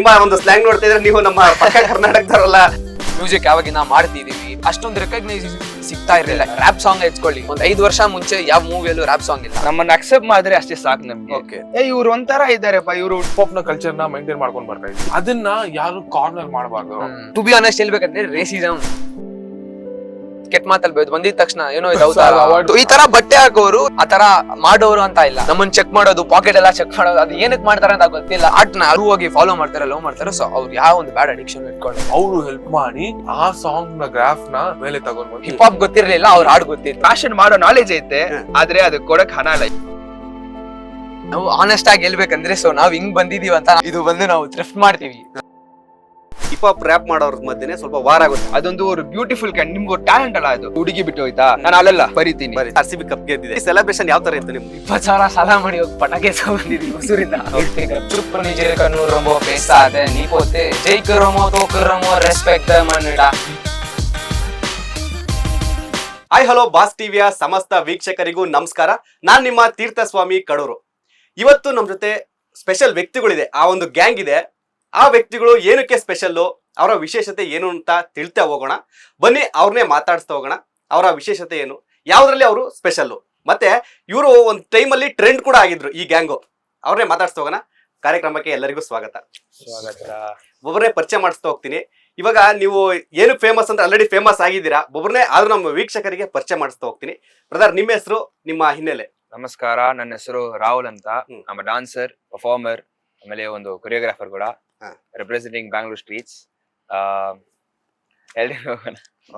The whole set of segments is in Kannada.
ನಿಮ್ಮ ಒಂದು ಸ್ಲ್ಯಾಂಗ್ ನೋಡ್ತಾ ಇದ್ರೆ ನೀವು ನಮ್ಮ ಪಕ್ಕ ಕರ್ನಾಟಕದವರಲ್ಲ. ಮ್ಯೂಸಿಕ್ ಯಾವಾಗಿನ ಮಾಡ್ತಿದೀವಿ ಅಷ್ಟೊಂದು ರೆಕಗ್ನೈಸೇಷನ್ ಸಿಗ್ತಾ ಇರಲಿಲ್ಲ. ರ್ಯಾಪ್ ಸಾಂಗ್ ಹೆಚ್ಕೊಳ್ಳಿ, ಒಂದ್ 5 ವರ್ಷ ಮುಂಚೆ ಯಾವ ಮೂವಿಯಲ್ಲೂ ರ್ಯಾಪ್ ಸಾಂಗ್ ಇಲ್ಲ. ನಮ್ಮನ್ನ ಅಕ್ಸೆಪ್ಟ್ ಮಾಡಿದ್ರೆ ಅಷ್ಟೇ ಸಾಕು ನಮ್ಗೆ. ಓಕೆ, ಇವ್ರು ಒಂಥರ ಇದಾರೆಪ್ಪ, ಇವ್ರು ಪಾಪ್ ನ ಕಲ್ಚರ್ ನ ಮೈಂಟೈನ್ ಮಾಡ್ಕೊಂಡು ಬರ್ತಾ ಇದ್ವಿ. ಅದನ್ನ ಯಾರು ಕಾರ್ನರ್ ಮಾಡಬಾರ್ದು. ಟು ಬಿ ಆನೆಸ್ಟ್ ಹೇಳ್ಬೇಕಂದ್ರೆ ರೇಸಿಸಮ್ ಕೆಟ್ಟ ಮಾತಲ್ಲಿ ಬಂದಿದ ತಕ್ಷಣ ಏನೋ ಈ ತರ ಬಟ್ಟೆ ಹಾಕೋರು ಆ ತರ ಮಾಡೋರು ಅಂತ ಇಲ್ಲ. ನಮ್ಮನ್ನ ಚೆಕ್ ಮಾಡೋದು, ಪಾಕೆಟ್ ಎಲ್ಲ ಚೆಕ್ ಮಾಡೋದು, ಅದು ಏನಕ್ಕೆ ಮಾಡ್ತಾರೆ ಅಂತ ಗೊತ್ತಿಲ್ಲ. ಆರ್ಟ್ ನ ಹೋಗಿ ಫಾಲೋ ಮಾಡ್ತಾರೆ, ಲವ್ ಮಾಡ್ತಾರೆ. ಸೊ ಅವ್ರು ಯಾವ ಒಂದು ಬ್ಯಾಡ್ ಅಡಿಕ್ಷನ್ ಇಟ್ಕೊಂಡು ಅವರು ಹೆಲ್ಪ್ ಮಾಡಿ ಆ ಸಾಂಗ್ ನ ಗ್ರಾಫ್ ನ ಮೇಲೆ ತಗೊಂಡ್ಬಂದು. ಹಿಪ್ ಹಾಪ್ ಗೊತ್ತಿರ್ಲಿಲ್ಲ, ಅವ್ರ ಹಾಡ್ ಗೊತ್ತಿತ್ತು. ಫ್ಯಾಷನ್ ಮಾಡೋ ನಾಲೆಜ್ ಐತೆ, ಆದ್ರೆ ಅದು ಕೊಡಕ್ ಹಣ ಇಲ್ಲ. ನಾವು ಆನೆಸ್ಟ್ ಆಗಿ ಹೇಳ್ಬೇಕಂದ್ರೆ ಸೊ ನಾವ್ ಹಿಂಗ್ ಬಂದಿದೀವಿ ಅಂತ ಇದು ಬಂದು ನಾವು ಥ್ರಿಫ್ಟ್ ಮಾಡ್ತೀವಿ. ಹಿಪ್ ಹಾಪ್ ರ್ಯಾಪ್ ಮಾಡೋರ್ ಮಧ್ಯೆ ಸ್ವಲ್ಪ ವಾರ ಆಗುತ್ತೆ. ಅದೊಂದು ಒಂದು ಬ್ಯೂಟಿಫುಲ್ ನಿಮ್ಗೆ ಟ್ಯಾಲೆಂಟ್ ಅಲ್ಲ, ಅದು ಹುಡುಗಿ ಬಿಟ್ಟು ಹೋಯ್ತಾ, ನಾನು ಅಲ್ಲೆಲ್ಲ ಬರೀತೀನಿ. RCB ಕಪ್ ಗೆದ್ದಿದೆ. ಸೆಲೆಬ್ರೇಷನ್ ಯಾವ ತರ ಇತ್ತು ನಿಮ್ದು? 20,000 ಸಾಲ ಮಾಡಿ ಹೋಗಿ ಪಟಾಕಿ ಬಂದಿದ್ವಿ ಹೊಸೂರಿಂದ. ಹಾಯ್ ಹಲೋ ಬಾಸ್ ಟಿವಿಯ ಸಮಸ್ತ ವೀಕ್ಷಕರಿಗೂ ನಮಸ್ಕಾರ. ನಾನ್ ನಿಮ್ಮ ತೀರ್ಥಸ್ವಾಮಿ ಕಡೂರು. ಇವತ್ತು ನಮ್ ಜೊತೆ ಸ್ಪೆಷಲ್ ವ್ಯಕ್ತಿಗಳಿದೆ, ಆ ಒಂದು ಗ್ಯಾಂಗ್ ಇದೆ. ಆ ವ್ಯಕ್ತಿಗಳು ಏನಕ್ಕೆ ಸ್ಪೆಷಲ್ಲು, ಅವರ ವಿಶೇಷತೆ ಏನು ಅಂತ ತಿಳ್ತಾ ಹೋಗೋಣ. ಬನ್ನಿ ಅವ್ರನ್ನೇ ಮಾತಾಡಿಸ್ತಾ ಹೋಗೋಣ. ಅವರ ವಿಶೇಷತೆ ಏನು, ಯಾವ್ದ್ರಲ್ಲಿ ಅವರು ಸ್ಪೆಷಲ್ಲು, ಮತ್ತೆ ಇವರು ಒಂದು ಟೈಮಲ್ಲಿ ಟ್ರೆಂಡ್ ಕೂಡ ಆಗಿದ್ರು ಈ ಗ್ಯಾಂಗು. ಅವ್ರನ್ನೇ ಮಾತಾಡಿಸ್ತಾ ಹೋಗೋಣ. ಕಾರ್ಯಕ್ರಮಕ್ಕೆ ಎಲ್ಲರಿಗೂ ಸ್ವಾಗತ. ಒಬ್ಬರನ್ನೇ ಪರಿಚಯ ಮಾಡಿಸ್ತಾ ಹೋಗ್ತೀನಿ. ಇವಾಗ ನೀವು ಏನು ಫೇಮಸ್ ಅಂದ್ರೆ ಆಲ್ರೆಡಿ ಫೇಮಸ್ ಆಗಿದ್ದೀರಾ, ಒಬ್ಬರನ್ನೇ ಆದ್ರೂ ನಮ್ಮ ವೀಕ್ಷಕರಿಗೆ ಪರಿಚಯ ಮಾಡಿಸ್ತಾ ಹೋಗ್ತೀನಿ. ಬ್ರದರ್, ನಿಮ್ಮ ಹೆಸರು, ನಿಮ್ಮ ಹಿನ್ನೆಲೆ? ನಮಸ್ಕಾರ, ನನ್ನ ಹೆಸರು ರಾಹುಲ್ ಅಂತ. ನಮ್ಮ ಡಾನ್ಸರ್, ಪರ್ಫಾರ್ಮರ್, ಆಮೇಲೆ ಒಂದು ಕೊರಿಯೋಗ್ರಾಫರ್ ಕೂಡ, ರೆಪ್ರೆಸೆಂಟಿಂಗ್ ಬ್ಯಾಂಗ್ಳೂರ್ ಸ್ಟ್ರೀಟ್ಸ್.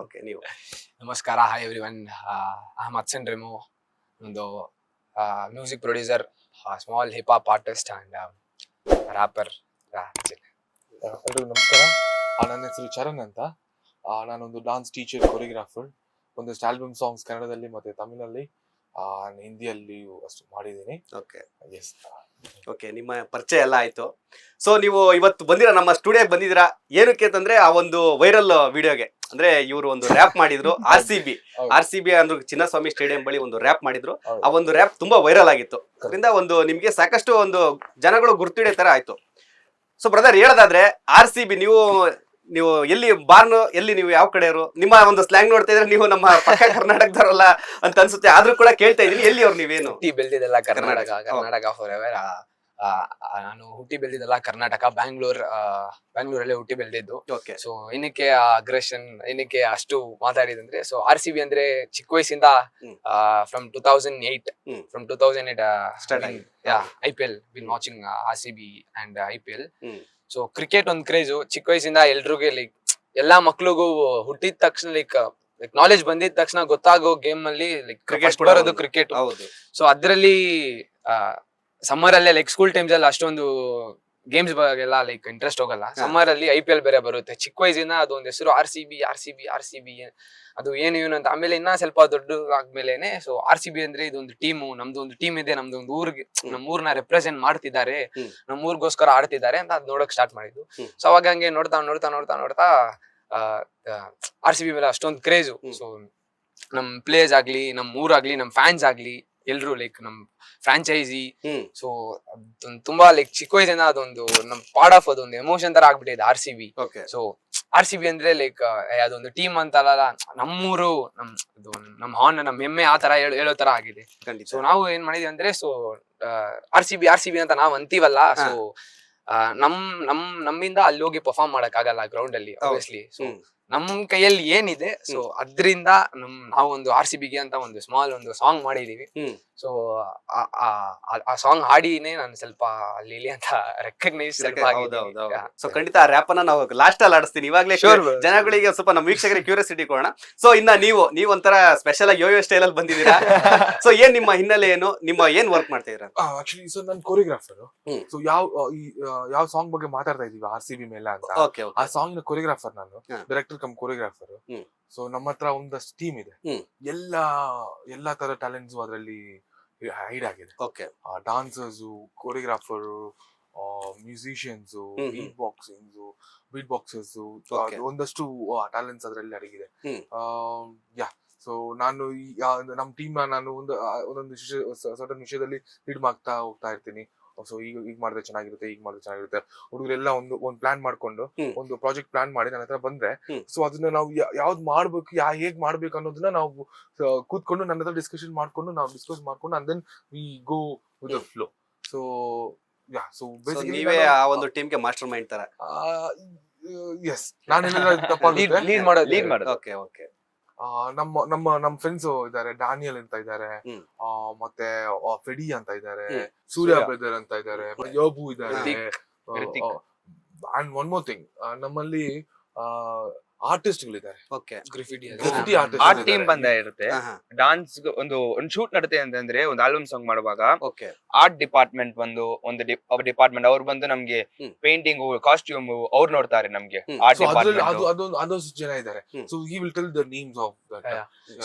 ಓಕೆ, ನೀವು? ನಮಸ್ಕಾರ, ಹಾಯ್ ಎವ್ರಿವನ್. ಅಹಮದ್ ಸೆಂಡ್ರಿಮು, ಒಂದು music producer, small hip hop artist and rapper. ಎಲ್ರಿಗೂ ನಮಸ್ಕಾರ. ನನ್ನ ಹೆಸರು ಚರಣ್ ಅಂತ. ನಾನೊಂದು ಡಾನ್ಸ್ ಟೀಚರ್, ಕೊರಿಯೋಗ್ರಾಫರ್. ಒಂದಷ್ಟು ಆಲ್ಬಮ್ ಸಾಂಗ್ಸ್ ಕನ್ನಡದಲ್ಲಿ ಮತ್ತೆ ತಮಿಳಲ್ಲಿ, ಹಿಂದಿಯಲ್ಲಿ ಅಷ್ಟು ಮಾಡಿದ್ದೀನಿ. Okay, S. ಓಕೆ, ನಿಮ್ಮ ಪರಿಚಯ ಎಲ್ಲ ಆಯ್ತು. ಸೊ ನೀವು ಇವತ್ತು ಬಂದಿರಾ, ನಮ್ಮ ಸ್ಟುಡಿಯೋಗೆ ಬಂದಿದ್ದೀರಾ. ಏನಕ್ಕೆ ಅಂತಂದ್ರೆ ಆ ಒಂದು ವೈರಲ್ ವಿಡಿಯೋಗೆ, ಅಂದ್ರೆ ಇವರು ಒಂದು ರ್ಯಾಪ್ ಮಾಡಿದ್ರು. RCB ಅಂದ್ರೆ ಚಿನ್ನಸ್ವಾಮಿ ಸ್ಟೇಡಿಯಂ ಬಳಿ ಒಂದು ರ್ಯಾಪ್ ಮಾಡಿದ್ರು. ಆ ಒಂದು ರ್ಯಾಪ್ ತುಂಬಾ ವೈರಲ್ ಆಗಿತ್ತು. ಅದರಿಂದ ಒಂದು ನಿಮ್ಗೆ ಸಾಕಷ್ಟು ಒಂದು ಜನಗಳು ಗುರ್ತಿಡೋ ತರ ಆಯ್ತು. ಸೊ ಬ್ರದರ್, ಹೇಳೋದಾದ್ರೆ RCB ನೀವು ಎಲ್ಲಿ ಬಾರ್ನು, ಎಲ್ಲಿ ನೀವು ಯಾವ ಕಡೆಯವರು? ನಿಮ್ಮ ಒಂದು ಸ್ಲ್ಯಾಂಗ್ ನೋಡ್ತಾ ಇದ್ರೆ ನೀವು ನಮ್ಮ ಪಕ್ಕ ಕರ್ನಾಟಕದವರಲ್ಲ ಅಂತ ಅನ್ಸುತ್ತೆ. ಆದ್ರೂ ಕೂಡ ಕೇಳ್ತಾ ಇದೀನಿ, ಎಲ್ಲಿ ಅವ್ರು ನೀವೇನು? ಹುಟ್ಟಿ ಬೆಳೆದಿದ್ದೆಲ್ಲ ಕರ್ನಾಟಕ ಫಾರ್ ಎವರ್. ನಾನು ಹುಟ್ಟಿ ಬೆಳೆದಿದ್ದೆಲ್ಲ ಕರ್ನಾಟಕ, ಬ್ಯಾಂಗ್ಳೂರಲ್ಲೇ ಹುಟ್ಟಿ ಬೆಳೆದಿದ್ದು. ಓಕೆ. ಸೊ ಏನಕ್ಕೆ ಅಗ್ರೆಷನ್, ಏನಕ್ಕೆ ಅಷ್ಟು ಮಾತಾಡಿದಂದ್ರೆ, ಸೊ RCB ಅಂದ್ರೆ ಚಿಕ್ಕ ವಯಸ್ಸಿಂದ from 2008 IPL been watching RCB and IPL. So cricket ಒಂದ್ ಕ್ರೇಜು ಚಿಕ್ಕ ವಯಸ್ಸಿಂದ ಎಲ್ರಿಗೂ, ಲೈಕ್ ಎಲ್ಲಾ ಮಕ್ಳಿಗೂ ಹುಟ್ಟಿದ ತಕ್ಷಣ ಲೈಕ್ ನಾಲೆಜ್ ಬಂದಿದ ತಕ್ಷಣ ಗೊತ್ತಾಗೋ ಗೇಮ್ ಅಲ್ಲಿ ಲೈಕ್ ಕ್ರಿಕೆಟ್ ಬರೋದು ಕ್ರಿಕೆಟ್. ಸೊ ಅದ್ರಲ್ಲಿ ಸಮ್ಮರ್ ಅಲ್ಲೇ ಲೈಕ್ ಸ್ಕೂಲ್ ಟೈಮ್ಸ್ ಅಲ್ಲಿ ಅಷ್ಟೊಂದು ಗೇಮ್ಸ್ ಬಗೆಲ್ಲ ಲೈಕ್ ಇಂಟ್ರೆಸ್ಟ್ ಹೋಗಲ್ಲ. ಸಮ್ಮರ್ ಅಲ್ಲಿ IPL ಬೇರೆ ಬರುತ್ತೆ. ಚಿಕ್ಕ ವಯಸ್ಸಿನ ಅದೊಂದು ಹೆಸರು RCB ಅದು ಏನು ಅಂತ. ಆಮೇಲೆ ಇನ್ನ ಸ್ವಲ್ಪ ದೊಡ್ಡ ಆದ್ಮೇಲೆನೆ ಸೊ RCB ಅಂದ್ರೆ ಇದೊಂದು ಟೀಮು, ನಮ್ದು ಒಂದು ಟೀಮ್ ಇದೆ, ನಮ್ದು ಒಂದು ಊರ್ಗೆ, ನಮ್ಮೂರ್ನ ರೆಪ್ರೆಸೆಂಟ್ ಮಾಡ್ತಿದ್ದಾರೆ, ನಮ್ಮೂರ್ಗೋಸ್ಕರ ಆಡ್ತಿದ್ದಾರೆ ಅಂತ ಅದ್ ನೋಡಕ್ ಸ್ಟಾರ್ಟ್ ಮಾಡಿದ್ದು. ಸೊ ಅವಾಗ ಹಂಗೆ ನೋಡ್ತಾ RCB ಮೇಲೆ ಅಷ್ಟೊಂದು ಕ್ರೇಜು. ಸೊ ನಮ್ ಪ್ಲೇಯರ್ಸ್ ಆಗ್ಲಿ, ನಮ್ ಊರಾಗ್ಲಿ, ನಮ್ ಫ್ಯಾನ್ಸ್ ಆಗ್ಲಿ, ಎಲ್ರು ಲೈಕ್ ನಮ್ ಫ್ರಾಂಚೈಸಿ. ಸೊ ತುಂಬಾ ಲೈಕ್ ಚಿಕ್ಕ ವಯಸ್ಸಿಂದ ಅದೊಂದು ನಮ್ ಪಾರ್ಟ್ ಆಫ್ ಅದೊಂದು ಎಮೋಷನ್ ತರ ಆಗ್ಬಿಟ್ಟಿದೆ RCB. ಸೊ RCB ಅಂದ್ರೆ ಲೈಕ್ ಅದೊಂದು ಟೀಮ್ ಅಂತಲ್ಲ, ನಮ್ಮೂರು, ನಮ್ ಹಾರ್ನ್, ನಮ್ ಹೆಮ್ಮೆ, ಆ ತರ ಹೇಳೋ ತರ ಆಗಿದೆ. ಸೊ ನಾವು ಏನ್ ಮಾಡಿದ್ವಿ ಅಂದ್ರೆ, ಸೊ RCB ಅಂತ ನಾವ್ ಅಂತೀವಲ್ಲ, ಸೊ ನಮ್ಮಿಂದ ಅಲ್ಲಿ ಹೋಗಿ ಪರ್ಫಾರ್ಮ್ ಮಾಡಕ್ ಆಗಲ್ಲ ಗ್ರೌಂಡ್ ಅಲ್ಲಿ ಆಬ್ವಿಯಸ್ಲಿ. ಸೊ ನಮ್ ಕೈಯಲ್ಲಿ ಏನಿದೆ, ಸೊ ಅದ್ರಿಂದ ನಾವು ಒಂದು RCBಗೆ ಅಂತ ಒಂದು ಸ್ಮಾಲ್ ಒಂದು ಸಾಂಗ್ ಮಾಡಿದೀವಿ. ಸೊ ಆ ಸಾಂಗ್ ಹಾಡಿನೇ ನಾನು ಸ್ವಲ್ಪ ಅಲ್ಲಿ ಅಂತ ರೆಕಗ್ನೈಸ್. ಸೊ ಖಂಡಿತ ಆ ರ್ಯಾಪ್ ಅನ್ನ ನಾವು ಲಾಸ್ಟ್ ಅಲ್ಲಿ ಆಡಿಸ್ತೀನಿ. ಇವಾಗಲೇ ಜನಗಳಿಗೆ ಸ್ವಲ್ಪ ನಮ್ಮ ವೀಕ್ಷಕರಿಗೆ ಕ್ಯೂರಿಯಾಸಿಟಿ ಕೊಡೋಣ. ಸೊ ಇನ್ನ ನೀವು ಒಂಥರ ಸ್ಪೆಷಲ್ ಆಗಿ ಯೋಯೋ ಸ್ಟೈಲ್ ಅಲ್ಲಿ ಬಂದಿದ್ದೀರಾ. ಸೊ ಏನ್ ನಿಮ್ಮ ಹಿನ್ನೆಲೆ ಏನು, ನಿಮ್ಮ ಏನ್ ವರ್ಕ್ ಮಾಡ್ತಾ ಇದ್ದೀರಾ? ಆಕ್ಚುಲಿ ಸರ್, ನಾನು ಕೊರಿಯೋಗ್ರಾಫರ್. ಸೊ ಯಾವ ಸಾಂಗ್ ಬಗ್ಗೆ ಮಾತಾಡ್ತಾ ಇದೀವಿ RCB ಮೇಲೆ ಅಂತ, ಆ ಸಾಂಗ್ ನ ಕೊರಿಯೋಗ್ರಾಫರ್ ನಾನು, ಡೈರೆಕ್ಟರ್ ಕಮ್ ಕೊರಿಯೋಗ್ರಾಫರ್. ಸೊ ನಮ್ಮ ಹತ್ರ ಒಂದಷ್ಟು ಟೀಮ್ ಇದೆ. ಎಲ್ಲಾ ತರ ಟ್ಯಾಲೆಂಟ್ಸ್ ಅದರಲ್ಲಿ ಹೈಡ್ ಆಗಿದೆ. Dancers, choreographer, musicians, beat boxers, ಒಂದಷ್ಟು ಟ್ಯಾಲೆಂಟ್ಸ್ ಅದರಲ್ಲಿ ಅಡಗಿದೆ. ಸೊ ನಾನು ನಮ್ ಟೀಮ್ ನಾನು ಒಂದೊಂದು ಸರ್ಟನ್ ವಿಷಯದಲ್ಲಿ ಲೀಡ್ ಮಾಡ್ತಾ ಹೋಗ್ತಾ ಇರ್ತೀನಿ. ಸೊ ಈಗ ಮಾಡಿದ್ರೆ ಚೆನ್ನಾಗಿರುತ್ತೆ, ಈಗ ಮಾಡಿದ್ರೆ ಚೆನ್ನಾಗಿರುತ್ತೆ. ಹುಡುಗರೆಲ್ಲ ಒಂದು ಪ್ಲಾನ್ ಮಾಡ್ಕೊಂಡು ಒಂದು ಪ್ರಾಜೆಕ್ಟ್ ಪ್ಲಾನ್ ಮಾಡಿ ನನ್ನ ಹತ್ರ ಬಂದ್ರೆ, ಸೊ ಅದನ್ನ ನಾವು ಯಾವ್ದು ಮಾಡ್ಬೇಕು, ಹೇಗ್ ಮಾಡ್ಬೇಕು ಅನ್ನೋದನ್ನ ನಾವು ಕೂತ್ಕೊಂಡು ನನ್ನ ಹತ್ರ ಡಿಸ್ಕಸ್ ಮಾಡ್ಕೊಂಡು and then we go with the flow. So ನೀವೇ ಆ ಒಂದು ಟೀಮ್ಗೆ ಮಾಸ್ಟರ್ ಮೈಂಡ್ ತರ. ಎಸ್, ನಾನೇನಾದ್ರೂ ತಪ್ಪಾಗುತ್ತೆ ಲೀಡ್ ಮಾಡೋದು. Okay okay. ನಮ್ಮ ಫ್ರೆಂಡ್ಸ್ ಇದಾರೆ, ಡ್ಯಾನಿಯಲ್ ಅಂತ ಇದಾರೆ, ಮತ್ತೆ ಫೆಡಿ ಅಂತ ಇದಾರೆ, ಸೂರ್ಯ ಬ್ರದರ್ ಅಂತ ಇದಾರೆ, ಯೋಬು ಇದಾರೆ. ಅಂಡ್ ಒನ್ ಮೋರ್ ಥಿಂಗ್, ನಮ್ಮಲ್ಲಿ ಆರ್ಟಿಸ್ಟ್ ಗಳಿದ್ದಾರೆ. ಗ್ರಿಫಿಟಿ ಆರ್ಟ್ ಟೀಮ್ ಬಂದ ಇರುತ್ತೆ. ಡಾನ್ಸ್ ಒಂದು ಶೂಟ್ ನಡುತ್ತೆ ಅಂತಂದ್ರೆ, ಒಂದು ಆಲ್ಬಮ್ ಸಾಂಗ್ ಮಾಡುವಾಗ ಆರ್ಟ್ ಡಿಪಾರ್ಟ್ಮೆಂಟ್ ಒಂದು ಡಿಪಾರ್ಟ್ಮೆಂಟ್ ಅವ್ರು ಬಂದು ನಮ್ಗೆ ಪೇಂಟಿಂಗ್, ಕಾಸ್ಟ್ಯೂಮ್ ಅವ್ರು ನೋಡ್ತಾರೆ ನಮ್ಗೆ. ಆರ್ಟ್ ಡಿಪಾರ್ಟ್ಮೆಂಟ್ ಅದೊಂದು ಜನ ಇದ್ದಾರೆ. So he will tell the names of that.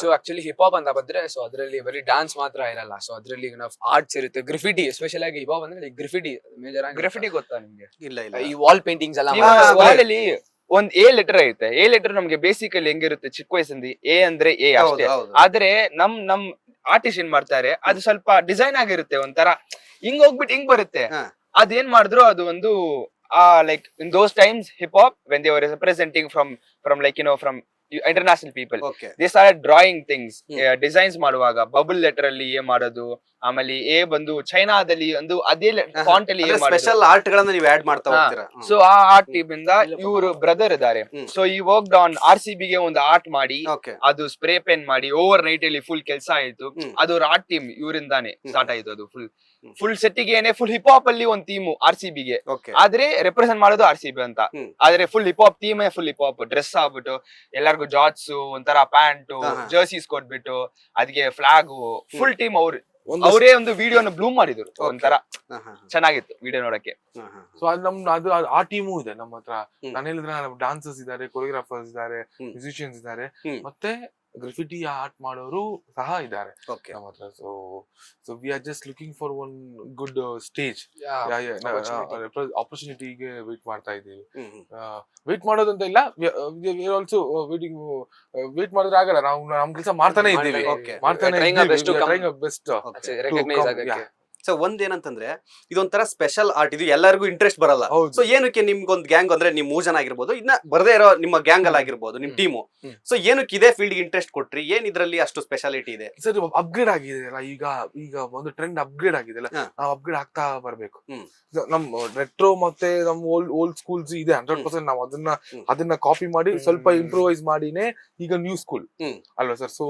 So actually hip hop ಅಂತ ಬಂದ್ರೆ, ಸೊ ಅದರಲ್ಲಿ ಬರೀ ಡಾನ್ಸ್ ಮಾತ್ರ ಇರಲ್ಲ. ಸೊ ಅದರಲ್ಲಿ ಆರ್ಟ್ಸ್ ಇರುತ್ತೆ. ಗ್ರಿಫಿಟಿ, ಎಸ್ಪೆಷಲ್ ಆಗಿ ಹಿಪ್ ಹಾಪ್ ಅಂದ್ರೆ ಗ್ರಿಫಿಟಿ ಮೇಜರ್ ಆಗಿ. ಗ್ರಿಫಿಟಿ ಗೊತ್ತಾ ನಿಮ್ಗೆ? ಇಲ್ಲ. ಈ ವಾಲ್ ಪೇಂಟಿಂಗ್ಸ್ ಎಲ್ಲ ವಾಲಲ್ಲಿ ಒಂದ್ ಎ ಲೆಟರ್ ಐತೆ. ಎ ಲೆಟರ್ ನಮ್ಗೆ ಬೇಸಿಕಲಿ ಹೆಂಗಿರುತ್ತೆ, ಚಿಕ್ಕ ವಯಸ್ಸಿಂದ ಎ ಅಂದ್ರೆ ಎ ಅಷ್ಟೇ. ಆದ್ರೆ ನಮ್ ಆರ್ಟಿಸ್ಟ್ ಏನ್ ಮಾಡ್ತಾರೆ, ಅದು ಸ್ವಲ್ಪ ಡಿಸೈನ್ ಆಗಿರುತ್ತೆ, ಒಂಥರ ಹಿಂಗ್ ಹೋಗ್ಬಿಟ್ಟು ಹಿಂಗ್ ಬರುತ್ತೆ. ಅದೇನ್ ಮಾಡಿದ್ರು ಅದು ಒಂದು like in those times hip hop when they were representing from like from international people, they started drawing things. Designs ಮಾಡುವಾಗ ಬಬಲ್ ಲೆಟರ್ ಅಲ್ಲಿ ಏನ್ ಮಾಡೋದು, ಆಮೇಲೆ ಎ ಬಂದು ಚೈನಾದಲ್ಲಿ ಒಂದು ಅದೇ ಫಾಂಟ್ ಅಲ್ಲಿ ಸ್ಪೆಷಲ್ ಆರ್ಟ್ ಗಳನ್ನ ನೀವು ಆಡ್ ಮಾಡ್ತಾ ಹೋಗ್ತೀರಾ. ಸೊ ಆ ಆರ್ಟ್ ಟೀಮ್ ಇಂದ ಇವರು ಬ್ರದರ್ ಇದಾರೆ. ಸೊ ಈ ವರ್ಕ್ ಆನ್ RCB ಗೆ ಒಂದು ಆರ್ಟ್ ಮಾಡಿ, ಅದು ಸ್ಪ್ರೇ ಪೆನ್ ಮಾಡಿ ಓವರ್ ನೈಟ್ ಅಲ್ಲಿ ಫುಲ್ ಕೆಲಸ ಆಯ್ತು. ಅದು ಆರ್ಟ್ ಟೀಮ್ ಇವರಿಂದಾನೆ ಸ್ಟಾರ್ಟ್ ಆಯ್ತು. ಅದು ಫುಲ್ ಸೆಟ್ಟಿಗೆ ಫುಲ್ ಹಿಪ್ ಹಾಪ್ ಅಲ್ಲಿ ಒಂದು ಟೀಮ್ RCB ಗೆ, ಆದ್ರೆ ರೆಪ್ರೆಸೆಂಟ್ ಮಾಡೋದು RCB ಅಂತ. ಆದ್ರೆ full hip hop team, full hip hop dress ಆಗ್ಬಿಟ್ಟು ಎಲ್ಲರಿಗೂ ಜಾಟ್ಸ್, ಒಂಥರ ಪ್ಯಾಂಟ್, ಜರ್ಸೀಸ್ ಕೊಟ್ಬಿಟ್ಟು ಅದಕ್ಕೆ ಫ್ಲಾಗ್, ಫುಲ್ ಟೀಮ್ ಅವರೇ ಒಂದು ವಿಡಿಯೋನ ಬ್ಲೂಮ್ ಮಾಡಿದ್ರು. ಒಂಥರ ಚೆನ್ನಾಗಿತ್ತು ವಿಡಿಯೋ ನೋಡಕ್ಕೆ. ಸೊ ಅದು ಆ ಟೀಮು ಇದೆ ನಮ್ಮ ಹತ್ರ. ನಾನು ಹೇಳಿದ್ರೆ ಡಾನ್ಸರ್ಸ್ ಇದಾರೆ, ಕೊರಿಯೋಗ್ರಾಫರ್ಸ್ ಇದಾರೆ, ಮ್ಯೂಸಿಷಿಯನ್ಸ್ ಇದಾರೆ, ಮತ್ತೆ ಗ್ರಿಫಿಟಿ ಆರ್ಟ್ ಮಾಡೋರು ಸಹ ಇದ್ದಾರೆ ನಮ್ಮ ಹತ್ರ. So we are just looking for one good stage, ಆಪರ್ಚುನಿಟಿಗೆ ವೇಟ್ ಮಾಡ್ತಾ ಇದ್ದೀವಿ. ವೇಟ್ ಮಾಡೋದಂತ ಇಲ್ಲ, ಆಲ್ಸೋ ವೇಟ್ ಮಾಡಿದ್ರೆ ಆಗಲ್ಲ. ನಾವು ನಮ್ ಕೆಲಸ ಮಾಡ್ತಾನೆ ಇದ್ದೀವಿ, ಬೆಸ್ಟ್. ಸೊ ಒಂದೇನಂತಂದ್ರೆ ಇದೊಂಥರ ಸ್ಪೆಷಲ್ ಆರ್ಟ್, ಇದು ಎಲ್ಲರಿಗೂ ಇಂಟ್ರೆಸ್ಟ್ ಬರಲ್ಲ. ಸೊ ಏನಕ್ಕೆ ನಿಮ್ಗೊಂದು ಗ್ಯಾಂಗ್ ಅಂದ್ರೆ ನಿಮ್ 3 ಜನ ಆಗಿರ್ಬೋದು, ಇನ್ನ ಬರದೇ ಇರೋ ನಿಮ್ಮ ಗ್ಯಾಂಗ್ ಅಲ್ಲಿ ಆಗಿರ್ಬೋದು, ನಿಮ್ ಟೀಮು, ಸೊ ಏನಕ್ಕೆ ಇದೇ ಫೀಲ್ಡ್ ಇಂಟ್ರೆಸ್ಟ್ ಕೊಟ್ರಿ? ಏನ್ ಇದ್ರಲ್ಲಿ ಅಷ್ಟು ಸ್ಪೆಷಾಲಿಟಿ ಇದೆ? ಸರ್, ಅಪ್ಗ್ರೇಡ್ ಆಗಿದೆ ಅಲ್ಲ, ಈಗ ಒಂದು ಟ್ರೆಂಡ್ ಅಪ್ಗ್ರೇಡ್ ಆಗಿದೆ ಅಲ್ಲ, ನಾವು ಅಪ್ಗ್ರೇಡ್ ಆಗ್ತಾ ಬರ್ಬೇಕು. ನಮ್ ರೆಟ್ರೋ ಮತ್ತೆ ನಮ್ ಓಲ್ಡ್ ಸ್ಕೂಲ್ಸ್ ಇದೆ 100%. ನಾವು ಅದನ್ನ ಕಾಪಿ ಮಾಡಿ ಸ್ವಲ್ಪ ಇಂಪ್ರೂವೈಸ್ ಮಾಡಿನೇ ಈಗ ನ್ಯೂ ಸ್ಕೂಲ್ ಅಲ್ವಾ ಸರ್? ಸೊ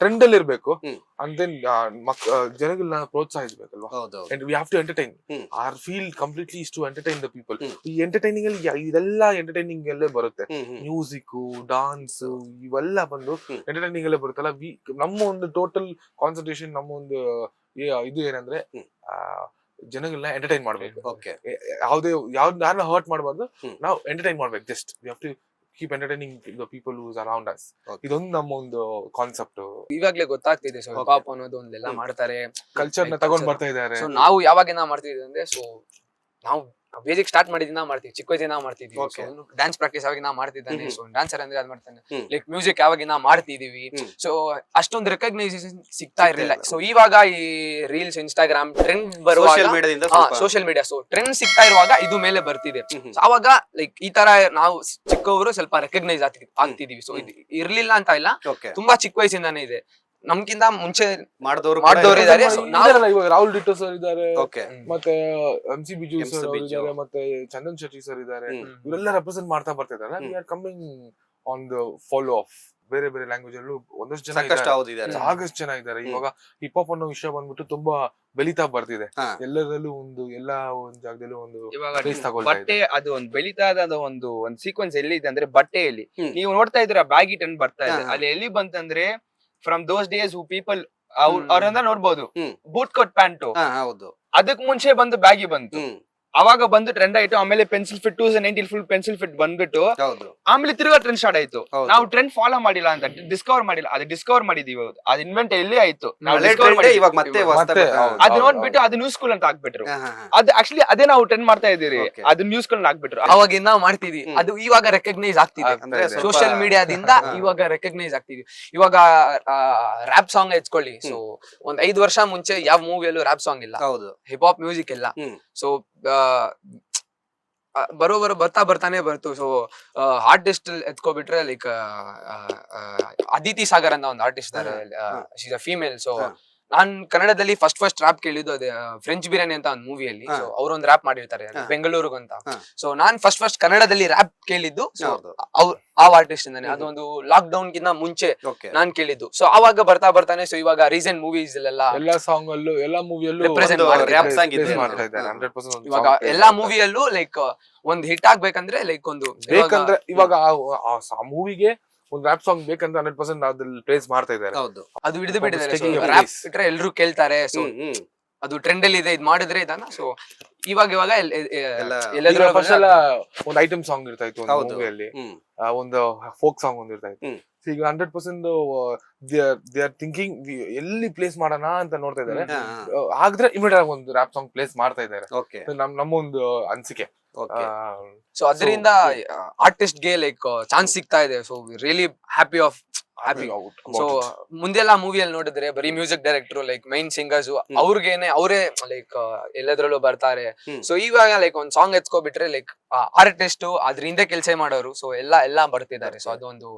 ಟ್ರೆಂಡ್ ಅಲ್ಲಿ ಇರ್ಬೇಕು, ಅಂಡ್ ದೆನ್ ಜನಗಳನ್ನ ಪ್ರೋತ್ಸಾಹಿಸಬೇಕಲ್ವಾ? And we have to entertain. Our field completely is to entertain the people. ಈ ಎಂಟರ್ಟೈನಿಂಗ್ ಅಲ್ಲಿ ಇದೆಲ್ಲ ಎಂಟರ್ಟೈನಿಂಗ್ ಅಲ್ಲೇ ಬರುತ್ತೆ. ಮ್ಯೂಸಿಕ್, ಡಾನ್ಸ್ ಇವೆಲ್ಲ ಬಂದು ಎಂಟರ್ಟೈನಿಂಗ್ ಅಲ್ಲೇ ಬರುತ್ತಲ್ಲ. ನಮ್ಮ ಒಂದು ಟೋಟಲ್ ಕಾನ್ಸಂಟ್ರೇಷನ್, ನಮ್ಮ ಒಂದು ಇದು ಏನಂದ್ರೆ ಜನಗಳನ್ನ ಎಂಟರ್ಟೈನ್ ಮಾಡ್ಬೇಕು. ಯಾರನ್ನ ಹರ್ಟ್ ಮಾಡಬಾರ್ದು, ನಾವು ಎಂಟರ್ಟೈನ್ ಮಾಡ್ಬೇಕು. Just we have to keep entertaining the people who's around us. ಇದೊಂದು ನಮ್ಮ ಒಂದು ಕಾನ್ಸೆಪ್ಟ್. ಇವಾಗ್ಲೇ ಗೊತ್ತಾಗ್ತಿದೆ. ಸೊ ಹಿಪ್ ಹಾಪ್ ಅನ್ನೋದು ಒಂದೆಲ್ಲ ಮಾಡ್ತಾರೆ, ಕಲ್ಚರ್ ನ ತಗೊಂಡ್ ಬರ್ತಾ ಇದ್ದಾರೆ. ಸೊ ನಾವು ಯಾವಾಗಿಂದ ಮಾಡ್ತಿದ್ವಿ ಅಂದ್ರೆ, ಸೊ ನಾವು ಬೇಸಿಕ್ ಸ್ಟಾರ್ಟ್ ಮಾಡಿದ್ನ ಮಾಡ್ತೀವಿ, ಚಿಕ್ಕ ವಯಸ್ಸಿನ ಮಾಡ್ತಿದ್ವಿ. ಡ್ಯಾನ್ಸ್ ಪ್ರಾಕ್ಟೀಸ್ ಯಾವಾಗಿನ ಮಾಡ್ತಿದ್ದಾನೆ, ಸೊ ಡ್ಯಾನ್ಸರ್ ಅಂದ್ರೆ ಅದ್ ಮಾಡ್ತಾನೆ. ಲೈಕ್ ಮ್ಯೂಸಿಕ್ ಯಾವಾಗಿನ ಮಾಡ್ತಿದೀವಿ. ಸೊ ಅಷ್ಟೊಂದು ರೆಕಗ್ನೈಸೇಷನ್ ಸಿಗ್ತಾ ಇರ್ಲಿಲ್ಲ. ಸೊ ಇವಾಗ ಈ ರೀಲ್ಸ್, ಇನ್ಸ್ಟಾಗ್ರಾಮ್ ಟ್ರೆಂಡ್ ಬರುವಾಗ, ಸೋಷಿಯಲ್ ಮೀಡಿಯಾ, ಸೊ ಟ್ರೆಂಡ್ ಸಿಗ್ತಾ ಇರುವಾಗ ಇದು ಮೇಲೆ ಬರ್ತಿದೆ. ಅವಾಗ ಲೈಕ್ ಈ ತರ ನಾವು ಚಿಕ್ಕವರು ಸ್ವಲ್ಪ ರೆಕಗ್ನೈಸ್ ಆಗ್ತಿದೀವಿ. ಸೊ ಇದು ಇರ್ಲಿಲ್ಲ ಅಂತ ಇಲ್ಲ, ತುಂಬಾ ಚಿಕ್ಕ ವಯಸ್ಸಿಂದಾನೇ ಇದೆ. ನಮ್ಗಿಂತ ಮುಂಚೆ ಮಾಡಿದವರು ಇದ್ದಾರೆ. ರಾಹುಲ್ ಡಿಟೋ ಸರ್ ಇದ್ದಾರೆ, ಮತ್ತೆ MC ಬಿಜು ಸರ್ ಇದ್ದಾರೆ, ಮತ್ತೆ ಚಂದನ್ ಶೆಟ್ಟಿ ಸರ್ ಇದ್ದಾರೆ. ಇವರೆಲ್ಲ ರೆಪ್ರೆಸೆಂಟ್ ಮಾಡ್ತಾ ಬರ್ತಿದ್ದಾರೆ. We are coming on the follow of ಬೇರೆ ಬೇರೆ ಲ್ಯಾಂಗ್ವೇಜ್ ಅಲ್ಲೂ ಒಂದಷ್ಟು ಜನ ಸಾಕಷ್ಟು ಜನ ಇದ್ದಾರೆ. ಇವಾಗ ಹಿಪ್ ಹಾಪ್ ಅನ್ನೋ ವಿಷಯ ಬಂದ್ಬಿಟ್ಟು ತುಂಬಾ ಬೆಳೀತಾ ಬರ್ತಿದೆ. ಎಲ್ಲದಲ್ಲೂ ಎಲ್ಲಾ ಒಂದು ಜಾಗದಲ್ಲೂ ಒಂದು ಬಟ್ಟೆ, ಅದು ಒಂದು ಬೆಳೀತಾ ಒಂದು ಸೀಕ್ವೆನ್ಸ್ ಎಲ್ಲಿ ಇದೆ ಅಂದ್ರೆ ಬಟ್ಟೆಯಲ್ಲಿ. ನೀವು ನೋಡ್ತಾ ಇದ್ದೀರಾ, ಬ್ಯಾಗಿ ಟ್ರೆಂಡ್ ಬರ್ತಾ ಇದೆ. ಅಲ್ಲಿ ಎಲ್ಲಿ ಬಂತಂದ್ರೆ from those days who people ಅವ್ರಂದ ನೋಡ್ಬೋದು ಬೂಟ್ ಕಟ್ ಪ್ಯಾಂಟು, ಅದಕ್ ಮುಂಚೆ ಬಂದು ಬ್ಯಾಗಿ ಬಂತು. ಅವಾಗ ಬಂದು ಟ್ರೆಂಡ್ ಆಯ್ತು. ಆಮೇಲೆ pencil fit 2019 full pencil fit ಬಂದ್ಬಿಟ್ಟು ಆಮೇಲೆ ತಿರ್ಗಾ ಟ್ರೆಂಡ್ ಸ್ಟಾರ್ಟ್ ಆಯ್ತು. ನಾವು ಟ್ರೆಂಡ್ ಫಾಲೋ ಮಾಡಿಲ್ಲ ಅಂತ ಡಿಸ್ಕವರ್ ಮಾಡಿಲ್ಲ, ಅದು ಡಿಸ್ಕವರ್ ಮಾಡಿದೀವಿ. ಅದು ಇನ್ವೆಂಟ್ ಎಲ್ಲಿ ಆಯ್ತು ಇವಾಗ ಮತ್ತೆ ಅದು ನೋಡ್ಬಿಟ್ಟು ಅದು ನ್ಯೂಸ್ ಸ್ಕೂಲ್ ಅಂತ ಹಾಕ್ಬಿಟ್ರು. ಅದು ಆಕ್ಚುಲಿ ಅದೇ ನಾವು ಟ್ರೆಂಡ್ ಮಾಡ್ತಾ ಇದೀರಿ, ಅದು ನ್ಯೂಸ್ ಸ್ಕೂಲ್ ಹಾಕ್ಬಿಟ್ರು. ಅವಾಗಿಂದ ಮಾಡ್ತಿದ್ವಿ, ಅದು ಇವಾಗ ರೆಕಗ್ನೈಸ್ ಆಗ್ತಿದೆ ಸೋಷಿಯಲ್ ಮೀಡಿಯಾದಿಂದ. ಇವಾಗ ರೆಕಗ್ನೈಸ್ ಆಗ್ತಿದ್ವಿ. ಇವಾಗ ರ್ಯಾಪ್ ಸಾಂಗ್ ಎತ್ಕೊಳ್ಳಿ. ಸೊ ಒಂದ್ 5 ವರ್ಷ ಮುಂಚೆ ಯಾವ ಮೂವಿಯಲ್ಲೂ ರ್ಯಾಪ್ ಸಾಂಗ್ ಇಲ್ಲ, ಹಿಪ್ ಹಾಪ್ ಮ್ಯೂಸಿಕ್ ಇಲ್ಲ. ಸೊ ಬರ್ತಾನೆ ಬರ್ತು. ಸೊ ಆರ್ಟಿಸ್ಟ್ ಎತ್ಕೊಬಿಟ್ರೆ ಲೈಕ್ ಅದಿತಿ ಸಾಗರ್ ಅಂತ ಒಂದು ಆರ್ಟಿಸ್ಟ್ ಇದಾರೆ, ಶೀಸ್ ಅ ಫೀಮೇಲ್. ಸೊ ನಾನ್ ಕನ್ನಡದಲ್ಲಿ ಫಸ್ಟ್ ರ್ಯಾಪ್ ಕೇಳಿದ್ದು ಅದೇ ಫ್ರೆಂಚ್ ಬಿರಿಯಾನಿ ಅಂತ ಒಂದು ಮೂವಿಯಲ್ಲಿ. ಸೊ ಅವ್ರೊಂದ್ ರ್ಯಾಪ್ ಮಾಡಿರ್ತಾರೆ ಬೆಂಗಳೂರಿಗೆ ಅಂತ. ಸೊ ನಾನ್ ಫಸ್ಟ್ ಕನ್ನಡದಲ್ಲಿ ರ್ಯಾಪ್ ಕೇಳಿದ್ದು ಆ ಆರ್ಟಿಸ್ಟ್ ಇಂದಾನೆ. ಅದೊಂದು ಲಾಕ್ ಡೌನ್ ಗಿಂತ ಮುಂಚೆ ನಾನ್ ಕೇಳಿದ್ದು. ಸೊ ಅವಾಗ ಬರ್ತಾನೆ. ಸೊ ಇವಾಗ ರೀಸೆಂಟ್ ಮೂವೀಸ್ ಎಲ್ಲಾ ಸಾಂಗ್ ಅಲ್ಲೂ ಎಲ್ಲಾ ಮೂವಿಯಲ್ಲೂ ಇವಾಗ ಎಲ್ಲಾ ಮೂವಿಯಲ್ಲೂ ಲೈಕ್ ಒಂದ್ ಹಿಟ್ ಆಗ್ಬೇಕಂದ್ರೆ ಲೈಕ್ ಒಂದು ಬೇಕಂದ್ರೆ ಇವಾಗ ಆ ಮೂವಿಗೆ ಒಂದ್ ರ್ಯಾಪ್ ಸಾಂಗ್ ಬೇಕಂದ್ರೆ 100% ಅದ್ರಲ್ಲಿ ಪ್ಲೇಸ್ ಮಾಡ್ತಾ ಇದ್ದಾರೆ. ಅದು ಹಿಡಿದು ಬಿಟ್ಟಿದ್ದಾರೆ. ರ್ಯಾಪ್ ಬಿಟ್ರೆ ಎಲ್ರು ಕೇಳ್ತಾರೆ. ಸೊ ಅದು ಟ್ರೆಂಡ್ ಅಲ್ಲಿ ಇದೆ, ಇದ್ ಮಾಡಿದ್ರೆ ಇದನ್ನ. ಸೊ ಇವಾಗ ಒಂದ್ ಐಟಮ್ ಸಾಂಗ್ ಇರ್ತಾ ಇತ್ತು ಒಂದು ಮೂವಿಯಲ್ಲಿ, ಒಂದು ಫೋಕ್ ಸಾಂಗ್ ಒಂದ್ ಇರ್ತಾ ಇತ್ತು. ಈಗ 100% ದೇ ಆರ್ ಥಿಂಕಿಂಗ್ ಎಲ್ಲಿ ಪ್ಲೇಸ್ ಮಾಡೋಣ ಅಂತ ನೋಡ್ತಾ ಇದ್ದಾರೆ. ಹಾಗಾದ್ರೆ ಇಮಿಡಿಯೇಟ್ ಆಗಿ ಒಂದು ರ್ಯಾಪ್ ಸಾಂಗ್ ಪ್ಲೇಸ್ ಮಾಡ್ತಾ ಇದ್ದಾರೆ. ನಮ್ಮ ಒಂದು ಅನ್ಸಿಕೆ. ಸೊ ಅದರಿಂದ ಆರ್ಟಿಸ್ಟ್ ಗೆ ಲೈಕ್ ಚಾನ್ಸ್ ಸಿಗ್ತಾ ಇದೆ. So really happy. ಸೊ ಮುಂದೆಲ್ಲ ಮೂವಿಯಲ್ಲಿ ನೋಡಿದ್ರೆ ಬರೀ music director like main singers ಅವರೇ ಲೈಕ್ ಎಲ್ಲದ್ರಲ್ಲೂ ಬರ್ತಾರೆ. ಸೊ ಇವಾಗ ಲೈಕ್ ಒಂದ್ ಸಾಂಗ್ ಎತ್ಕೊಬಿಟ್ರೆ ಲೈಕ್ ಆರ್ಟಿಸ್ಟ್ ಅದ್ರ ಹಿಂದೆ ಕೆಲಸ ಮಾಡೋರು. ಸೊ ಎಲ್ಲಾ ಬರ್ತಿದ್ದಾರೆ. ಸೊ ಅದೊಂದು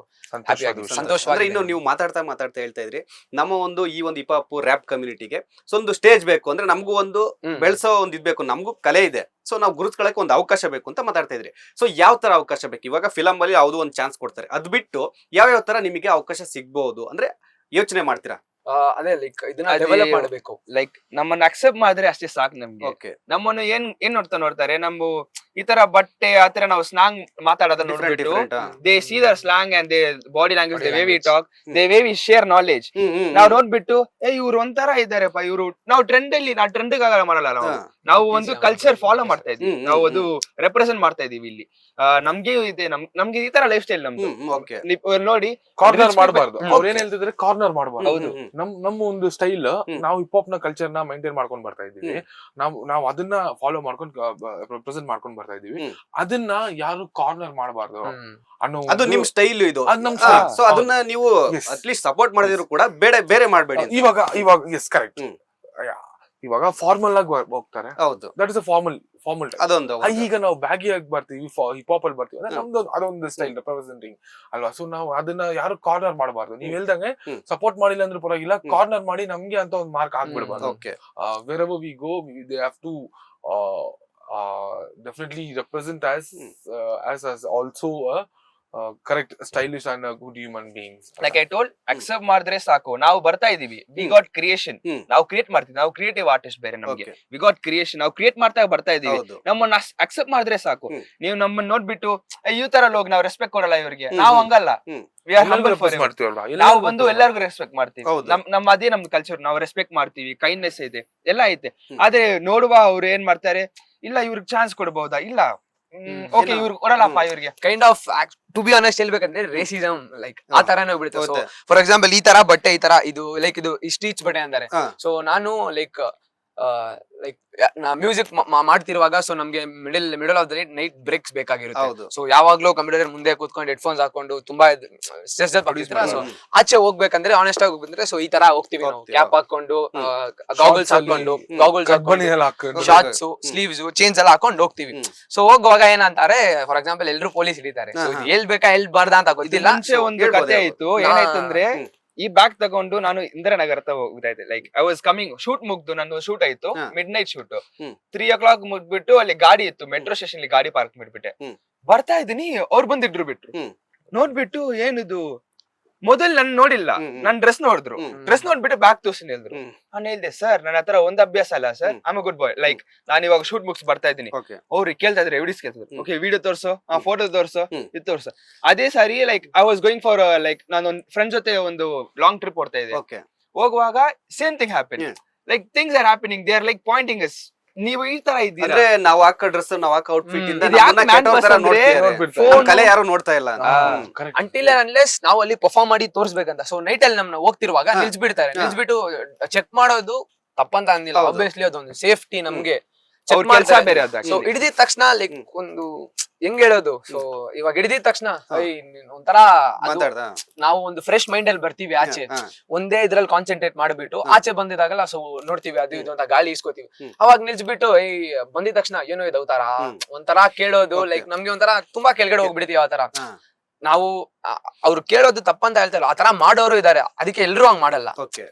ಸಂತೋಷ. ಇನ್ನು ನೀವು ಮಾತಾಡ್ತಾ ಹೇಳ್ತಾ ಇದ್ರಿ ನಮ್ಮ ಒಂದು ಈ ಒಂದು ಹಿಪ್ ಹಾಪ್ ರ್ಯಾಪ್ ಕಮ್ಯುನಿಟಿಗೆ ಸೊ ಒಂದು ಸ್ಟೇಜ್ ಬೇಕು ಅಂದ್ರೆ ನಮಗೂ ಒಂದು ಬೆಳೆಸೋ ಒಂದು ಇದ್ಬೇಕು, ನಮಗೂ ಕಲೆ ಇದೆ. ಸೊ ನಾವು ಗುರುತಿಸ್ಕೊಳ್ಳಕ್ಕೆ ಒಂದು ಅವಕಾಶ ಬೇಕು ಅಂತ ಮಾತಾಡ್ತಾ ಇದ್ರಿ. ಸೊ ಯಾವ ತರ ಅವಕಾಶ ಬೇಕು? ಇವಾಗ ಫಿಲಮ್ ಅಲ್ಲಿ ಯಾವ್ದು ಒಂದು ಚಾನ್ಸ್ ಕೊಡ್ತಾರೆ, ಅದ್ ಬಿಟ್ಟು ಯಾವ ತರ ನಿಮಗೆ ಅವಕಾಶ ಸಿಗ್ಬಹುದು ಅಂದ್ರೆ ಯೋಚನೆ ಮಾಡ್ತೀರಾ? ಅದೇ ಲೈಕ್ ಇದನ್ನ ಡೆವಲಪ್ ಮಾಡಬೇಕು. ಲೈಕ್ ನಮ್ಮನ್ನ ಅಕ್ಸೆಪ್ಟ್ ಮಾಡಿದ್ರೆ ಅಷ್ಟೇ ಸಾಕು ನಮ್ಗೆ. ನಮ್ಮನ್ನು ಏನ್ ನೋಡ್ತಾರೆ, ನಮ್ಮ ಈ ತರ ಬಟ್ಟೆ ಆತರ ನಾವು ಸ್ಲಾಂಗ್ ಮಾತಾಡೋದ ನೋಡ್ಬಿಟ್ಟು they see their slang and the body language, the way we talk, the way we share knowledge. ನಾವ್ ನೋಡ್ಬಿಟ್ಟು ಇವ್ರು ಒಂಥರ ಇದಾರೆಪ್ಪ, ಇವ್ರು ನಾವು ಟ್ರೆಂಡ್ ಮಾಡಲ್ಲ. ನಾವು ಒಂದು ಕಲ್ಚರ್ ಫಾಲೋ ಮಾಡ್ತಾ ಇದೀವಿ, ನಾವು ಅದು ರೆಪ್ರೆಸೆಂಟ್ ಮಾಡ್ತಾ ಇದೀವಿ ಇಲ್ಲಿ. ನಮ್ಗೆ ಇದೆ, ನಮ್ಗೆ ಈ ತರ ಲೈಫ್ ಸ್ಟೈಲ್ ನಮ್ದು. ನೋಡಿ ಕಾರ್ನರ್ ಮಾಡಬಾರ್ದು. ಅವ್ರು ಏನ್ ಹೇಳ್ತಿದ್ರೆ ಕಾರ್ನರ್ ಮಾಡಬಾರ್ದು. ಹೌದು, ನಮ್ಮ ಒಂದು ಸ್ಟೈಲ್, ನಾವು ಹಿಪ್ ಹಾಪ್ ನ ಕಲ್ಚರ್ ನ ಮೈಂಟೈನ್ ಮಾಡ್ಕೊಂಡ್ ಬರ್ತಾ ಇದೀವಿ. ನಾವು ಅದನ್ನ ಫಾಲೋ ಮಾಡ್ಕೊಂಡು ರೆಪ್ರೆಸೆಂಟ್ ಮಾಡ್ಕೊಂಡ್ ಬರ್ತಾ ಇದೀವಿ. ಅದನ್ನ ಯಾರು ಕಾರ್ನರ್ ಮಾಡಬಾರ್ದು ಅನ್ನೋ ಅದು ನಿಮ್ ಸ್ಟೈಲ್. ಇದು ಸೊ ಅದನ್ನ ನೀವು ಅಟ್ಲೀಸ್ಟ್ ಸಪೋರ್ಟ್ ಮಾಡಿದ್ರು ಕೂಡ ಬೇರೆ ಮಾಡ್ಬೇಡಿ. ಇವಾಗ ಎಸ್ ಕರೆಕ್ಟ್. ಇವಾಗ ಫಾರ್ಮಲ್ ಆಗಿ ಹೋಗ್ತಾರೆ. ಹೌದು, ದಟ್ ಇಸ್ ಅ ಫಾರ್ಮಲ್ ಅದೊಂದು. ಈಗ ನಾವು ಬ್ಯಾಗಿ ಆಗಿ ಬರ್ತೀವಿ, ಹಿಪ್ ಹಾಪ್ ಅಲ್ಲಿ ಬರ್ತೀವಿ, ನಮ್ದು ಅದೊಂದು ಸ್ಟೈಲ್ ರೆಪ್ರೆಸೆಂಟಿಂಗ್ ಅಲ್ವಾ. ಸೊ ನಾವು ಅದನ್ನ ಯಾರು ಕಾರ್ನರ್ ಮಾಡಬಾರ್ದು. ನೀವ್ ಹೇಳ್ದಂಗೆ ಸಪೋರ್ಟ್ ಮಾಡಿಲ್ಲ ಅಂದ್ರೆ ಪರವಾಗಿಲ್ಲ, ಕಾರ್ನರ್ ಮಾಡಿ ನಮ್ಗೆ ಅಂತ ಒಂದು ಮಾರ್ಕ್ ಹಾಕ್ಬಿಡ್ಬಾರ್ದು. Wherever we go they have to definitely represent as also a correct, stylish and a good human beings. Like I told, accept ಮಾಡಿದ್ರೆ ಸಾಕು. ನಾವು ಬರ್ತಾ ಇದೀವಿ, we got creation, ನಾವು ಕ್ರಿಯೇಟ್ ಮಾಡ್ತೀವಿ. ನಾವು ಕ್ರಿಯೇಟಿವ್ ಆರ್ಟಿಸ್ಟ್ ಬೇರೆ ನಮ್ಗೆ. we got creation, ನಾವು ಕ್ರಿಯೇಟ್ ಮಾಡ್ತಾ ಬರ್ತಾ ಇದೀವಿ. ನಮ್ಮನ್ನ ಅಕ್ಸೆಪ್ಟ್ ಮಾಡಿದ್ರೆ ಸಾಕು. ನೀವು ನಮ್ಮನ್ನ ನೋಡ್ಬಿಟ್ಟು ಈ ತರ ಲೋಗ್ ನಾವು ರೆಸ್ಪೆಕ್ಟ್ ಕೊಡಲ್ಲ ಇವ್ರಿಗೆ, ನಾವು ಹಂಗಲ್ಲ. ನಾವು ಬಂದು ಎಲ್ಲರಿಗೂ ರೆಸ್ಪೆಕ್ಟ್ ಮಾಡ್ತೀವಿ. ಅದೇ ನಮ್ದು ಕಲ್ಚರ್, ನಾವು ರೆಸ್ಪೆಕ್ಟ್ ಮಾಡ್ತೀವಿ, ಕೈಂಡ್ನೆಸ್ ಇದೆ, ಎಲ್ಲ ಐತೆ. ಆದ್ರೆ ನೋಡುವ ಅವ್ರು ಏನ್ ಮಾಡ್ತಾರೆ, ಇಲ್ಲ ಇವ್ರಿಗೆ ಚಾನ್ಸ್ ಕೊಡಬಹುದಾ, ಇಲ್ಲ ಓಕೆ ಇವ್ರಿಗೆ ಕೊಡಲ್ಲಪ್ಪ, ಇವ್ರಿಗೆ kind of to be honest ಹೇಳ್ಬೇಕಂದ್ರೆ ರೇಸಿಸಮ್ ಲೈಕ್ ಆ ತರಾನೇ ಹೋಗ್ಬಿಡುತ್ತೆ. ಫಾರ್ ಎಕ್ಸಾಂಪಲ್ ಈ ತರ ಬಟ್ಟೆ, ಈ ತರ ಇದು ಲೈಕ್ ಇದು ಸ್ಟೀಚ್ ಬಟ್ಟೆ ಅಂತಾರೆ. ಸೊ ನಾನು ಲೈಕ್ ಮ್ಯೂಸಿಕ್ ಮಾಡ್ತಿರುವಾಗ ಸೊ ನಮ್ಗೆ middle of the night breaks ಬೇಕಾಗಿರುತ್ತೆ. ಸೊ ಯಾವಾಗ್ಲೂ ಕಂಪ್ಯೂಟರ್ ಮುಂದೆ ಕೂತ್ಕೊಂಡು ಹೆಡ್ಫೋನ್ಸ್ ಹಾಕೊಂಡು ತುಂಬಾ ಸ್ಟ್ರೆಸ್ ಪಡ್ತಿರ್ತಾರೆ. ಸೊ ಆಚೆ ಹೋಗ್ಬೇಕಂದ್ರೆ ಆನೆಸ್ಟ್ ಆಗಿ ಹೋಗ್ಬೇಕಂದ್ರೆ ಸೊ ಈ ತರ ಹೋಗ್ತೀವಿ ನಾವು, ಕ್ಯಾಪ್ ಹಾಕೊಂಡು, ಗಾಗಲ್ಸ್ ಹಾಕೊಂಡು, ಶಾರ್ಟ್ಸ್, ಸ್ಲೀವ್ಸ್, ಚೇಂಜ್ ಎಲ್ಲ ಹಾಕೊಂಡು ಹೋಗ್ತೀವಿ. ಸೊ ಹೋಗುವಾಗ ಏನಂತಾರೆ, ಫಾರ್ ಎಕ್ಸಾಂಪಲ್ ಎಲ್ರು ಪೊಲೀಸ್ ಹಿಡಿತಾರೆ. ಸೊ ಹೇಳ್ಬೇಕಾ ಹೇಳ್ಬಾರ್ದ ಅಂತ ಗೊತ್ತಿಲ್ಲ. ಒಂದು ಕಥೆ ಆಯ್ತು, ಏನಾಯ್ತು ಅಂದ್ರೆ ಈ ಬ್ಯಾಗ್ ತಗೊಂಡು ನಾನು ಇಂದಿರಾನಗರ ಹೋಗ್ತಾ ಇದ್ದೆ. Like I was coming, shoot ಮುಗ್ದು, ನಂದು ಶೂಟ್ ಆಯ್ತು, ಮಿಡ್ ನೈಟ್ ಶೂಟ್. 3 o'clock ಮುಗ್ಬಿಟ್ಟು ಅಲ್ಲಿ ಗಾಡಿ ಇತ್ತು, ಮೆಟ್ರೋ ಸ್ಟೇಷನ್ ಅಲ್ಲಿ ಗಾಡಿ ಪಾರ್ಕ್ ಮಾಡ್ಬಿಟ್ಟೆ. ಬರ್ತಾ ಇದೀನಿ, ಅವ್ರು ಬಂದಿಟ್ರು ಬಿಟ್ರು. ನೋಡ್ಬಿಟ್ಟು ಏನಿದು, ಮೊದಲ್ ನನ್ ನೋಡಿಲ್ಲ, ನನ್ ಡ್ರೆಸ್ ನೋಡಿದ್ರು, ಡ್ರೆಸ್ ನೋಡ್ಬಿಟ್ಟು ಬ್ಯಾಗ್ ತೋರ್ಸಿನಿ ಹೇಳಿದ್ರು. ನಾನು ಹೇಳ್ದೆ, ಸರ್ ನನ್ನ ಹತ್ರ ಒಂದ್ ಅಭ್ಯಾಸ ಅಲ್ಲ sir, I good boy, like ನಾನು ಇವಾಗ ಶೂಟ್ ಮುಗಿಸ್ ಬರ್ತಾ ಇದೀನಿ. ಅವ್ರಿಗೆ ಕೇಳ್ತಾ ಇದ್ರೆ ಎವಿಡೆನ್ಸ್ ಕೇಳ್ತಿದ್ರು, ಓಕೆ ವಿಡಿಯೋ ತೋರ್ಸೋ, ಫೋಟೋ ತೋರ್ಸೋ, ಇದು ತೋರ್ಸೋ. ಅದೇ sorry like I was going for like ನಾನು ಒಂದ್ ಫ್ರೆಂಡ್ ಜೊತೆ ಒಂದು ಲಾಂಗ್ ಟ್ರಿಪ್ ಹೋಗ್ತಾ ಇದ್ದೆ. ಹೋಗುವಾಗ same thing happen, like things are happening, they are like pointing us, ನೀವು ಈ ತರ ಇದ್ದೀರಾ ಅಂದ್ರೆ ನಾವು ಹಾಕೋ ಡ್ರೆಸ್ ನಾವ್ ಹಾಕೋ ಔಟ್ಫಿಟ್ ಇಂದ ಇದು ಯಾಕೆ ನಮ್ಮನ್ನ man ಕೆಟ್ಟವ್ರ bus ತರ ಅಂದ್ರೆ ನೋಡ್ತಿದ್ದಾರೆ. ನಮ್ ಕಲೆ ಯಾರು ನೋಡ್ತಾ ಇಲ್ಲ ಅಂತ. ಅಂಟಿಲ್ ಅನ್ಲೆಸ್ ನಾವು ಅಲ್ಲಿ ಪರ್ಫಾರ್ಮ್ ಮಾಡಿ ತೋರಿಸ್ಬೇಕಂತ. ಸೊ ನೈಟ್ ಅಲ್ಲಿ ನಮ್ನ ಹೋಗ್ತಿರುವಾಗ ನಿಲ್ಸ್ಬಿಡ್ತಾರೆ. ನಿಲ್ಸ್ಬಿಟ್ಟು ಚೆಕ್ ಮಾಡೋದು ತಪ್ಪಂತ ಅಂದಿಲ್ಲ, ಆಬ್ವಿಯಸ್ಲಿ ಅದೊಂದು ಸೇಫ್ಟಿ ನಮ್ಗೆ ಚೆಕ್ ಕೆಲ್ಸ ಮಾಡ್ತಾರೆ. ಬೇರೆ ಅದು ಸೊ ಹಿಡಿದಿದ ತಕ್ಷಣ ಲೈಕ್ ಒಂದು ಹೆಂಗ್ ಹೇಳೋದು, ಸೊ ಇವಾಗ ಹಿಡಿದಿದ ತಕ್ಷಣ ಒಂಥರ ಮಾತಾಡ್ದ ನಾವು ಒಂದು ಫ್ರೆಶ್ ಮೈಂಡ್ ಅಲ್ಲಿ ಬರ್ತೀವಿ ಆಚೆ, ಒಂದೇ ಇದ್ರಲ್ಲಿ ಕಾನ್ಸಂಟ್ರೇಟ್ ಮಾಡ್ಬಿಟ್ಟು ಆಚೆ ಬಂದಿದಾಗಲ್ಲ ಸೊ ನೋಡ್ತೀವಿ ಅದು ಇದು ಅಂತ ಗಾಳಿ ಇಸ್ಕೋತೀವಿ. ಅವಾಗ ನಿಲ್ಸ್ಬಿಟ್ಟು ಬಂದಿದ ತಕ್ಷಣ ಏನೋ ಇದು ಅವತಾರ ಒಂಥರ ಕೇಳೋದು, ಲೈಕ್ ನಮ್ಗೆ ಒಂಥರ ತುಂಬಾ ಕೆಳಗಡೆ ಹೋಗ್ಬಿಡ್ತೀವಿ ಆ ತರ. ನಾವು ಅವ್ರು ಕೇಳೋದು ತಪ್ಪಂತ ಹೇಳ್ತಾರೆ, ಆ ತರ ಮಾಡೋರು ಇದಾರೆ. ಅದಕ್ಕೆ ಎಲ್ರು ಹಂಗ್ ಮಾಡಲ್ಲ,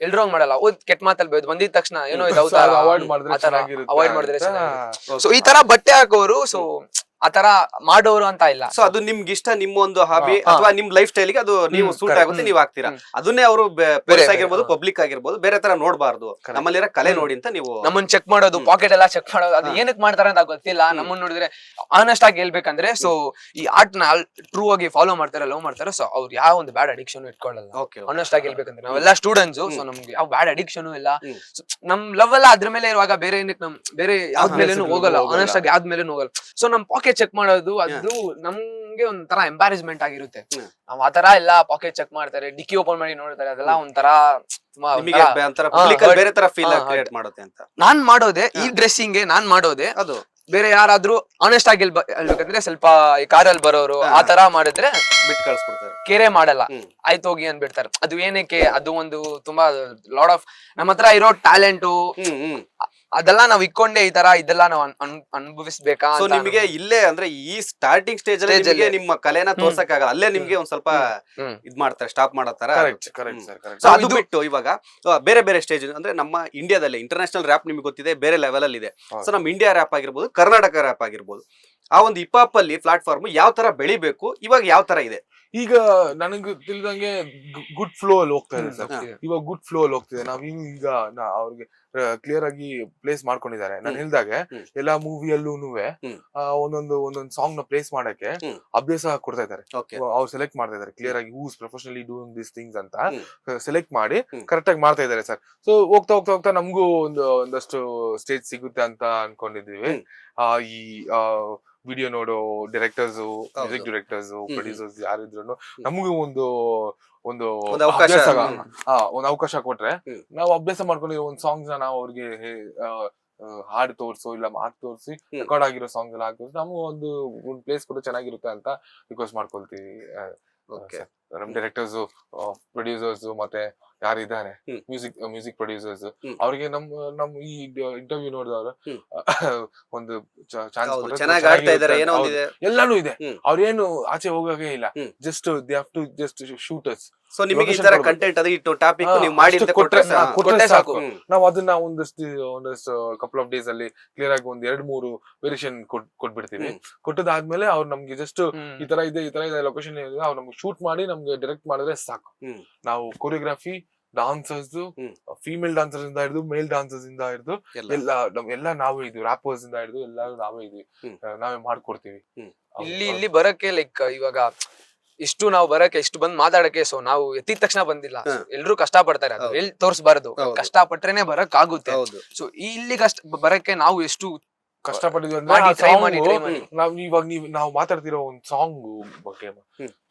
ಎಲ್ರು ಹಂಗ್ ಮಾಡಲ್ಲ. ಕೆಟ್ಟ ಮಾತಲ್ಲಿ ಬೈದು ಬಂದಿದ ತಕ್ಷಣ ಏನೋ ಇದು ಅವತಾರ ಅವಾಯ್ಡ್ ಮಾಡಿದ್ರೆ ಸೊ ಈ ತರ ಬಟ್ಟೆ ಹಾಕೋರು, ಸೊ ಆತರ ಮಾಡೋರು ಅಂತ ಇಲ್ಲ. ಸೊ ಅದು ನಿಮ್ಗೆ ಇಷ್ಟ, ನಿಮ್ಮ ಒಂದು ಹಾಬಿ ಅಥವಾ ನಿಮ್ ಲೈಫ್ ಸ್ಟೈಲ್ಗೆ ಅದು ನೀವು ಸೂಟ್ ಆಗುತ್ತೆ, ನೀವು ಹಾಕ್ತೀರಾ. ಅದನ್ನೇ ಅವರು ಆಗಿರ್ಬೋದು, ಪಬ್ಲಿಕ್ ಆಗಿರ್ಬೋದು, ಬೇರೆ ತರ ನೋಡ್ಬಾರ್ದು, ನಮ್ಮಲ್ಲಿರೋ ಕಲೆ ನೋಡಿ ಅಂತ ನೀವು ನಮ್ಮನ್ನ ಚೆಕ್ ಮಾಡೋದು, ಪಾಕೆಟ್ ಎಲ್ಲ ಚೆಕ್ ಮಾಡೋದು, ಅದು ಏನಕ್ಕೆ ಮಾಡ್ತಾರೆ ಅಂತ ಗೊತ್ತಿಲ್ಲ. ನಮ್ಮನ್ನ ನೋಡಿದ್ರೆ ಆನೆಸ್ಟ್ ಆಗಿ ಹೇಳ್ಬೇಕಂದ್ರೆ, ಸೊ ಈ ಆರ್ಟ್ ನ ಟ್ರೂ ಆಗಿ ಫಾಲೋ ಮಾಡ್ತಾರೆ, ಲವ್ ಮಾಡ್ತಾರೆ. ಸೊ ಅವ್ರು ಯಾವ ಒಂದು ಬ್ಯಾಡ್ ಅಡಿಕ್ಷನ್ ಇಟ್ಕೊಳ್ಳಲ್ಲ. ಆನೆಸ್ಟ್ ಆಗಿ ಹೇಳ್ಬೇಕಂದ್ರೆ ನಾವೆಲ್ಲ ಸ್ಟೂಡೆಂಟ್ಸ್, ಸೊ ನಮ್ಗೆ ಯಾವ ಬ್ಯಾಡ್ ಅಡಿಕ್ಷನ್ ಇಲ್ಲ. ನಮ್ ಲವ್ ಎಲ್ಲ ಅದ್ರ ಮೇಲೆ ಇರುವಾಗ ಬೇರೆ ಏನಕ್ಕೆ ಬೇರೆ ಯಾವ್ದ ಮೇಲೇನು ಹೋಗಲ್ಲ, ಆನೆಸ್ಟ್ ಆಗಿ ಯಾವ್ದ ಮೇಲೇನು ಹೋಗಲ್ಲ. ಸೊ ನಮ್ ಪಾಕೆಟ್ ಚೆಕ್ ಮಾಡೋದು ಅದು ನಮ್ಗೆ ಒಂಥರ ಎಂಬಾರಸ್ಮೆಂಟ್ ಆಗಿರುತ್ತೆ. ನಾವ್ ಆತರ ಎಲ್ಲ ಪಾಕೆಟ್ ಚೆಕ್ ಮಾಡ್ತಾರೆ, ಡಿಕ್ಕಿ ಓಪನ್ ಮಾಡಿ ನೋಡ್ತಾರೆ, ಅದೆಲ್ಲ ಒಂಥರ ಬೇರೆ ತರ ಫೀಲ್ ಕ್ರಿಯೇಟ್ ಮಾಡುತ್ತೆ ಅಂತ. ನಾನ್ ಮಾಡೋದೆ ಈ ಡ್ರೆಸ್ಸಿಂಗ್ ನಾನ್ ಮಾಡೋದೆ ಅದು. ಬೇರೆ ಯಾರಾದ್ರೂ ಆನೆಸ್ಟ್ ಆಗಿ ಹೇಳ್ಬೇಕಂದ್ರೆ ಸ್ವಲ್ಪ ಈ ಕಾರಲ್ಲಿ ಬರೋರು ಆತರ ಮಾಡಿದ್ರೆ ಬಿಟ್ಟು ಕಳ್ಸ್ಬಿಡ್ತಾರೆ, ಕೇರೆ ಮಾಡಲ್ಲ, ಆಯ್ತು ಹೋಗಿ ಅನ್ಬಿಡ್ತಾರೆ. ಅದು ಏನಕ್ಕೆ, ಅದು ಒಂದು ತುಂಬಾ ಲಾಡ್ ಆಫ್ ನಮ್ಮ ಹತ್ರ ಇರೋ ಟ್ಯಾಲೆಂಟು ಅದೆಲ್ಲ ನಾವ್ ಇಕ್ಕೊಂಡೆ ಈ ತರ ಇದೆಲ್ಲ ನಾವ್ ಅನುಭವಿಸ್ಬೇಕಾ. ಸೊ ನಿಮಗೆ ಇಲ್ಲೇ ಅಂದ್ರೆ ಈ ಸ್ಟಾರ್ಟಿಂಗ್ ಸ್ಟೇಜ್ ಅಲ್ಲಿ ನಿಮ್ಮ ಕಲೆನ ತೋರ್ಸಕ್ಕಾಗಲ್ಲ, ಅಲ್ಲೇ ನಿಮ್ಗೆ ಒಂದ್ ಸ್ವಲ್ಪ ಇದ್ ಮಾಡ್ತಾರೆ, ಸ್ಟಾಪ್ ಮಾಡತ್ತಾರ. ಅದು ಬಿಟ್ಟು ಇವಾಗ ಬೇರೆ ಬೇರೆ ಸ್ಟೇಜ್ ಅಂದ್ರೆ ನಮ್ಮ ಇಂಡಿಯಾದಲ್ಲಿ ಇಂಟರ್ನ್ಯಾಷನಲ್ ರ್ಯಾಪ್ ನಿಮ್ಗೆ ಗೊತ್ತಿದೆ, ಬೇರೆ ಲೆವೆಲ್ ಅಲ್ಲಿ ಇದೆ. ಸೊ ನಮ್ ಇಂಡಿಯಾ ರ್ಯಾಪ್ ಆಗಿರ್ಬೋದು, ಕರ್ನಾಟಕ ರ್ಯಾಪ್ ಆಗಿರ್ಬೋದು, ಆ ಒಂದು ಹಿಪ್ ಅಲ್ಲಿ ಪ್ಲಾಟ್ಫಾರ್ಮ್ ಯಾವ ತರ ಬೆಳಿಬೇಕು, ಇವಾಗ ಯಾವ ತರ ಇದೆ? ಈಗ ನನಗೆ ತಿಳಿದಂಗೆ ಗುಡ್ ಫ್ಲೋ ಅಲ್ಲಿ ಹೋಗ್ತಾ ಇದೆ ಸರ್. ಇವಾಗ ಗುಡ್ ಫ್ಲೋ ಅಲ್ಲಿ ಹೋಗ್ತಿದೆ. ನಾವ್ ಈಗ ಅವ್ರಿಗೆ ಕ್ಲಿಯರ್ ಆಗಿ ಪ್ಲೇಸ್ ಮಾಡ್ಕೊಂಡಿದ್ದಾರೆ. ನಾನು ಹೇಳ್ದಾಗೆ ಎಲ್ಲಾ ಮೂವಿಯಲ್ಲೂ ಒಂದೊಂದು ಸಾಂಗ್ ನ ಪ್ಲೇಸ್ ಮಾಡಕ್ಕೆ ಅಭ್ಯಾಸ ಕೊಡ್ತಾ ಇದ್ದಾರೆ. ಅವ್ರು ಸೆಲೆಕ್ಟ್ ಮಾಡ್ತಾ ಇದಾರೆ ಕ್ಲಿಯರ್ ಆಗಿ, who's professionally doing this things ಅಂತ ಸೆಲೆಕ್ಟ್ ಮಾಡಿ ಕರೆಕ್ಟ್ ಆಗಿ ಮಾಡ್ತಾ ಇದಾರೆ ಸರ್. ಸೊ ಹೋಗ್ತಾ ಹೋಗ್ತಾ ಹೋಗ್ತಾ ನಮಗೂ ಒಂದಷ್ಟು ಸ್ಟೇಜ್ ಸಿಗುತ್ತೆ ಅಂತ ಅನ್ಕೊಂಡಿದೀವಿ. ಈ ವಿಡಿಯೋ ನೋಡೋ ಡೈರೆಕ್ಟರ್ಸ್, ಮ್ಯೂಸಿಕ್ ಡೈರೆಕ್ಟರ್ಸ್, ಪ್ರೊಡ್ಯೂಸರ್ಸ್ ಯಾರಿದ್ರು ನಮಗೂ ಒಂದು ಅವಕಾಶ ಕೊಟ್ರೆ ನಾವು ಅಭ್ಯಾಸ ಮಾಡ್ಕೊಂಡಿರೋ ಒಂದು ಸಾಂಗ್ಸ್ ನಾವು ಅವ್ರಿಗೆ ಹಾಡು ತೋರ್ಸು ಇಲ್ಲ ಮಾತು ತೋರಿಸಿ ರೆಕಾರ್ಡ್ ಆಗಿರೋ ಸಾಂಗ್ ಎಲ್ಲ ಹಾಕಿ ನಮಗೂ ಒಂದು ಪ್ಲೇಸ್ ಕೂಡ ಚೆನ್ನಾಗಿರುತ್ತೆ ಅಂತ ರಿಕ್ವೆಸ್ಟ್ ಮಾಡ್ಕೊಳ್ತೀವಿ. ನಮ್ ಡೈರೆಕ್ಟರ್ಸ್, ಪ್ರೊಡ್ಯೂಸರ್ಸ್ ಮತ್ತೆ ಯಾರಿದ್ದಾರೆ ಮ್ಯೂಸಿಕ್ ಪ್ರೊಡ್ಯೂಸರ್ಸ್ ಅವ್ರಿಗೆ ನಮ್ ಈ ಇಂಟರ್ವ್ಯೂ ನೋಡಿದವರು ಒಂದು ಚಾನ್ಸ್ ಎಲ್ಲಾನು ಇದೆ. ಅವ್ರೇನು ಆಚೆ ಹೋಗೇ ಇಲ್ಲ, just they have to just shoot us. So ನಿಮಗೆ ಈ ತರ ಕಂಟೆಂಟ್ ಅದು ಇಟ್ಟು ಟಾಪಿಕ್ ನೀವು ಮಾಡಿ ಕೊಟ್ರೆ ಸಾಕು. ನಾವು ಅದನ್ನ ಒಂದಷ್ಟು ಕಪಲ್ ಆಫ್ ಡೇಸ್ ಅಲ್ಲಿ ಕ್ಲಿಯರ್ ಆಗಿ ಒಂದ್ 2-3 ವೇರಿಯೇಷನ್ ಕೊಟ್ಬಿಡ್ತೀವಿ. ಕೊಟ್ಟದಾದ್ಮೇಲೆ ಅವ್ರು ನಮ್ಗೆ ಜಸ್ಟ್ ಈ ತರ ಇದೆ ಲೊಕೇಶನ್ ಇದೆ, ಅವ್ರು ನಮ್ಗೆ ಶೂಟ್ ಮಾಡಿ ನಮ್ಗೆ ಡೈರೆಕ್ಟ್ ಮಾಡಿದ್ರೆ ಸಾಕು. ನಾವು ಕೊರಿಯೋಗ್ರಫಿ, ಡಾನ್ಸರ್ಸ್, ಫೀಮೇಲ್ ಡಾನ್ಸರ್ಸ್ ಇಂದ ಹಿಡಿದು ಮೇಲ್ ಡಾನ್ಸರ್ಸ್ ಇಂದ ಹಿಡಿದು ಎಲ್ಲ ನಾವೇ ಇದೀವಿ, ರ್ಯಾಪರ್ಸ್ ಇಂದ ಹಿಡಿದು ಎಲ್ಲರೂ ನಾವೇ ಇದೀವಿ, ನಾವೇ ಮಾಡ್ಕೊಡ್ತೀವಿ. ಇಲ್ಲಿ ಬರಕ್ಕೆ ಲೈಕ್ ಇವಾಗ ಇಷ್ಟು ನಾವು ಬರಕ್ಕೆ ಇಷ್ಟು ಬಂದ್ ಮಾತಾಡಕ್ಕೆ, ಸೊ ನಾವು ಎತ್ತಿದ ತಕ್ಷಣ ಬಂದಿಲ್ಲ. ಎಲ್ರು ಕಷ್ಟ ಪಡ್ತಾರೆ, ಅದು ಎಲ್ಲಿ ತೋರ್ಸ್ಬಾರ್ದು, ಕಷ್ಟ ಪಟ್ರೇನೆ ಬರಕ್ ಆಗುತ್ತೆ. ಸೊ ಇಲ್ಲಿ ಬರಕ್ಕೆ ನಾವು ಎಷ್ಟು ಕಷ್ಟಪಟ್ಟಿದ್ವಿ ಅಂದ್ರೆ ನಾವು ಮಾತಾಡ್ತಿರೋ ಒಂದ್ ಸಾಂಗ್ ಬಗ್ಗೆ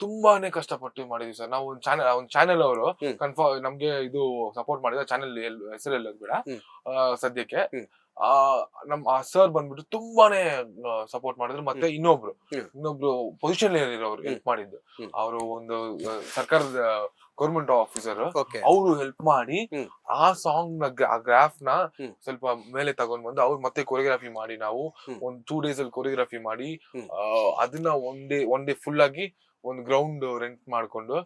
ತುಂಬಾನೇ ಕಷ್ಟಪಟ್ಟು ಮಾಡಿದ್ವಿ ಸರ್. ನಾವು ಒಂದ್ ಚಾನೆಲ್ ಅವರು ಕನ್ಫರ್ಮ್ ನಮ್ಗೆ ಇದು ಸಪೋರ್ಟ್ ಮಾಡಿದ ಚಾನೆಲ್ ಹೆಸರು ಹೇಳೋದ್ ಬೇಡ ಸದ್ಯಕ್ಕೆ. ಆ ಸರ್ ಬಂದ್ಬಿಟ್ಟು ತುಂಬಾನೇ ಸಪೋರ್ಟ್ ಮಾಡಿದ್ರು. ಮತ್ತೆ ಇನ್ನೊಬ್ರು ಪೊಸಿಷನ್ ಇರೋರು ಹೆಲ್ಪ್ ಮಾಡಿದ್ದು, ಅವರು ಒಂದು ಸರ್ಕಾರದ ಗೌರ್ಮೆಂಟ್ ಆಫೀಸರ್, ಅವರು ಹೆಲ್ಪ್ ಮಾಡಿ ಆ ಸಾಂಗ್ ನ ಗ್ರಾಫ್ ನ ಸ್ವಲ್ಪ ಮೇಲೆ ತಗೊಂಡ್ ಬಂದು ಅವ್ರು ಮತ್ತೆ ಕೊರಿಯೋಗ್ರಫಿ ಮಾಡಿ, ನಾವು ಒಂದ್ 2 days ಅಲ್ಲಿ ಕೊರಿಯೋಗ್ರಫಿ ಮಾಡಿ ಅದನ್ನ ಒನ್ ಡೇ ಫುಲ್ ಆಗಿ ಒಂದ್ ಗ್ರೌಂಡ್ ರೆಂಟ್ ಮಾಡ್ಕೊಂಡು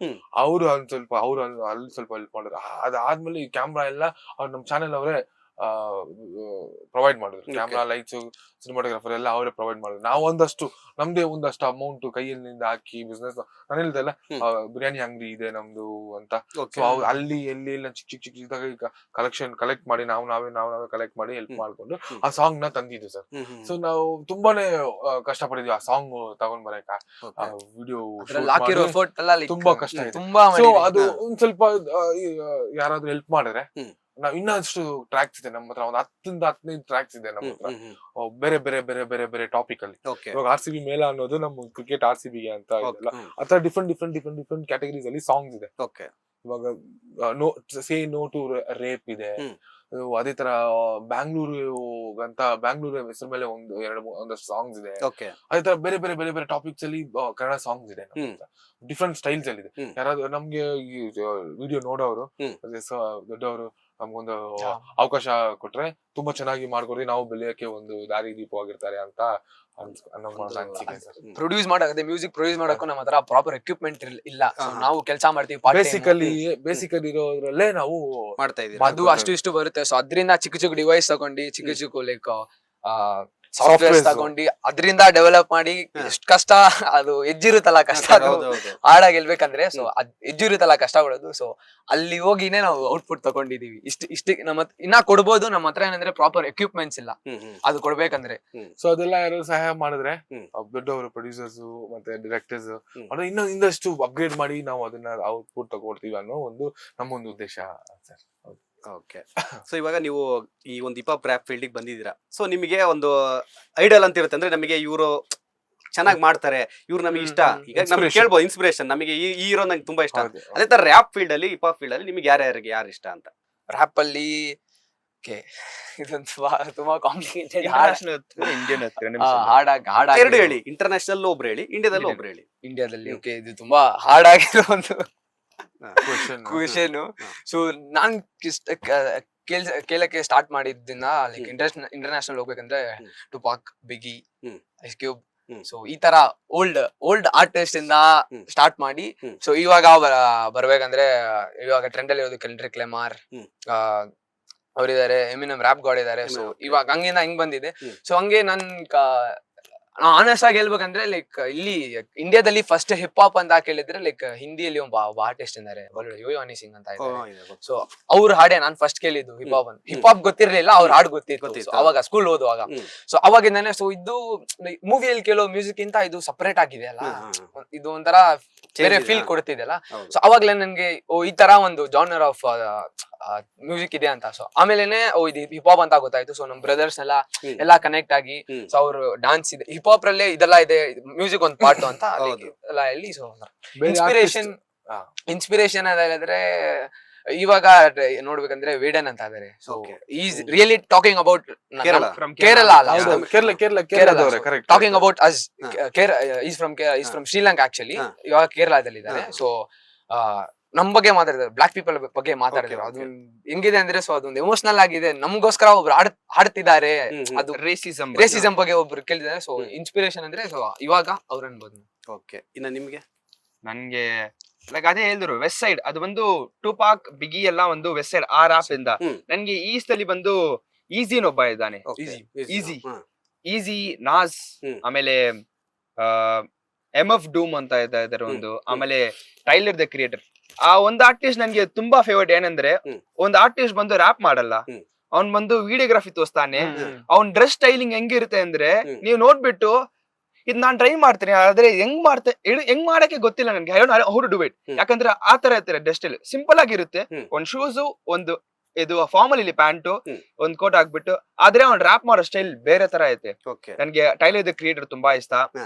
ಅವ್ರು ಅಲ್ಲಿ ಸ್ವಲ್ಪ ಹೆಲ್ಪ್ ಮಾಡಿದ್ರು. ಅದಾದ್ಮೇಲೆ ಈ ಕ್ಯಾಮ್ರಾ ಎಲ್ಲ ಅವ್ರು ನಮ್ ಚಾನೆಲ್ ಅವರೇ ಪ್ರೊವೈಡ್ ಮಾಡಿದ್ರು. ಕ್ಯಾಮ್ರಾ, ಲೈಟ್ಸ್, ಸಿನಿಮಾಟೋಗ್ರಾಫರ್ ಎಲ್ಲ ಅವರೇ ಪ್ರೊವೈಡ್ ಮಾಡಿದ್ರು. ನಾವು ನಮ್ದೇ ಒಂದಷ್ಟು ಅಮೌಂಟ್ ಕೈಯಲ್ಲಿಂದ ಹಾಕಿ ಬಿಸ್ನೆಸ್, ನಾನು ಹೇಳ್ದಲ್ಲ ಬಿರಿಯಾನಿ ಅಂಗಡಿ ಇದೆ ನಮ್ದು ಅಂತ, ಸೊ ಅಲ್ಲಿ ಎಲ್ಲಿ ಚಿಕ್ಕ ಕಲೆಕ್ಟ್ ಮಾಡಿ ನಾವೇ ಕಲೆಕ್ಟ್ ಮಾಡಿ ಹೆಲ್ಪ್ ಮಾಡ್ಕೊಂಡು ಆ ಸಾಂಗ್ ನ ತಂದಿದ್ದು ಸರ್. ಸೊ ನಾವು ತುಂಬಾನೇ ಕಷ್ಟಪಟ್ಟಿದ್ವಿ ಆ ಸಾಂಗ್ ತಗೊಂಡ್ ಬರಕ. ವಿಡಿಯೋ ತುಂಬಾ ಕಷ್ಟ ಇದೆ. ಸೊ ಅದು ಒಂದ್ ಸ್ವಲ್ಪ ಯಾರಾದ್ರೂ ಹೆಲ್ಪ್ ಮಾಡಿದ್ರೆ ನಾವ್ ಇನ್ನಷ್ಟು ಟ್ರ್ಯಾಕ್ಸ್ ಇದೆ ನಮ್ಮ ಹತ್ರ, ಒಂದು 10-15 ಟ್ರ್ಯಾಕ್ಸ್ ಇದೆ ನಮ್ಮ ಹತ್ರ. ಬೇರೆ ಬೇರೆ ಬೇರೆ ಬೇರೆ ಬೇರೆ ಟಾಪಿಕ್ ಅಲ್ಲಿ. ಇವಾಗ RCB ಮೇಳ ಅನ್ನೋದು ನಮ್ಮ ಕ್ರಿಕೆಟ್ RCB ಗೆ ಅಂತ ಇದೆಲ್ಲ, ಆತರ ಡಿಫ್ರೆಂಟ್ ಕ್ಯಾಟಗರೀಸ್ ಅಲ್ಲಿ ಸಾಂಗ್ಸ್ ಇದೆ. ಇವಾಗ ಸೇ ನೋ ಟು ರೇಪ್ ಇದೆ. ಅದೇ ತರ ಬ್ಯಾಂಗ್ಳೂರು ಹೆಸರು ಮೇಲೆ ಒಂದಷ್ಟು ಸಾಂಗ್ಸ್ ಇದೆ. ಅದೇ ತರ ಬೇರೆ ಬೇರೆ ಬೇರೆ ಬೇರೆ ಟಾಪಿಕ್ಸ್ ಅಲ್ಲಿ ಕನ್ನಡ ಸಾಂಗ್ಸ್ ಇದೆ. ಡಿಫ್ರೆಂಟ್ ಸ್ಟೈಲ್ಸ್ ಅಲ್ಲಿ ಇದೆ. ಯಾರಾದ್ರೂ ನಮ್ಗೆ ವಿಡಿಯೋ ನೋಡೋರು ದೊಡ್ಡವರು ನಮ್ಗೊಂದು ಅವಕಾಶ ಕೊಟ್ರೆ ತುಂಬಾ ಚೆನ್ನಾಗಿ ಮಾಡ್ಕೊಡ್ರಿ, ನಾವು ಬೆಳೆಯಕ್ಕೆ ಒಂದು ದಾರಿ ದೀಪವಾಗಿರ್ತಾರೆ ಅಂತ ನಮ್ಮ ಅನಿಸಿಕೆ ಸರ್. ಪ್ರೊಡ್ಯೂಸ್ ಮಾಡಕ್ಕೆ, ಮ್ಯೂಸಿಕ್ ಪ್ರೊಡ್ಯೂಸ್ ಮಾಡಕ್ಕೂ ನಮ್ಮ ಹತ್ರ ಪ್ರಾಪರ್ ಎಕ್ವಿಪ್ಮೆಂಟ್ ಇಲ್ಲ. ನಾವು ಕೆಲಸ ಮಾಡ್ತೀವಿ, ಬೇಸಿಕಲಿ ಇರೋದ್ರಲ್ಲೇ ನಾವು ಮಾಡ್ತಾ ಇದೀವಿ. ಅದು ಅಷ್ಟು ಇಷ್ಟು ಬರುತ್ತೆ. ಸೊ ಅದರಿಂದ ಚಿಕ್ಕ ಡಿವೈಸ್ ತಗೊಂಡು ಚಿಕ್ಕ ಲೈಕ್ ಸಾಫ್ಟ್ವೇರ್ ತಗೊಂಡು ಅದರಿಂದ ಡೆವಲಪ್ ಮಾಡಿ ಎಷ್ಟು ಕಷ್ಟ, ಅದು ಎಜ್ಜಿರುತ್ತಲ್ಲ ಕಷ್ಟ, ಹಾಡಾಗಿ ಗೆಲ್ಬೇಕಂದ್ರೆ. ಸೊ ಅದ್ ಎಜ್ಜಿರುತ್ತಲ್ಲ ಕಷ್ಟ ಪಡೋದು. ಸೊ ಅಲ್ಲಿ ಹೋಗಿನೇ ನಾವು ಔಟ್ಪುಟ್ ತಗೊಂಡಿದೀವಿ. ಇಷ್ಟ ನಮ್ಮ ಇನ್ನ ಕೊಡ್ಬೋದು. ನಮ್ಮ ಹತ್ರ ಏನಂದ್ರೆ ಪ್ರಾಪರ್ ಎಕ್ವಿಪ್ಮೆಂಟ್ಸ್ ಇಲ್ಲ, ಅದು ಕೊಡ್ಬೇಕಂದ್ರೆ. ಸೊ ಅದೆಲ್ಲ ಯಾರು ಸಹಾಯ ಮಾಡಿದ್ರೆ ದೊಡ್ಡವರು ಪ್ರೊಡ್ಯೂಸರ್ಸ್ ಮತ್ತೆ ಡೈರೆಕ್ಟರ್ಸ್ ಇನ್ನಷ್ಟು ಅಪ್ಗ್ರೇಡ್ ಮಾಡಿ ನಾವು ಅದನ್ನ ಔಟ್ಪುಟ್ ತಗೊಳ್ತೀವಿ ಅನ್ನೋ ನಮ್ಮೊಂದು ಉದ್ದೇಶ ಸರ್. ಓಕೆ. ಸೊ ಇವಾಗ ನೀವು ಈ ಒಂದು ಹಿಪ್-ಹಾಪ್ ರ್ಯಾಪ್ ಫೀಲ್ಡಿಗೆ ಬಂದಿದ್ದೀರಾ. ಸೊ ನಿಮಗೆ ಒಂದು ಐಡಲ್ ಅಂತ ಇರುತ್ತೆ, ಅಂದ್ರೆ ನಮಗೆ ಇವರು ಚೆನ್ನಾಗಿ ಮಾಡ್ತಾರೆ, ಇವ್ರು ನಮಗೆ ಇಷ್ಟ. ಈಗ ನಮ್ಗೆ ಕೇಳ್ಬೋದು ಇನ್ಸ್ಪಿರೇಷನ್, ನಮಗೆ ಈ ಹೀರೋ ನಂಗೆ ತುಂಬಾ ಇಷ್ಟ. ಅದೇ ತರ ರ್ಯಾಪ್ ಫೀಲ್ಡ್ ಅಲ್ಲಿ, ಹಿಪ್-ಹಾಪ್ ಫೀಲ್ಡ್ ಅಲ್ಲಿ ನಿಮಗೆ ಯಾರು ಇಷ್ಟ ಅಂತ? ರ್ಯಾಪ್ ಅಲ್ಲಿ ಇದೊಂದು ತುಂಬಾ ಕಾಂಪ್ಲಿಕೇಟೆಡ್. ಎರಡು ಹೇಳಿ, ಇಂಟರ್ನ್ಯಾಷನಲ್ ಒಬ್ರು ಹೇಳಿ, ಇಂಡಿಯಾದಲ್ಲಿ ಒಬ್ರು ಹೇಳಿ. ಇಂಡಿಯಾದಲ್ಲಿ ಓಕೆ, ಇದು ತುಂಬಾ ಹಾರ್ಡ್ ಆಗಿರೋ ಒಂದು ಕ್ವೆಶ್ಚನ್. ಸೊ ನಾನ್ ಕೇಳಕ್ಕೆ ಸ್ಟಾರ್ಟ್ ಮಾಡಿದ್ದಿನ ಲೈಕ್ ಇಂಟರ್ನ್ಯಾಷನಲ್ ಹೋಗ್ಬೇಕಂದ್ರೆ ಟುಪಾಕ್, ಬಿಗಿ, ಐಸ್ ಕ್ಯೂಬ್, ಸೊ ಈ ತರ ಓಲ್ಡ್ ಆರ್ಟಿಸ್ಟ್ ಇಂದ ಸ್ಟಾರ್ಟ್ ಮಾಡಿ. ಸೊ ಇವಾಗ ಬರ್ಬೇಕಂದ್ರೆ ಇವಾಗ ಟ್ರೆಂಡ್ ಅಲ್ಲಿ ಇರೋದು ಕೆಂಡ್ರಿಕ್ ಲೆಮಾರ್ ಅವರಿದ್ದಾರೆ, ಎಮಿನಮ್ ರ್ಯಾಪ್ ಗಾಡ್ ಇದಾರೆ. ಸೊ ಇವಾಗ ಹಂಗಿಂದ ಹಿಂಗ್ ಬಂದಿದೆ. ಸೊ ಹಂಗೆ ಆನೆಸ್ಟ್ ಆಗಿ ಹೇಳ್ಬೇಕಂದ್ರೆ ಲೈಕ್ ಇಲ್ಲಿ ಇಂಡಿಯಾದಲ್ಲಿ ಫಸ್ಟ್ ಹಿಪ್-ಹಾಪ್ ಅಂತ ಕೇಳಿದ್ರೆ ಲೈಕ್ ಹಿಂದಿಯಲ್ಲಿ ಒಬ್ಬ ಆರ್ಟಿಸ್ಟ್ ಇದ್ದಾರೆ, ಯೋಯೋ ಹನಿ ಸಿಂಗ್ ಅಂತ ಇದ್ದಾರೆ. ಸೊ ಅವ್ರ ಹಾಡೇ ನಾನ್ ಫಸ್ಟ್ ಕೇಳಿದ್ದು ಹಿಪ್-ಹಾಪ್ ಗೊತ್ತಿರ್ಲಿಲ್ಲ, ಅವ್ರ ಹಾಡು ಗೊತ್ತಿತ್ತು ಅವಾಗ ಸ್ಕೂಲ್ ಓದುವಾಗ. ಸೊ ಅವಾಗಿಂದಾನೆ. ಸೊ ಇದು ಮೂವಿಯಲ್ಲಿ ಕೇಳೋ ಮ್ಯೂಸಿಕ್ ಇಂತ ಇದು ಸಪರೇಟ್ ಆಗಿದೆ ಅಲ್ಲ, ಇದು ಒಂಥರ ಬೇರೆ ಫೀಲ್ ಕೊಡ್ತಿದೆಲ್ಲ. ಸೊ ಅವಾಗ್ಲೇ ನನ್ಗೆ ಈ ತರ ಒಂದು ಜಾನರ್ ಆಫ್ ಮ್ಯೂಸಿಕ್ ಇದೆ ಅಂತ. ಸೊ ಆಮೇಲೆನೆ ಇದು ಹಿಪ್-ಹಾಪ್ ಅಂತ ಗೊತ್ತಾಯ್ತು. ಸೊ ನಮ್ ಬ್ರದರ್ಸ್ ಎಲ್ಲ ಕನೆಕ್ಟ್ ಆಗಿ, ಸೊ ಅವ್ರು ಡಾನ್ಸ್ ಇದೆ, ಹಿಪ್-ಹಾಪ್ ರಲ್ಲೇ ಇದೆಲ್ಲ ಇದೆ, ಮ್ಯೂಸಿಕ್ ಒಂದು ಪಾರ್ಟ್ ಅಂತ ಎಲ್ಲ ಹೇಳಿ. ಸೊ ಇನ್ಸ್ಪಿರೇಷನ್ ಅದ ಹೇಳಿದ್ರೆ ಇವಾಗ ನೋಡ್ಬೇಕಂದ್ರೆ ವೇಡನ್ ಅಂತ ಇದಾರೆ. So he's really talking about Kerala ಅಲ್ಲ, talking about us. He's from Sri Lanka actually, ಇವಾಗ ಕೇರಳದಲ್ಲಿ ಇದ್ದಾರೆ. ಸೊ ನಮ್ ಬಗ್ಗೆ ಮಾತಾಡಿದಾರೆ, ಬ್ಲಾಕ್ ಪೀಪಲ್ ಬಗ್ಗೆ ಮಾತಾಡಿದ್ರು. ಅದು ಹೆಂಗಿದೆ ಅಂದ್ರೆ, ಸೊ ಅದೊಂದು ಎಮೋಷನಲ್ ಆಗಿದೆ. ನಮ್ಗೋಸ್ಕರ ಒಬ್ರು ಹಾಡ್ತಿದ್ದಾರೆ, ಅದು ರೇಸಿಸಂ ಬಗ್ಗೆ ಒಬ್ರು ಕೇಳಿದ್ದಾರೆ. ಸೊ ಇನ್ಸ್ಪಿರೇಷನ್ ಅಂದ್ರೆ ಸೊ ಇವಾಗ ಅವ್ರ ಅನ್ಬೋದು. ಓಕೆ. ಇನ್ನ ನಿಮ್ಗೆ? ನನ್ಗೆ ಲೈಕ್ ಅದೇ ಹೇಳಿದ್ರು, ವೆಸ್ಟ್ ಸೈಡ್ ಅದು ಬಂದು ಟುಪಾಕ್, ಬಿಗಿ ಎಲ್ಲ ಒಂದು ವೆಸ್ಟ್ ಸೈಡ್ ಆ ರಾಪ್ ಇಂದ. ನನ್ಗೆ ಈಸ್ಟ್ ಅಲ್ಲಿ ಬಂದು ಈಸಿನ್ ಒಬ್ಬ ಇದ್ದಾನೆ, ಈಸಿ ನಾಸ್, ಆಮೇಲೆ MF ಡೂಮ್ ಅಂತ ಇದ್ದಾರೆ ಒಂದು, ಆಮೇಲೆ ಟೈಲರ್ ದ ಕ್ರಿಯೇಟರ್. ಆ ಒಂದು ಆರ್ಟಿಸ್ಟ್ ನನ್ಗೆ ತುಂಬಾ ಫೇವರೇಟ್. ಏನಂದ್ರೆ ಒಂದ್ ಆರ್ಟಿಸ್ಟ್ ಬಂದು ರ್ಯಾಪ್ ಮಾಡಲ್ಲ, ಅವ್ನ್ ಬಂದು ವಿಡಿಯೋಗ್ರಫಿ ತೋರಿಸ್ತಾನೆ. ಅವ್ನ್ ಡ್ರೆಸ್ ಸ್ಟೈಲಿಂಗ್ ಹೆಂಗಿರುತ್ತೆ ಅಂದ್ರೆ ನೀವ್ ನೋಡ್ಬಿಟ್ಟು ಇದ್ ನಾನ್ ಟ್ರೈ ಮಾಡ್ತೀನಿ, ಆದ್ರೆ ಹೆಂಗ್ ಮಾಡಕ್ಕೆ ಗೊತ್ತಿಲ್ಲ ನನ್ಗೆ, ಹೌ ಟು ಡು ಇಟ್. ಯಾಕಂದ್ರೆ ಆ ತರ ಇರ್ತಾರೆ ಡ್ರೆಸ್ ಸ್ಟೈಲ್, ಸಿಂಪಲ್ ಆಗಿರುತ್ತೆ. ಒಂದ್ ಶೂಸು, ಒಂದು ಇದು ಫಾರ್ಮಲ್ ಇಲ್ಲಿ ಪ್ಯಾಂಟು, ಒಂದ್ ಕೋಟ್ ಹಾಕ್ಬಿಟ್ಟು, ಆದ್ರೆ ಅವ್ನ್ ರ್ಯಾಪ್ ಮಾಡೋ ಸ್ಟೈಲ್ ಬೇರೆ ತರ ಐತೆ. ನನ್ಗೆ ಟೈಲರ್ ದ ಕ್ರಿಯೇಟರ್ ತುಂಬಾ ಇಷ್ಟ.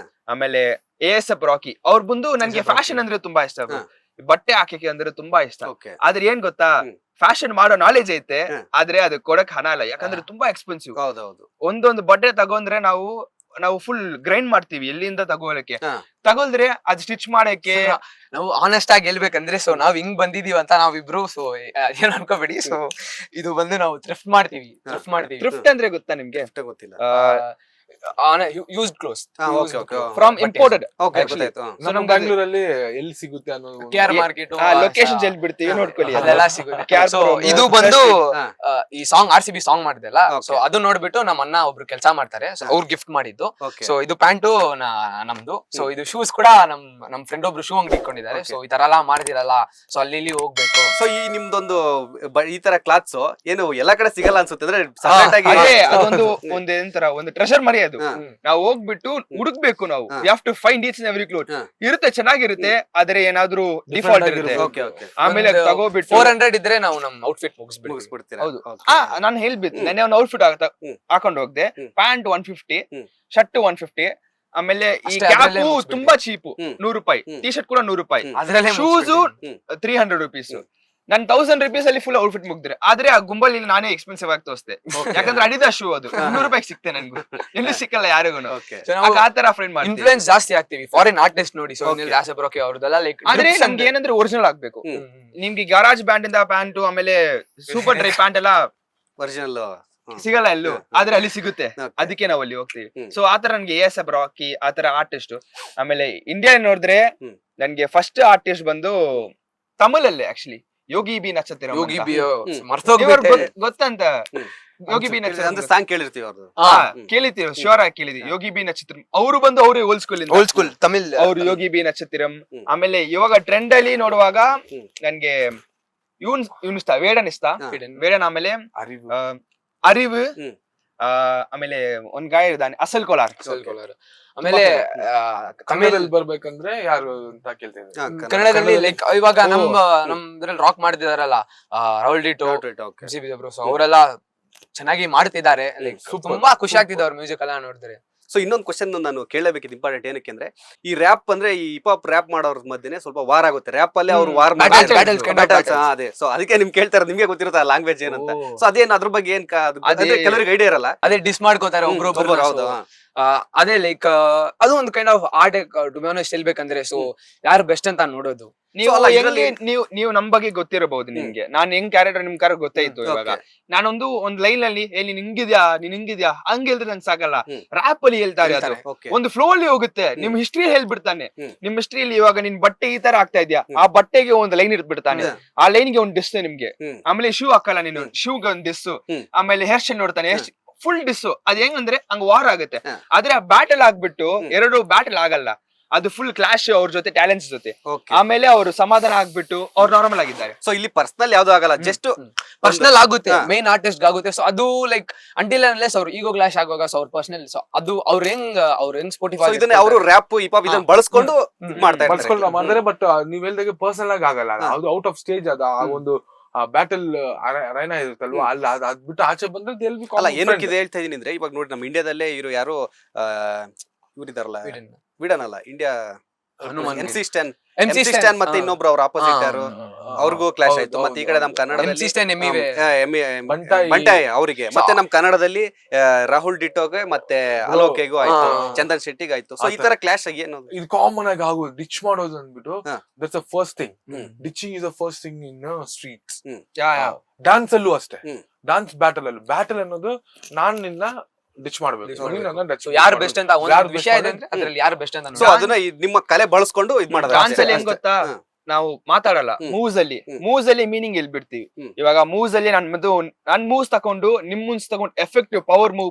ಆಮೇಲೆ ASAP ರಾಕಿ ಅವ್ರ ಬಂದು ನನ್ಗೆ ಫ್ಯಾಷನ್ ಅಂದ್ರೆ ತುಂಬಾ ಇಷ್ಟ, ಬಟ್ಟೆ ಹಾಕಕ್ಕೆ ಅಂದ್ರೆ ತುಂಬಾ ಇಷ್ಟ. ಆದ್ರೆ ಏನ್ ಗೊತ್ತಾ, ಫ್ಯಾಷನ್ ಮಾಡೋ ನಾಲೆಜ್ ಐತೆ, ಆದ್ರೆ ಅದು ಕೊಡಕ್ ಹಣ ಇಲ್ಲ, ಯಾಕಂದ್ರೆ ತುಂಬಾ ಎಕ್ಸ್ಪೆನ್ಸಿವ್. ಒಂದೊಂದು ಬಟ್ಟೆ ತಗೊಂಡ್ರೆ ನಾವು ಫುಲ್ ಗ್ರೈಂಡ್ ಮಾಡ್ತೀವಿ ಎಲ್ಲಿಂದ ತಗೊಳ್ದ್ರೆ ಅದು ಸ್ಟಿಚ್ ಮಾಡಕ್ಕೆ. ನಾವು ಆನೆಸ್ಟ್ ಆಗಿ ಹೇಳ್ಬೇಕಂದ್ರೆ, ಸೊ ನಾವ್ ಹಿಂಗ್ ಬಂದಿದೀವಿ ಅಂತ ನಾವಿಬ್ರು, ಸೊ ಏನ್ ಅನ್ಕೋಬೇಡಿ. ಸೊ ಇದು ಬಂದು ನಾವು ಥ್ರಿಫ್ಟ್ ಮಾಡ್ತೀವಿ. ಥ್ರಿಫ್ಟ್ ಅಂದ್ರೆ ಗೊತ್ತಾ ನಿಮ್ಗೆ? ಗೊತ್ತಿಲ್ಲ. Used close from imported. ನಮ್ಮ ಬ್ಯಾಂಗ್ಳೂರಲ್ಲಿ ಎಲ್ಲಿ ಸಿಗುತ್ತೆ ಅನ್ನೋದು KR ಮಾರ್ಕೆಟ್ ಲೊಕೇಶನ್ ಎಲ್ಲಿ ಬಿಡ್ತೀವಿ ನೋಡ್ಕೊಳ್ಳಿ, ಅದೆಲ್ಲ ಸಿಗುತ್ತೆ. ಸೊ ಇದು ಬಂದು ಈ ಸಾಂಗ್ RCB ಸಾಂಗ್ ಮಾಡಿದೆಲ್ಲ, ಸೊ ಅದು ನೋಡ್ಬಿಟ್ಟು ನಮ್ಮ ಅಣ್ಣ ಒಬ್ರು ಕೆಲಸ ಮಾಡ್ತಾರೆ, ಸೊ ಅವ್ರು ಗಿಫ್ಟ್ ಮಾಡಿದ್ದು. ಸೊ ಇದು ಪ್ಯಾಂಟು ನಮ್ದು. ಸೊ ಇದು ಶೂಸ್ ಕೂಡ ನಮ್ ಫ್ರೆಂಡ್ ಒಬ್ರು ಶೂ ಅಂಗಡಿ ಇಟ್ಕೊಂಡಿದ್ದಾರೆ. ಸೊ ಈ ತರ ಎಲ್ಲ ಮಾಡಿದಿರಲ್ಲ, ಸೊ ಅಲ್ಲಿ ಹೋಗ್ಬೇಕು. ಸೊ ಈ ನಿಮ್ದೊಂದು ಈ ತರ ಕ್ಲಾತ್ಸ್ ಏನು ಎಲ್ಲಾ ಕಡೆ ಸಿಗಲ್ಲ ಅನ್ಸುತ್ತೆ, ಅಂದ್ರೆ ಅದೊಂದು ಒಂದೇಂತರ ಒಂದು ಟ್ರೆಷರ್ ಮರಿ ಅದು. ನಾವು ಹೋಗ್ಬಿಟ್ಟು ಹುಡುಕ್ಬೇಕು, ನಾವು you have to find each and every cloth. ಇರುತ್ತೆ, ಚೆನ್ನಾಗಿರುತ್ತೆ, ಆದ್ರೆ ಏನಾದ್ರೂ ಡಿಫಾಲ್ಟ್ ಇರುತ್ತೆ. ಆಮೇಲೆ ತಗೋಬಿಟ್ಟು 400 ಇದ್ರೆ ನಾವು ನಮ್ ಔಟ್ಫಿಟ್ ಮುಗಿಸ್ಬಿಡ್ತೀವಿ. ಹೌದು, ನಾನು ಹೇಳ್ಬಿಟ್ಟು ನೆನ್ನೆ ಒಂದು ಔಟ್ಫಿಟ್ ಹಾಕೊಂಡು ಹೋಗ್ದೆ. ಪ್ಯಾಂಟ್ 150, ಶರ್ಟ್ 150, ಆಮೇಲೆ ಈ ಕ್ಯಾಪ್ ತುಂಬಾ ಚೀಪು, 100 ರೂಪಾಯಿ. ಟಿ ಶರ್ಟ್ ಕೂಡ 100 ರೂಪಾಯಿ, ಶೂಸ್ 300 ರುಪೀಸ್. ನನ್ 1000 ರೂಪೀಸ್ ಅಲ್ಲಿ ಫುಲ್ ಔಟ್ಫಿಟ್ ಮುಗ್ದ್ರೆ. ಆದ್ರೆ ಆ ಗುಂಬಲ್ಲಿ ನಾನೇ ಎಕ್ಸ್ಪೆನ್ಸಿವ್ ಆಗಿ ತೋರಿಸ್ದೆ, ಯಾಕಂದ್ರೆ ಅಡಿದಾಸ್ ಶೂ ಅದು 100 ರೂಪಾಯಿ ಸಿಕ್ತೆ ನನ್ಗೂ, ಎಲ್ಲಿ ಸಿಕ್ಕಲ್ಲ ಯಾರಿಗೂ. ಆತರ ಫ್ರೆಂಡ್ ಮಾಡಿ ಇನ್ಫ್ಲುಯೆನ್ಸ್ ಜಾಸ್ತಿ ಆಗ್ತೀವಿ ಫಾರಿನ್ ಆರ್ಟಿಸ್ಟ್ ನೋಡಿ. ಸೊ ದಾಸಬ್ರೋಕೆ ಅವ್ರದೆಲ್ಲ ಲೈಕ್, ಆದ್ರೆ ನಮ್ಗೆ ಏನಂದ್ರೆ ಒರಿಜಿನಲ್ ಆಗ್ಬೇಕು. ನಿಮ್ಗೆ ಗ್ಯಾರಾಜ್ ಬ್ಯಾಂಡ್ ಇಂದ ಪ್ಯಾಂಟ್, ಆಮೇಲೆ ಸೂಪರ್ ಡ್ರೈ ಪ್ಯಾಂಟ್ ಎಲ್ಲ ಒರಿಜಿನಲ್ ಸಿಗಲ್ಲ ಎಲ್ಲೂ, ಆದ್ರೆ ಅಲ್ಲಿ ಸಿಗುತ್ತೆ, ಅದಕ್ಕೆ ನಾವು ಅಲ್ಲಿ ಹೋಗ್ತೀವಿ. ಸೊ ಆತರ ನನ್ಗೆ ASAP ರಾಕಿ ಆತರ ಆರ್ಟಿಸ್ಟ್. ಆಮೇಲೆ ಇಂಡಿಯಾ ನೋಡಿದ್ರೆ ನನ್ಗೆ ಫಸ್ಟ್ ಆರ್ಟಿಸ್ಟ್ ಬಂದು ತಮಿಳಲ್ಲೇ ಆಕ್ಚುಲಿ ಯೋಗಿ ಬಿ ನಕ್ಷತ್ರ. ಯೋಗಿ ಬಿ ಗೊತ್ತಂತ? ಯೋಗಿ ಬಿ ನಕ್ಷತ್ರ ಸಾಂಗ್ ಕೇಳಿರ್ತೀವಿ, ಅವ್ರದ್ದು ಕೇಳಿರ್ತೀವಿ, ಶ್ಯೂರ್ ಆಗಿ ಕೇಳಿದ್ವಿ. ಯೋಗಿ ಬಿ ನಕ್ಷತ್ರಂ ಅವರು ಬಂದು ಅವರೇ ಓಲ್ಡ್ ಸ್ಕೂಲ್ ತಮಿಳ್ ಅವ್ರು ಯೋಗಿ ಬಿ ನಕ್ಷತ್ರಂ. ಆಮೇಲೆ ಇವಾಗ ಟ್ರೆಂಡ್ ಅಲ್ಲಿ ನೋಡುವಾಗ ನನ್ಗೆ ಇವನ್ ಇಷ್ಟ, ವೇಡನ್ ಇಷ್ಟ, ವೇಡನ್. ಆಮೇಲೆ ಅರಿವು, ಆಮೇಲೆ ಒಂದ್ ಗಾಯ ಇದ್ದಾನೆ ಅಸಲ್ ಕೋಲಾರ್. ಆಮೇಲೆ ಕನ್ನಡದಲ್ಲಿ ಬರ್ಬೇಕಂದ್ರೆ ಯಾರು ಅಂತ ಕೇಳ್ತೇನೆ. ಕನ್ನಡದಲ್ಲಿ ಲೈಕ್ ಇವಾಗ ನಮ್ದ್ರಲ್ಲಿ ರಾಕ್ ಮಾಡ್ತಿದಾರಲ್ಲ, ರಾಹುಲ್ ಡಿಟೋ, ಅವರೆಲ್ಲ ಚೆನ್ನಾಗಿ ಮಾಡ್ತಿದ್ದಾರೆ. ಲೈಕ್ ತುಂಬಾ ಖುಷಿ ಆಗ್ತಿದೆ ಅವ್ರ ಮ್ಯೂಸಿಕ್ ಎಲ್ಲ ನೋಡಿದ್ರೆ. ಸೊ ಇನ್ನೊಂದು ಕ್ವಶನ್ ನಾನು ಕೇಳಬೇಕಿದ್ದು ಇಂಪಾರ್ಟೆಂಟ್, ಏನಕ್ಕೆ ಅಂದ್ರೆ ಈ ರ್ಯಾಪ್ ಅಂದ್ರೆ ಈ ಹಿಪ್ ಹಾಪ್ ರ್ಯಾಪ್ ಮಾಡೋರ್ ಮಧ್ಯೆ ಸ್ವಲ್ಪ ವಾರ್ ಆಗುತ್ತೆ. ರ್ಯಾಪ್ ಅಲ್ಲಿ ಅವ್ರು ವಾರ್ ಅದೇ, ಸೊ ಅದಕ್ಕೆ ನಿಮ್ಗೆ ಕೇಳ್ತಾರೆ, ನಿಮ್ಗೆ ಗೊತ್ತಿರುತ್ತೆ ಲ್ಯಾಂಗ್ವೇಜ್ ಏನಂತ. ಸೊ ಅದೇನ್ ಅದ್ರ ಬಗ್ಗೆ ಏನ್ ಕೆಲವರಿಗೆ ಐಡಿಯಾ ಇರಲ್ಲ, ಅದೇ ಡಿಸ್ ಮಾಡ್ಕೋತಾರೆ ಒಬ್ರೊಬ್ರು. ಹೌದು, ಅದೇ ಲೈಕ್ ಅದು ಒಂದು kind of art to be honest ಹೇಳ್ಬೇಕಂದ್ರೆ. ಸೊ ಯಾರು ಬೆಸ್ಟ್ ಅಂತ ನೋಡೋದು. ನೀವು ನಮ್ ಬಗ್ಗೆ ಗೊತ್ತಿರಬಹುದು ನಿಮ್ಗೆ, ನಾನ್ ಹೆಂಗ್ ಕ್ಯಾರೆಕ್ಟರ್ ನಿಮ್ ಕ್ಯಾರೆಕ್ಟರ್ ಗೊತ್ತಾಯ್ತು. ಇವಾಗ ನಾನೊಂದು ಒಂದ್ ಲೈನ್ ಅಲ್ಲಿ ನೀನ್ ಹಿಂಗಿದ್ಯಾ ಹಂಗ ಹೇಳ್ದ್ರೆ ನಂಗೆ ಸಾಕಲ್ಲ. ರ್ಯಾಪ್ ಅಲ್ಲಿ ಹೇಳ್ತಾರೆ, ಅದು ಒಂದು ಫ್ಲೋ ಅಲ್ಲಿ ಹೋಗುತ್ತೆ. ನಿಮ್ ಹಿಸ್ಟ್ರಿ ಹೇಳ್ಬಿಡ್ತಾನೆ. ನಿಮ್ ಹಿಸ್ಟ್ರಿಯಲ್ಲಿ ಇವಾಗ ನಿನ್ ಬಟ್ಟೆ ಈ ತರ ಆಗ್ತಾ ಇದ್ಯಾ, ಆ ಬಟ್ಟೆಗೆ ಒಂದು ಲೈನ್ ಇಟ್ಬಿಡ್ತಾನೆ, ಆ ಲೈನ್ಗೆ ಒಂದು ಡಿಸ್ ನಿಮ್ಗೆ. ಆಮೇಲೆ ಶೂ ಹಾಕಲ್ಲ ನೀನು, ಶೂಗೆ ಒಂದು ಡಿಸ್. ಆಮೇಲೆ ಹೇರ್ ಸ್ಟೈಲ್ ನೋಡ್ತಾನೆ, ಫುಲ್ ಡಿಸ್. ಅದ್ ಹೆಂಗಂದ್ರೆ ಹಂಗ ವಾರ್ ಆಗುತ್ತೆ. ಆದ್ರೆ ಆ ಬ್ಯಾಟಲ್ ಆಗ್ಬಿಟ್ಟು ಎರಡು ಬ್ಯಾಟಲ್ ಆಗಲ್ಲ, ಅದು ಫುಲ್ ಕ್ಲಾಶ್ ಅವ್ರ ಜೊತೆ, ಟ್ಯಾಲೆಂಟ್ಸ್ ಜೊತೆ. ಆಮೇಲೆ ಅವರು ಸಮಾಧಾನ ಆಗ್ಬಿಟ್ಟು ಅವ್ರು ನಾರ್ಮಲ್ ಆಗಿದ್ದಾರೆ. ಸೊ ಇಲ್ಲಿ ಪರ್ಸನಲ್ ಯಾವ್ದು ಆಗಲ್ಲ, ಜಸ್ಟ್ ಪರ್ಸನಲ್ ಆಗುತ್ತೆ, ಮೇನ್ ಆರ್ಟಿಸ್ಟ್ ಆಗುತ್ತೆ. ಸೊ ಅದು ಲೈಕ್ ಅಂಟಿಲ್ ಅನ್ಲೆಸ್ ಅವ್ರು ಈಗೋ ಕ್ಲಾಶ್ ಆಗುವಾಗ ಸೊ ಅವ್ರ ಪರ್ಸನಲ್, ಸೊ ಅದು ಅವ್ರ ಹೆಂಗ್ ಸ್ಪೋಟಿಫೈ ಇದನ್ನ ಅವರು ರ್ಯಾಪ್ ಹಿಪ್ ಹಾಪ್ ಇದನ್ನ ಬಳಸ್ಕೊಂಡು ಮಾಡ್ತಾ ಇರ್ತಾರೆ. ಬಟ್ ನೀವ್ ಹೇಳ್ದಾಗೆ ಪರ್ಸನಲ್ ಆಗಿ ಆಗಲ್ಲ, ಅದು ಔಟ್ ಆಫ್ ಸ್ಟೇಜ್. ಅದ ಆ ಒಂದು ಬ್ಯಾಟಲ್ ಅರೇನಾ ಇರುತ್ತಲ್ವಾ, ಅಲ್ಲಿ ಅದ್ ಬಿಟ್ಟು ಆಚೆ ಬಂದ್ರೆ ಅಲ್ಲ. ಏನಕ್ಕೆ ಇದು ಹೇಳ್ತಾ ಇದೀನಿ ಅಂದ್ರೆ, ಇವಾಗ ನೋಡಿ ನಮ್ಮ ಇಂಡಿಯಾದಲ್ಲೇ ಇರೋ ಯಾರು ಇವರಿದಾರಲ್ಲ, ವಿಡನ್ ಅಲ್ಲ, ಇಂಡಿಯಾ MC Stan ಮತ್ತೆ ಇನ್ನೊಬ್ರು ಅವ್ರ ಆಪೋಸಿಟ್ ಯಾರು, ಅವ್ರಿಗೂ ಕ್ಲಾಶ್ ಆಯ್ತು. ಮತ್ತೆ ಈ ಕಡೆ ನಮ್ ಕನ್ನಡದಲ್ಲಿ ಬಂಟಾಯ್ ಅವರಿಗೆ, ಮತ್ತೆ ನಮ್ ಕನ್ನಡದಲ್ಲಿ ರಾಹುಲ್ ಡಿಟೋಗೆ ಮತ್ತೆ ಅಲೋಕೆಗೂ ಆಯ್ತು, ಚಂದನ್ ಶೆಟ್ಟಿಗೆ ಆಯ್ತು. ಸೊ ಈ ತರ ಕ್ಲಾಶ್ ಆಗಿ ಏನು ಇದು ಕಾಮನ್ ಆಗಿ ಆಗೋದು, ಡಿಚ್ ಮಾಡೋದು ಅಂದ್ಬಿಟ್ಟು. That's the first thing. Ditching is the first thing in streets. Dance ಅಲ್ಲೂ ಅಷ್ಟೇ, ಡ್ಯಾನ್ಸ್ ಬ್ಯಾಟಲ್ ಅನ್ನೋದು ನಾನ್ ನಿನ್ನ ಡಿಚ್ ಮಾಡ್ಬೇಕು, ಯಾರು ಬೆಸ್ಟ್ ಅಂತ ಒಂದು ವಿಷಯ ಇದೆ ಅಂದ್ರೆ ಅದ್ರಲ್ಲಿ ಯಾರು ಬೆಸ್ಟ್ ಅಂತ. ಸೊ ಅದನ್ನ ನಿಮ್ಮ ಕಲೆ ಬಳಸ್ಕೊಂಡು ಇದ್ ಮಾಡೋದು. ಡಾನ್ಸ್ ಅಲ್ಲಿ ಹೆಂಗ್ ಗೊತ್ತಾ, ನಾವು ಮಾತಾಡಲ್ಲ, ಮೂವ್ಸ್ ಅಲ್ಲಿ ಮೀನಿಂಗ್ ಎಲ್ಲಿ ಬಿಡ್ತೀವಿ. ಇವಾಗ ಮೂವ್ಸ್ ಅಲ್ಲಿ ನನ್ ಮೂವ್ಸ್ ತಕೊಂಡು ನಿಮ್ ಮೂವ್ಸ್ ತಗೊಂಡು ಎಫೆಕ್ಟಿವ್ ಪವರ್ ಮೂವ್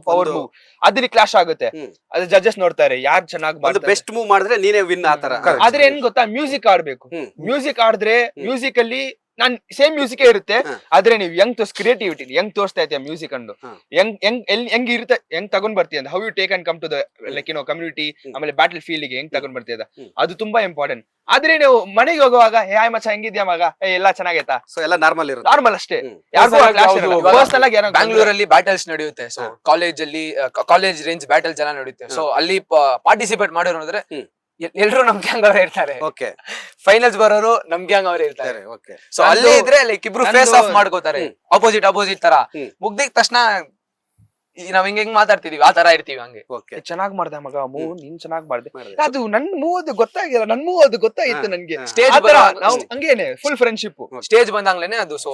ಅದ್ರಲ್ಲಿ ಕ್ಲಾಶ್ ಆಗುತ್ತೆ. ಅದು ಜಡ್ಜಸ್ ನೋಡ್ತಾರೆ ಯಾರು ಚೆನ್ನಾಗಿ ಬೆಸ್ಟ್ ಮೂವ್ ಮಾಡಿದ್ರೆ ನೀನೇ ವಿನ್ ಆತರ. ಆದ್ರೆ ಏನ್ ಗೊತ್ತಾ, ಮ್ಯೂಸಿಕ್ ಆಡ್ಬೇಕು. ಮ್ಯೂಸಿಕ್ ಆಡಿದ್ರೆ ಮ್ಯೂಸಿಕ್ ಅಲ್ಲಿ ನಾನ್ ಸೇಮ್ ಮ್ಯೂಸಿಕ್ ಇರುತ್ತೆ, ಆದ್ರೆ ನೀವು ಹೆಂಗ್ ಕ್ರಿಯೇಟಿವಿಟಿ ಹೆಂಗ್ ತೋರಿಸ್ತಾ ಇದ್ದೀಯ ಮ್ಯೂಸಿಕ್ ಅಂಡು, ಹೆಂಗ್ ಇರುತ್ತೆ, ಹೆಂಗ್ ತಗೊಂಡ್ ಬರ್ತೀಯ, how you take and come to the like community, ಆಮೇಲೆ ಬ್ಯಾಟಲ್ ಫೀಲ್ಡ್ ಗೆ ಹೆಂಗ್ ತಗೊಂಡ್ ಬರ್ತೀಯ, ಅದು ತುಂಬಾ ಇಂಪಾರ್ಟೆಂಟ್. ಆದ್ರೆ ನೀವು ಮನೆಗೆ ಹೋಗುವಾಗ ಹಾಯ್ ಮಚ್ಚ ಹೆಂಗಿದ್ಯಾ ಮಗ, ಎಲ್ಲ ಚೆನ್ನಾಗೈತಾ, ಸೊ ಎಲ್ಲ ನಾರ್ಮಲ್ ಅಷ್ಟೇ. ಬ್ಯಾಂಗ್ಳೂರಲ್ಲಿ ಬ್ಯಾಟಲ್ಸ್ ನಡೆಯುತ್ತೆ. ಸೊ ಕಾಲೇಜ್ ರೇಂಜ್ ಬ್ಯಾಟಲ್ಸ್ ಎಲ್ಲ ನಡೆಯುತ್ತೆ. ಸೊ ಅಲ್ಲಿ ಪಾರ್ಟಿಸಿಪೇಟ್ ಮಾಡೋರು ನೋಡಿದ್ರೆ ಎಲ್ರು ನಮ್ ಗ್ಯಾಂಗ್ ಅವರೇ ಇರ್ತಾರೆ. ಫೈನಲ್ಸ್ ಬರೋರು ನಮ್ ಗ್ಯಾಂಗ್ ಅವರೇ ಇರ್ತಾರೆ. ಸೊ ಅಲ್ಲೇ ಇದ್ರೆ ಲೈಕ್ ಇಬ್ರು ಫೇಸ್ ಆಫ್ ಮಾಡ್ಕೋತಾರೆ, ಅಪೋಸಿಟ್ ತರ. ಮುಗ್ದಿದ ತಕ್ಷಣ ನಾವ್ ಹೆಂಗ್ ಮಾತಾಡ್ತಿದೀವಿ ಆ ತರ ಇರ್ತೀವಿ. ಹಂಗೆ ಚೆನ್ನಾಗ್ ಮಾಡ್ದೆ ಮಗ ಮೂವ್, ನೀನ್ ಚೆನ್ನಾಗ್ ಮಾಡ್ದೆ, ಅದು ನನ್ ಮೂವ್ ಅದು ಗೊತ್ತಾಗಿಲ್ಲ, ನನ್ ಮೂವ್ ಅದು ಗೊತ್ತಾಗಿತ್ತು ನನ್ಗೆ. ಸ್ಟೇಜ್ ಹಂಗೇನೆ ಫುಲ್ ಫ್ರೆಂಡ್ಶಿಪ್. ಸ್ಟೇಜ್ ಬಂದಾಗ್ಲೇನೆ ಅದು ಸೊ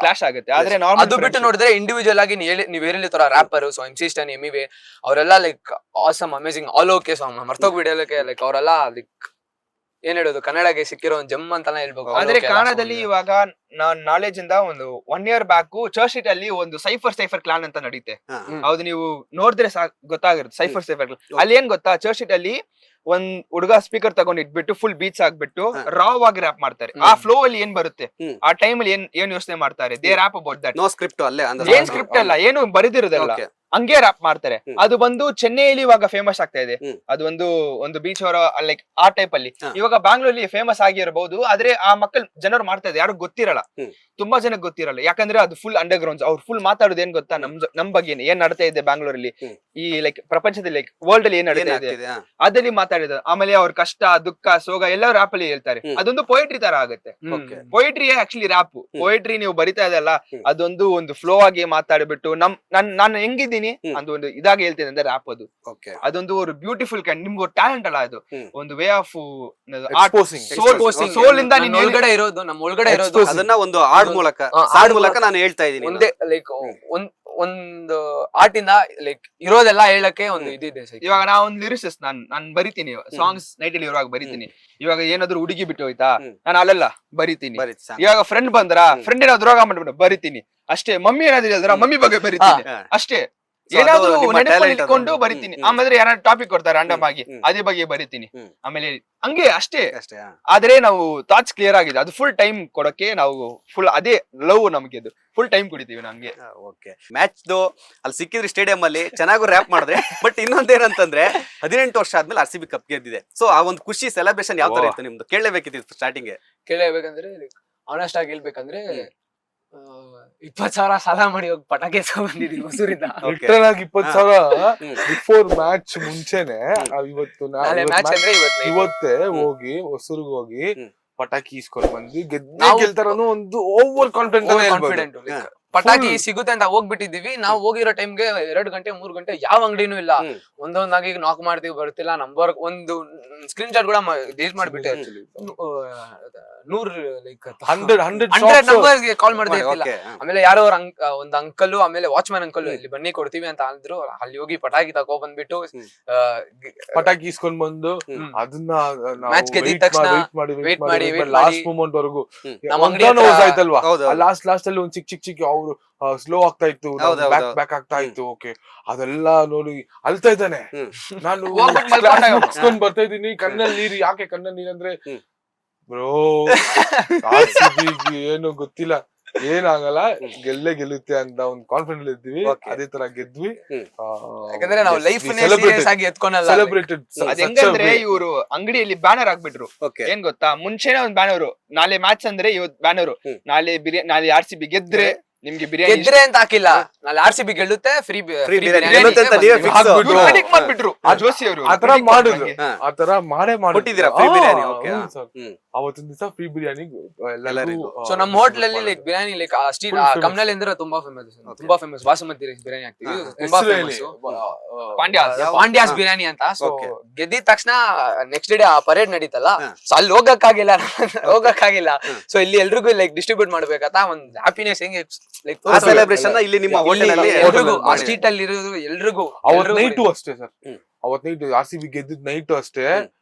ಕ್ಲಾಶ್ ಆಗುತ್ತೆ. ಆದ್ರೆ ಅದು ಬಿಟ್ಟು ನೋಡಿದ್ರೆ ಇಂಡಿವಿಜುವಲ್ ಆಗಿ ನೀವ್ ಹೇಳಿದ ತರ rapper, so MC Stan, MEV ಅವರೆಲ್ಲ like awesome, amazing, all okay song ಮರ್ತೋಗ್ಬಿಡೋಕೆ. ಲೈಕ್ ಅವರೆಲ್ಲ ಲೈಕ್ ಏನ್ ಹೇಳೋದು, ಕನ್ನಡಗೆ ಸಿಕ್ಕಿರೋ ಒಂದು ಜಮ್ ಅಂತಾನೆ ಹೇಳ್ಬೇಕು. ಆದ್ರೆ ಕನ್ನಡದಲ್ಲಿ ಇವಾಗ ನಾನ್ ನಾಲೆಜ್ ಇಂದ ಒಂದು 1 year ಬ್ಯಾಕ್ ಚರ್ಚ್ ಸ್ಟ್ರೀಟ್ ಅಲ್ಲಿ ಒಂದು ಸೈಫರ್ ಕ್ಲಾನ್ ಅಂತ ನಡೀತೆ. ಹೌದು, ನೀವು ನೋಡಿದ್ರೆ ಗೊತ್ತಾಗಿರುತ್ತೆ ಸೈಫರ್ ಕ್ಲಾನ್. ಅಲ್ಲಿ ಏನ್ ಗೊತ್ತಾ, ಚರ್ಚ್ ಸ್ಟ್ರೀಟ್ ಅಲ್ಲಿ ಒಂದ್ ಹುಡುಗ ಸ್ಪೀಕರ್ ತಗೊಂಡ್ ಇಟ್ಬಿಟ್ಟು ಫುಲ್ ಬೀಚ್ ಆಗ್ಬಿಟ್ಟು ರಾವ್ ಆಗಿ ರ್ಯಾಪ್ ಮಾಡ್ತಾರೆ. ಆ ಫ್ಲೋ ಅಲ್ಲಿ ಏನ್ ಬರುತ್ತೆ, ಆ ಟೈಮ್ ಅಲ್ಲಿ ಏನ್ ಯೋಚನೆ ಮಾಡ್ತಾರೆ, they rap about that. No script ಅಲ್ಲೇ, ಏನ್ ಸ್ಕ್ರಿಪ್ಟ್ ಅಲ್ಲ, ಏನು ಬರೆದಿರೋದಲ್ಲ. ಹಂಗೆ ರ್ಯಾಪ್ ಮಾಡ್ತಾರೆ. ಅದು ಬಂದು ಚೆನ್ನೈಲಿ ಇವಾಗ ಫೇಮಸ್ ಆಗ್ತಾ ಇದೆ. ಅದು ಒಂದು ಬೀಚ್ ಅವರ ಲೈಕ್ ಆ ಟೈಪ್ ಅಲ್ಲಿ. ಇವಾಗ ಬ್ಯಾಂಗ್ಳೂರಲ್ಲಿ ಫೇಮಸ್ ಆಗಿರಬಹುದು, ಆದ್ರೆ ಆ ಮಕ್ಕಳು ಜನರು ಮಾಡ್ತಾ ಇದ್ದಾರೆ, ಯಾರು ಗೊತ್ತಿರಲ್ಲ, ತುಂಬಾ ಜನಕ್ಕೆ ಗೊತ್ತಿರಲ್ಲ. ಯಾಕಂದ್ರೆ ಅದು ಫುಲ್ ಅಂಡರ್ ಗ್ರೌಂಡ್. ಅವ್ರು ಫುಲ್ ಮಾತಾಡೋದು ಏನ್ ಗೊತ್ತಾ, ನಮ್ ಬಗ್ಗೆ ಏನ್ ನಡ್ತಾ ಇದೆ ಬ್ಯಾಂಗ್ಳೂರಲ್ಲಿ, ಈ ಲೈಕ್ ಪ್ರಪಂಚದಲ್ಲಿ ಲೈಕ್ ವರ್ಲ್ಡ್ ಅಲ್ಲಿ ಏನ್ ನಡೀತಾ ಇದೆ ಅದಲ್ಲಿ ಮಾತಾಡಿದ. ಆಮೇಲೆ ಅವ್ರ ಕಷ್ಟ ದುಃಖ ಸೋಗ ಎಲ್ಲ ರ್ಯಾಪ್ ಅಲ್ಲಿ ಹೇಳ್ತಾರೆ. ಅದೊಂದು ಪೊಯಿಟ್ರಿ ತರ ಆಗುತ್ತೆ. Poetry actually rap. ಪೊಯಿಟ್ರಿ ನೀವು ಬರಿತಾ ಇದಲ್ಲ, ಒಂದು ಫ್ಲೋ ಆಗಿ ಮಾತಾಡ್ಬಿಟ್ಟು ನಾನು ಹೆಂಗಿದ್ದೀನಿ ಅಂತ ಒಂದು ಇದಾಗಿ ಹೇಳ್ತೇನೆ ಅಂದ್ರೆ ರ್ಯಾಪ್ ಅದು. ಅದೊಂದು ಒಂದು ಬ್ಯೂಟಿಫುಲ್ ಕೈಂಡ್, ನಿಮ್ಗೆ ಟ್ಯಾಲೆಂಟ್ ಅಲ್ಲ ಅದು, ಒಂದು ವೇ ಆಫ್ ಸೋಲ್ ಇಂದ ನೀನ್ ಒಳಗಡೆ ಇರೋದು, ನಮ್ಮ ಒಳಗಡೆ ಇರೋದು ಅದನ್ನ ಒಂದು ಹಾಡ್ ಮೂಲಕ ನಾನು ಹೇಳ್ತಾ ಇದ್ದೀನಿ. ಒಂದೇ ಲೈಕ್ ಒಂದು ಆರ್ಟಿಂದ ಲೈಕ್ ಇರೋದೆಲ್ಲ ಹೇಳಕ್ಕೆ ಒಂದು ಇದಿದೆ. ಇವಾಗ ನಾ ಒಂದು ಲಿರಿಸಿಸ್ಟ್, ನಾನ್ ಬರಿತೀನಿ ಸಾಂಗ್ಸ್ ನೈಟ್ ಅಲ್ಲಿ ಇರುವಾಗ ಬರಿತೀನಿ. ಇವಾಗ ಏನಾದ್ರು ಹುಡುಗಿ ಬಿಟ್ಟು ಹೋಯ್ತಾ, ನಾನು ಅಲ್ಲೆಲ್ಲ ಬರಿತೀನಿ. ಇವಾಗ ಫ್ರೆಂಡ್ ಬಂದ್ರ ಫ್ರೆಂಡ್ ಏನಾದ್ರು ರೋಗ ಮಾಡ್ಬಿಟ್ಟು ಬರಿತೀನಿ ಅಷ್ಟೇ. ಮಮ್ಮಿ ಏನಾದ್ರು ಹೇಳಿದ್ರ ಮಮ್ಮಿ ಬಗ್ಗೆ ಬರಿತೀನಿ ಅಷ್ಟೇ. ಏನಾದ್ರು ನೆನಪಲ್ಲಿ ಇಟ್ಕೊಂಡು ಬರಿತೀನಿ. ಆಮೇಲೆ ಯಾರು ಟಾಪಿಕ್ ಕೊಡ್ತಾರೆ ರಾಂಡಮ್ ಆಗಿ, ಅದೇ ಬಗ್ಗೆ ಬರಿತೀನಿ. ಆಮೇಲೆ ಹಂಗೆ ಅಷ್ಟೇ. ಆದ್ರೆ ನಾವು ಥಾಟ್ಸ್ ಕ್ಲಿಯರ್ ಆಗಿದೆ. ಅದು ಫುಲ್ ಟೈಮ್ ಕೊಡಕ್ಕೆ ನಾವು ಫುಲ್ ಅದೇ ಲವ್ ನಮ್ಗೆ, ಅದು ಫುಲ್ ಟೈಮ್ ಕೊಡ್ತೀವಿ ನಮ್ಗೆ. ಮ್ಯಾಚ್ ಅಲ್ಲಿ ಸಿಕ್ಕಿದ್ರಿ ಸ್ಟೇಡಿಯಂ ಅಲ್ಲಿ ಚೆನ್ನಾಗೂ ರ್ಯಾಪ್ ಮಾಡಿದ್ರೆ. ಬಟ್ ಇನ್ನೊಂದೇನಂತಂದ್ರೆ 18 ವರ್ಷ ಆದ್ಮೇಲೆ RCB ಕಪ್ ಗೆದ್ದಿದೆ. ಸೊ ಆ ಒಂದು ಖುಷಿ ಸೆಲೆಬ್ರೇಷನ್ ಯಾವ ತರ ಇತ್ತು ನಿಮ್ದು? ಕೇಳಲೇಬೇಕಿತ್ತು ಸ್ಟಾರ್ಟಿಂಗ್. ಕೇಳಬೇಕಂದ್ರೆ ಆನೆಸ್ಟ್ ಆಗಿ ಹೇಳ್ಬೇಕಂದ್ರೆ 20,000 ಸಾಲ ಮಾಡಿ ಹೋಗಿ ಪಟಾಕಿ ಬಂದಿದ್ದೀವಿ ಹೊಸೂರಿಂದ. 20,000 ಬಿಫೋರ್ ಮ್ಯಾಚ್ ಮುಂಚೆನೆ ಇವತ್ತೇ ಹೋಗಿ ಹೊಸೂರ್ಗ್ ಹೋಗಿ ಪಟಾಕಿ ಇಸ್ಕೊಂಡ್ ಬಂದು ಗೆಲ್ತಾರನು ಒಂದು ಓವರ್ ಕಾನ್ಫಿಡೆಂಟ್. ಪಟಾಕಿ ಸಿಗುತ್ತೆ ಅಂತ ಹೋಗ್ಬಿಟ್ಟಿದೀವಿ. ನಾವು ಹೋಗಿರೋ ಟೈಮ್ಗೆ 2 ಗಂಟೆ 3 ಗಂಟೆ ಯಾವ ಅಂಗಡಿನೂ ಇಲ್ಲ. ಒಂದೊಂದಾಗಿ ನಾಕ್ ಮಾಡ್ತೀವಿ, ಬರ್ತಿಲ್ಲ. ನಂಬರ್ ಒಂದು ಸ್ಕ್ರೀನ್ ಶಾಟ್ ಕೂಡ ಡಿಲೀಟ್ ಮಾಡ್ಬಿಟ್ಟೆ. 100 ನಂಬರ್ ಕಾಲ್ ಮಾಡ್ತಾ ಇರ್ಲಿಲ್ಲ. ಆಮೇಲೆ ಯಾರೋ ಒಂದ್ ಅಂಕಲ್, ಆಮೇಲೆ ವಾಚ್ಮ್ಯಾನ್ ಅಂಕಲ್ ಇಲ್ಲಿ ಬನ್ನಿ ಕೊಡ್ತೀವಿ ಅಂತ ಅಂದ್ರು. ಅಲ್ಲಿ ಹೋಗಿ ಪಟಾಕಿ ತಗೋ ಬಂದ್ಬಿಟ್ಟು ಪಟಾಕಿ ಇಸ್ಕೊಂಡ್ ಬಂದು ಅದನ್ನ ಮ್ಯಾಚ್ ಗೆದ್ದಿದ ತಕ್ಷಣ ವೇಟ್ ಮಾಡಿ ಲಾಸ್ಟ್ ಮೂಮೆಂಟ್ ವರೆಗೂ ಆಯ್ತಲ್ವಾ. ಲಾಸ್ಟ್ ಅಲ್ಲಿ ಒಂದ್ ಚಿಕ್ಕ ಅವ್ರು ಸ್ಲೋ ಆಗ್ತಾ ಇತ್ತು, ಬ್ಯಾಕ್ ಆಗ್ತಾ ಇತ್ತು. ಓಕೆ, ಅದೆಲ್ಲ ನೋಡಿ ಅಳ್ತಾ ಇದ್ದಾನೆ. ನಾನು ಬರ್ತಾ ಇದ್ದೀನಿ, ಕಣ್ಣಲ್ಲಿ ನೀರು. ಯಾಕೆ ಕಣ್ಣಲ್ಲಿ ನೀರ್ ಅಂದ್ರೆ ಬ್ರೋ ಏನು ಗೊತ್ತಿಲ್ಲ, ಏನಾಗಲ್ಲ, ಗೆಲ್ಲುತ್ತೆ ಅಂತ ಒಂದು ಕಾನ್ಫಿಡೆಂಟ್ ಇದ್ವಿ. ಅದೇ ತರ ಗೆದ್ವಿ. ಯಾಕಂದ್ರೆ ನಾವು ಲೈಫ್ ಸೆಲೆಬ್ರೇಟೆಡ್. ಹೆಂಗಂದ್ರೆ ಇವರು ಅಂಗಡಿಯಲ್ಲಿ ಬ್ಯಾನರ್ ಹಾಕ್ಬಿಟ್ರು. ಏನ್ ಗೊತ್ತಾ, ಮುಂಚೆನೆ ಒಂದ್ ಬ್ಯಾನರ್, ನಾಳೆ ಮ್ಯಾಚ್ ಅಂದ್ರೆ ಇವತ್ತು ಬ್ಯಾನರ್, ನಾಳೆ RCB ಗೆದ್ರೆ ನಿಮ್ಗೆ ಬಿರಿಯಾನಿ ಅಂತ ಹಾಕಿಲ್ಲ. ನಾಳೆ RCB ಗೆಲ್ಲುತ್ತೆ, ಫ್ರೀ ಮಾಡ್ಬಿಟ್ರು ಜೋಶಿ ಅವರು. ಆತರ ಮಾಡಿದ್ರು, ಆತರ ಮಾಡಿದ್ದೀರಾ ಅವತ್ತಿನ ದಿವಸ ಫ್ರೀ ಬಿರಿಯಾನಿ ಎಲ್ಲರಿಗೂ. ಸೊ ನಮ್ಮ ಹೋಟ್ಲ್ ಅಲ್ಲಿ ಲೈಕ್ ಬಿರಿಯಾನಿ ಲೈಕ್ ಕಮ್ನಲ್ ಅಂದ್ರೆ ತುಂಬಾ ಫೇಮಸ್ ಬಾಸುಮತಿ ರೈಸ್ ಬಿರಿಯಾನಿ ಹಾಕ್ತಿವಿ. ತುಂಬಾ ಫೇಮಸ್ ಪಾಂಡ್ಯಾಸ್ ಬಿರಿಯಾನಿ ಅಂತ. ಸೊ ಗೆದ್ದಿದ ತಕ್ಷಣ ನೆಕ್ಸ್ಟ್ ಡೇ ಆ ಪರೇಡ್ ನಡೀತಲ್ಲ, ಸೊ ಅಲ್ಲಿ ಹೋಗಕ್ಕಾಗಿಲ್ಲ. ಸೊ ಇಲ್ಲಿ ಎಲ್ರಿಗೂ ಲೈಕ್ ಡಿಸ್ಟ್ರಿಬ್ಯೂಟ್ ಮಾಡ್ಬೇಕಂತ ಒಂದ್ ಹ್ಯಾಪಿನೆಸ್. ಹೆಂಗೆ ಲೈಕ್ ಸೆಲೆಬ್ರೇಷನ್ ಇಲ್ಲಿ ನಿಮ್ಮ ಹೋಟೆಲ್ ಅಲ್ಲಿ ಆ ಸ್ಟ್ರೀಟ್ ಅಲ್ಲಿ ಇರೋದು ಎಲ್ರಿಗೂ. ಅವತ್ ನೈಟು ಅಷ್ಟೇ ಸರ್, ಅವತ್ ನೈಟ್ RCB ಗೆದ್ದಿದ್ ನೈಟು ಅಷ್ಟೇ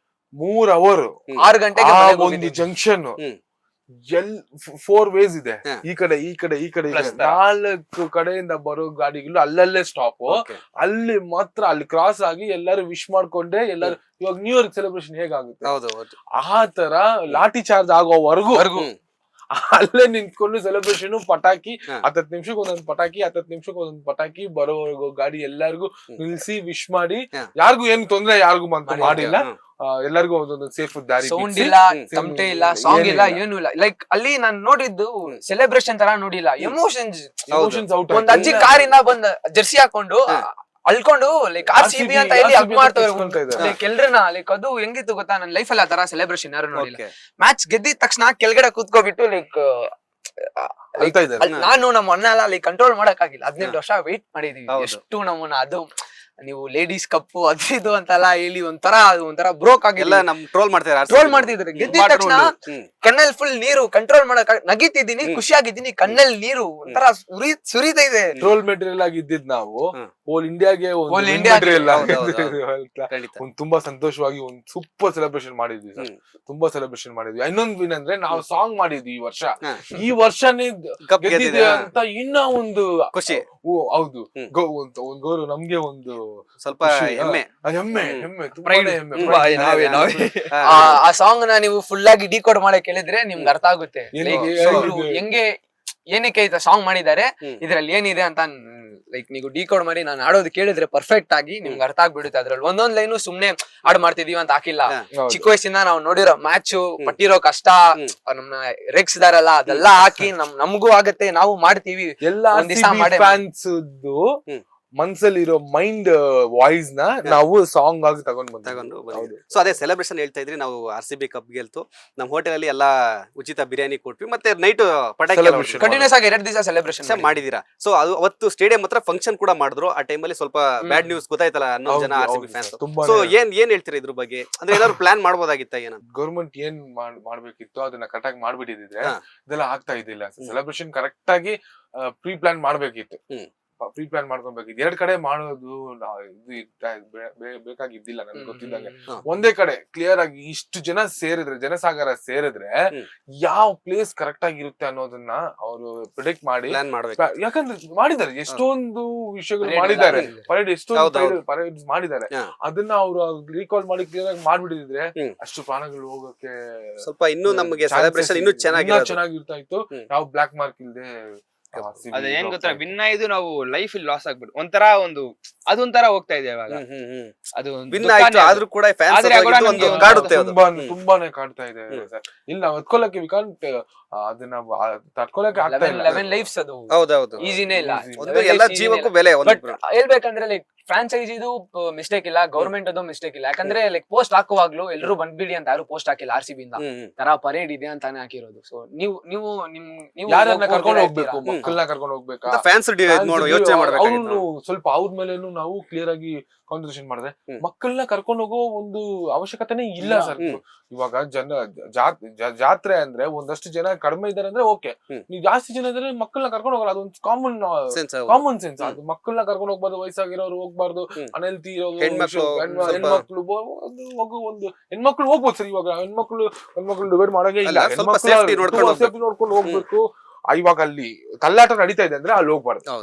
3 ಅವರ್ 6 ಗಂಟೆಗೆ ಒಂದು ಜಂಕ್ಷನ್ 4 ವೇಸ್ ಇದೆ. ಈ ಕಡೆ 4 ಕಡೆಯಿಂದ ಬರೋ ಗಾಡಿಗಳು ಅಲ್ಲಲ್ಲೇ ಸ್ಟಾಪ್. ಅಲ್ಲಿ ಮಾತ್ರ ಅಲ್ಲಿ ಕ್ರಾಸ್ ಆಗಿ ಎಲ್ಲರೂ ವಿಶ್ ಮಾಡ್ಕೊಂಡೆ. ಎಲ್ಲರೂ ಇವಾಗ ನ್ಯೂ ಇಯರ್ ಸೆಲೆಬ್ರೇಷನ್ ಹೇಗಾಗುತ್ತೆ ಆ ತರ ಲಾಠಿ ಚಾರ್ಜ್ ಆಗೋವರೆಗೂ ಅಲ್ಲೇ ನಿಂತ್ಕೊಂಡು ಸೆಲೆಬ್ರೇಷನ್. ಪಟಾಕಿ 10 ನಿಮಿಷಕ್ಕೆ ಒಂದೊಂದು ಪಟಾಕಿ, 10 ನಿಮಿಷಕ್ಕೆ ಒಂದೊಂದು ಪಟಾಕಿ, ಬರೋವರೆಗೂ ಗಾಡಿ ಎಲ್ಲರಿಗೂ ನಿಲ್ಸಿ ವಿಶ್ ಮಾಡಿ. ಯಾರಿಗೂ ಏನ್ ತೊಂದ್ರೆ ಯಾರಿಗೂ ಮಾಡಿಲ್ಲ. ಎಲ್ಲರಿಗೂ ಒಂದೊಂದು ಸೇಫ್ ದಾರಿ. ಸೌಂಡ್ ಇಲ್ಲ, ತಮಟೆ ಇಲ್ಲ, ಸಾಂಗ್ ಇಲ್ಲ, ಏನು ಇಲ್ಲ. ಲೈಕ್ ಅಲ್ಲಿ ನಾನು ನೋಡಿದ್ದು ಸೆಲೆಬ್ರೇಷನ್ ತರ ನೋಡಿಲ್ಲ, ಎಮೋಷನ್ಸ್ ಔಟ್. ಒಂದ್ ಅಜ್ಜಿ ಕಾರಿಂದ ಬಂದ ಜರ್ಸಿ ಹಾಕೊಂಡು ಅಳ್ಕೊಂಡು ಲೈಕ್ RCB ಅಂತ ಎಲ್ಲಿ ಹಗ್ ಮಾಡ್ತಾರೆ ಲೈಕ್ ಎಲ್ರನ್ನ. ಲೈಕ್ ಅದು ಹೆಂಗಿತ್ತು ಗೊತ್ತಾ, ನನ್ನ ಲೈಫ್ ಅಲ್ಲಿ ಆತರ ಸೆಲೆಬ್ರೇಷನ್ ಯಾರು ನೋಡಿಲ್ಲ. ಮ್ಯಾಚ್ ಗೆದ್ದಿದ ತಕ್ಷಣ ಕೆಳಗಡೆ ಕೂತ್ಕೋಬಿಟ್ಟು ಲೈಕ್ ನಾನು ನಮ್ಮ ಅಣ್ಣ ಎಲ್ಲ ಲೈಕ್ ಕಂಟ್ರೋಲ್ ಮಾಡಕ್ ಆಗಿಲ್ಲ. 18 ವರ್ಷ ವೇಟ್ ಮಾಡಿದೀವಿ. ಎಷ್ಟು ನಮ್ಮನ್ನ ಅದು ನೀವು ಲೇಡೀಸ್ ಕಪ್ಪು ಅದು ಅಂತೆಲ್ಲ ಹೇಳಿ ಒಂಥರ ಬ್ರೋಕ್ ಆಗಿಲ್ಲ. ಟ್ರೋಲ್ ಮಾಡ್ತಿದ್ರೆ ಗೆದ್ದಿದ ತಕ್ಷಣ ಕಣ್ಣಲ್ಲಿ ಫುಲ್ ನೀರು ಕಂಟ್ರೋಲ್ ಮಾಡಕ್ ನಗಿತಿದ್ದೀನಿ, ಖುಷಿಯಾಗಿದ್ದೀನಿ. ಕಣ್ಣಲ್ಲಿ ನೀರು ಒಂಥರ ಸುರಿತಾ ಇದೆ. ಟ್ರೋಲ್ ಮೆಟೀರಿಯಲ್ ಆಗಿದ್ದಿದ್ ನಾವು ಹೋಲ್ ಇಂಡಿಯಾಗೆ ತುಂಬಾ ಸಂತೋಷವಾಗಿ ಒಂದು ಸೂಪರ್ ಸೆಲೆಬ್ರೇಷನ್ ಮಾಡಿದ್ವಿ ಸರ್. ತುಂಬಾ ಸೆಲೆಬ್ರೇಷನ್ ಮಾಡಿದ್ವಿ. ಇನ್ನೊಂದು ಏನಂದ್ರೆ ನಾವು ಸಾಂಗ್ ಮಾಡಿದ್ವಿ ಈ ವರ್ಷನೇ ಗೆದ್ದಿದೆ ಅಂತ ಇನ್ನ ಒಂದು ಖುಷಿ. ಹೌದು, ಒಂದು ಗೌರವ ನಮ್ಗೆ, ಒಂದು ಸ್ವಲ್ಪ ಹೆಮ್ಮೆ. ಆ ಸಾಂಗ್ ನ ನೀವು ಫುಲ್ ಆಗಿ ಡಿಕೋಡ್ ಮಾಡಕ್ ಹೇಳಿದ್ರೆ ನಿಮ್ಗೆ ಅರ್ಥ ಆಗುತ್ತೆ ಹೆಂಗೆ ಏನಕ್ಕೆ ಸಾಂಗ್ ಮಾಡಿದ್ದಾರೆ, ಇದ್ರಲ್ಲಿ ಏನಿದೆ ಅಂತ ಲೈಕ್ ನೀವು ಡಿಕೋಡ್ ಮಾಡಿ ನಾನು ಆಡೋದು ಕೇಳಿದ್ರೆ ಪರ್ಫೆಕ್ಟ್ ಆಗಿ ನಿಮ್ಗೆ ಅರ್ಥ ಆಗ್ಬಿಡುತ್ತೆ. ಅದ್ರಲ್ಲಿ ಒಂದೊಂದ್ ಲೈನು ಸುಮ್ನೆ ಹಾಡ್ ಮಾಡ್ತಿದೀವಿ ಅಂತ ಹಾಕಿಲ್ಲ. ಚಿಕ್ಕ ವಯಸ್ಸಿಂದ ನಾವು ನೋಡಿರೋ ಮ್ಯಾಚ್ ಪಟ್ಟಿರೋ ಕಷ್ಟ ನಮ್ನ ರೇಗ್ಸಿದಾರಲ್ಲ ಅದೆಲ್ಲ ಹಾಕಿ ನಮಗೂ ಆಗತ್ತೆ, ನಾವು ಮಾಡ್ತೀವಿ. ಎಲ್ಲ ಫ್ಯಾನ್ಸ್ ಮನ್ಸಲ್ಲಿರೋ ಮೈಂಡ್ ವಾಯ್ಸ್ ನ ನಾವು ಸಾಂಗ್ ಆಗಿ ತಗೊಂಡು. ಸೊ ಅದೇ ಸೆಲೆಬ್ರೇಷನ್ ಹೇಳ್ತಾ ಇದ್ರಿ, ನಾವು RCB ಕಪ್ ಗೆಲ್ತು, ನಮ್ಮ ಹೋಟೆಲ್ ಅಲ್ಲಿ ಎಲ್ಲಾ ಉಚಿತ ಬಿರಿಯಾನಿ ಕೊಟ್ವಿ, ಮತ್ತೆ ನೈಟ್ ಪಟಾಕಿ ಕಂಟಿನ್ಯೂಸ್ ಆಗಿ 2 ದಿವಸ ಸೆಲೆಬ್ರೇಷನ್ ಮಾಡಿದೀರಾ. ಸೊ ಅದು ಅವತ್ತು ಸ್ಟೇಡಿಯಂ ಹತ್ರ ಫಂಕ್ಷನ್ ಕೂಡ ಮಾಡಿದ್ರು. ಆ ಟೈಮಲ್ಲಿ ಸ್ವಲ್ಪ ಬ್ಯಾಡ್ ನ್ಯೂಸ್ ಗೊತ್ತಾಯ್ತಲ್ಲ 11 ಜನ RCB ಫ್ಯಾನ್ಸ್. ಸೊ ಏನ್ ಹೇಳ್ತೀರಾ ಇದ್ರ ಬಗ್ಗೆ? ಅಂದ್ರೆ ಏನಾದ್ರು ಪ್ಲಾನ್ ಮಾಡ್ಬೋದಾಗಿತ್ತ? ಏನ ಗೌರ್ಮೆಂಟ್ ಏನ್ ಮಾಡ್ಬೇಕಿತ್ತು ಅದನ್ನ ಕರೆಕ್ಟ್ ಆಗಿ ಮಾಡ್ಬಿಟ್ಟಿದ್ರೆ ಇದೆಲ್ಲ ಆಗ್ತಾ ಇದ್ದಿಲ್ಲ. ಸೆಲೆಬ್ರೇಷನ್ ಕರೆಕ್ಟ್ ಆಗಿ ಪ್ರೀ ಪ್ಲಾನ್ ಮಾಡ್ಬೇಕಿತ್ತು. ಪ್ರೀ ಪ್ಲಾನ್ ಮಾಡ್ಕೊಬೇಕಿತ್ತು. 2 ಕಡೆ ಮಾಡೋದು ಬೇಕಾಗಿದ್ದಿಲ್ಲ ನನ್ಗೆ ಗೊತ್ತಿದ್ದಂಗೆ. ಒಂದೇ ಕಡೆ ಕ್ಲಿಯರ್ ಆಗಿ ಇಷ್ಟು ಜನ ಸೇರಿದ್ರೆ, ಜನಸಾಗರ ಸೇರಿದ್ರೆ ಯಾವ ಪ್ಲೇಸ್ ಕರೆಕ್ಟ್ ಆಗಿರುತ್ತೆ ಅನ್ನೋದನ್ನ ಅವರು ಪ್ರಿಡಿಕ್ಟ್ ಮಾಡಿ, ಯಾಕಂದ್ರೆ ಮಾಡಿದ್ದಾರೆ ಎಷ್ಟೊಂದು ವಿಷಯಗಳು ಮಾಡಿದ್ದಾರೆ, ಪರೇಡ್ ಎಷ್ಟೊಂದು ಪರೇಡ್ ಮಾಡಿದ್ದಾರೆ. ಅದನ್ನ ಅವರು ರೀಕಾಲ್ ಮಾಡಿ ಕ್ಲಿಯರ್ ಆಗಿ ಮಾಡ್ಬಿಟ್ಟಿದ್ರೆ ಅಷ್ಟು ಪ್ರಾಣಗಳು ಹೋಗಕ್ಕೆ ಸ್ವಲ್ಪ ಇನ್ನೂ ನಮಗೆ ಸೆಲೆಬ್ರೇಷನ್ ಇನ್ನೂ ಚೆನ್ನಾಗಿರ್ತಾ ಇತ್ತು. ಯಾವ ಬ್ಲಾಕ್ ಮಾರ್ಕ್ ಇಲ್ದೆ. ಅದ ಏನ್ ಗೊತ್ತಾ, ವಿನ್ ಆಯ್ದು ನಾವು ಲೈಫ್ ಇಲ್ಲಿ ಲಾಸ್ ಆಗ್ಬಿಟ್ಟು ಅದೊಂಥರ ಹೋಗ್ತಾ ಇದೆ ಇವಾಗ. ಅದು ಆದ್ರೂ ಕೂಡ ತುಂಬಾನೇ ಕಾಡ್ತಾ ಇದೆ. ಇಲ್ಲ ಒತ್ಕೊಳಕ್ಕೆ ವಿ ಕಾಂಟ್, ಅದನ್ನ ತಡ್ಕೊಳಕ್ಕೆ ಆಗ್ತಾ ಇಲ್ಲ. 11 ಲೈಫ್ಸ್ ಅದು ಈಸಿನೇ ಇಲ್ಲ. ಎಲ್ಲ ಜೀವಕ್ಕೂ ಬೆಲೆ. ಹೇಳ್ಬೇಕಂದ್ರೆ ಲೈಕ್ ಫ್ರಾಂಚೈಸಿದು ಮಿಸ್ಟೇಕ್ ಇಲ್ಲ, ಗವರ್ಮೆಂಟ್ ಅದು ಮಿಸ್ಟೇಕ್ ಇಲ್ಲ. ಯಾಕಂದ್ರೆ ಲೈಕ್ ಪೋಸ್ಟ್ ಹಾಕುವಾಗ್ಲೂ ಎಲ್ಲರೂ ಬಂದ್ಬಿಡಿ ಅಂತ ಯಾರು ಪೋಸ್ಟ್ ಹಾಕಿಲ್ಲ. RCB ಇಂದ ತರ ಪರೇಡ್ ಇದೆ ಅಂತಾನೆ ಹಾಕಿರೋದು. ಸೊ ನೀವು ಯಾರನ್ನ ಕರ್ಕೊಂಡು ಹೋಗ್ಬೇಕು, ಮಕ್ಕಳನ್ನ ಕರ್ಕೊಂಡು ಹೋಗ್ಬೇಕಾ, ಫ್ಯಾನ್ಸ್ ಯೋಚನೆ ಮಾಡ್ಬೇಕು. ಸ್ವಲ್ಪ ಅವ್ರ ಮೇಲೇನು ನಾವು ಕ್ಲಿಯರ್ ಆಗಿ ಕಾನ್ಸಂಟ್ರೇಷನ್ ಮಾಡಿದ್ರೆ ಮಕ್ಕಳನ್ನ ಕರ್ಕೊಂಡು ಹೋಗೋ ಒಂದು ಅವಶ್ಯಕತೆನೇ ಇಲ್ಲ ಸರ್. ಇವಾಗ ಜಾತ್ರೆ ಅಂದ್ರೆ ಒಂದಷ್ಟು ಜನ ಕಡಿಮೆ ಇದಾರೆ ಅಂದ್ರೆ ಓಕೆ, ನೀವು ಜಾಸ್ತಿ ಜನ ಇದ್ರೆ ಮಕ್ಕಳನ್ನ ಕರ್ಕೊಂಡು ಹೋಗಲ್ಲ. ಅದೊಂದು ಕಾಮನ್ ಸೆನ್ಸ್. ಅದು ಮಕ್ಕಳನ್ನ ಕರ್ಕೊಂಡು ಹೋಗ್ಬಾರ್ದು, ವಯಸ್ಸಾಗಿರೋರು ಹೋಗ್ಬಾರ್ದು, ಅನಲ್ತಿ ಹೆಣ್ಮಕ್ಳು ಒಂದು ಹೆಣ್ಮಕ್ಳು ಹೋಗ್ಬೋದು ಸರ್. ಇವಾಗ ಹೆಣ್ಮಕ್ಳು ಡಿವೈಡ್ ಮಾಡಂಗೆ ಇಲ್ಲ, ಸೇಫ್ಟಿ ನೋಡ್ಕೊಂಡು ಹೋಗ್ಬೇಕು. ಇವಾಗ ಅಲ್ಲಿ ಕಲ್ಲಾಟ ನಡೀತಾ ಇದೆ ಅಂದ್ರೆ ಅಲ್ಲಿ ಹೋಗ್ಬಾರ್ದು,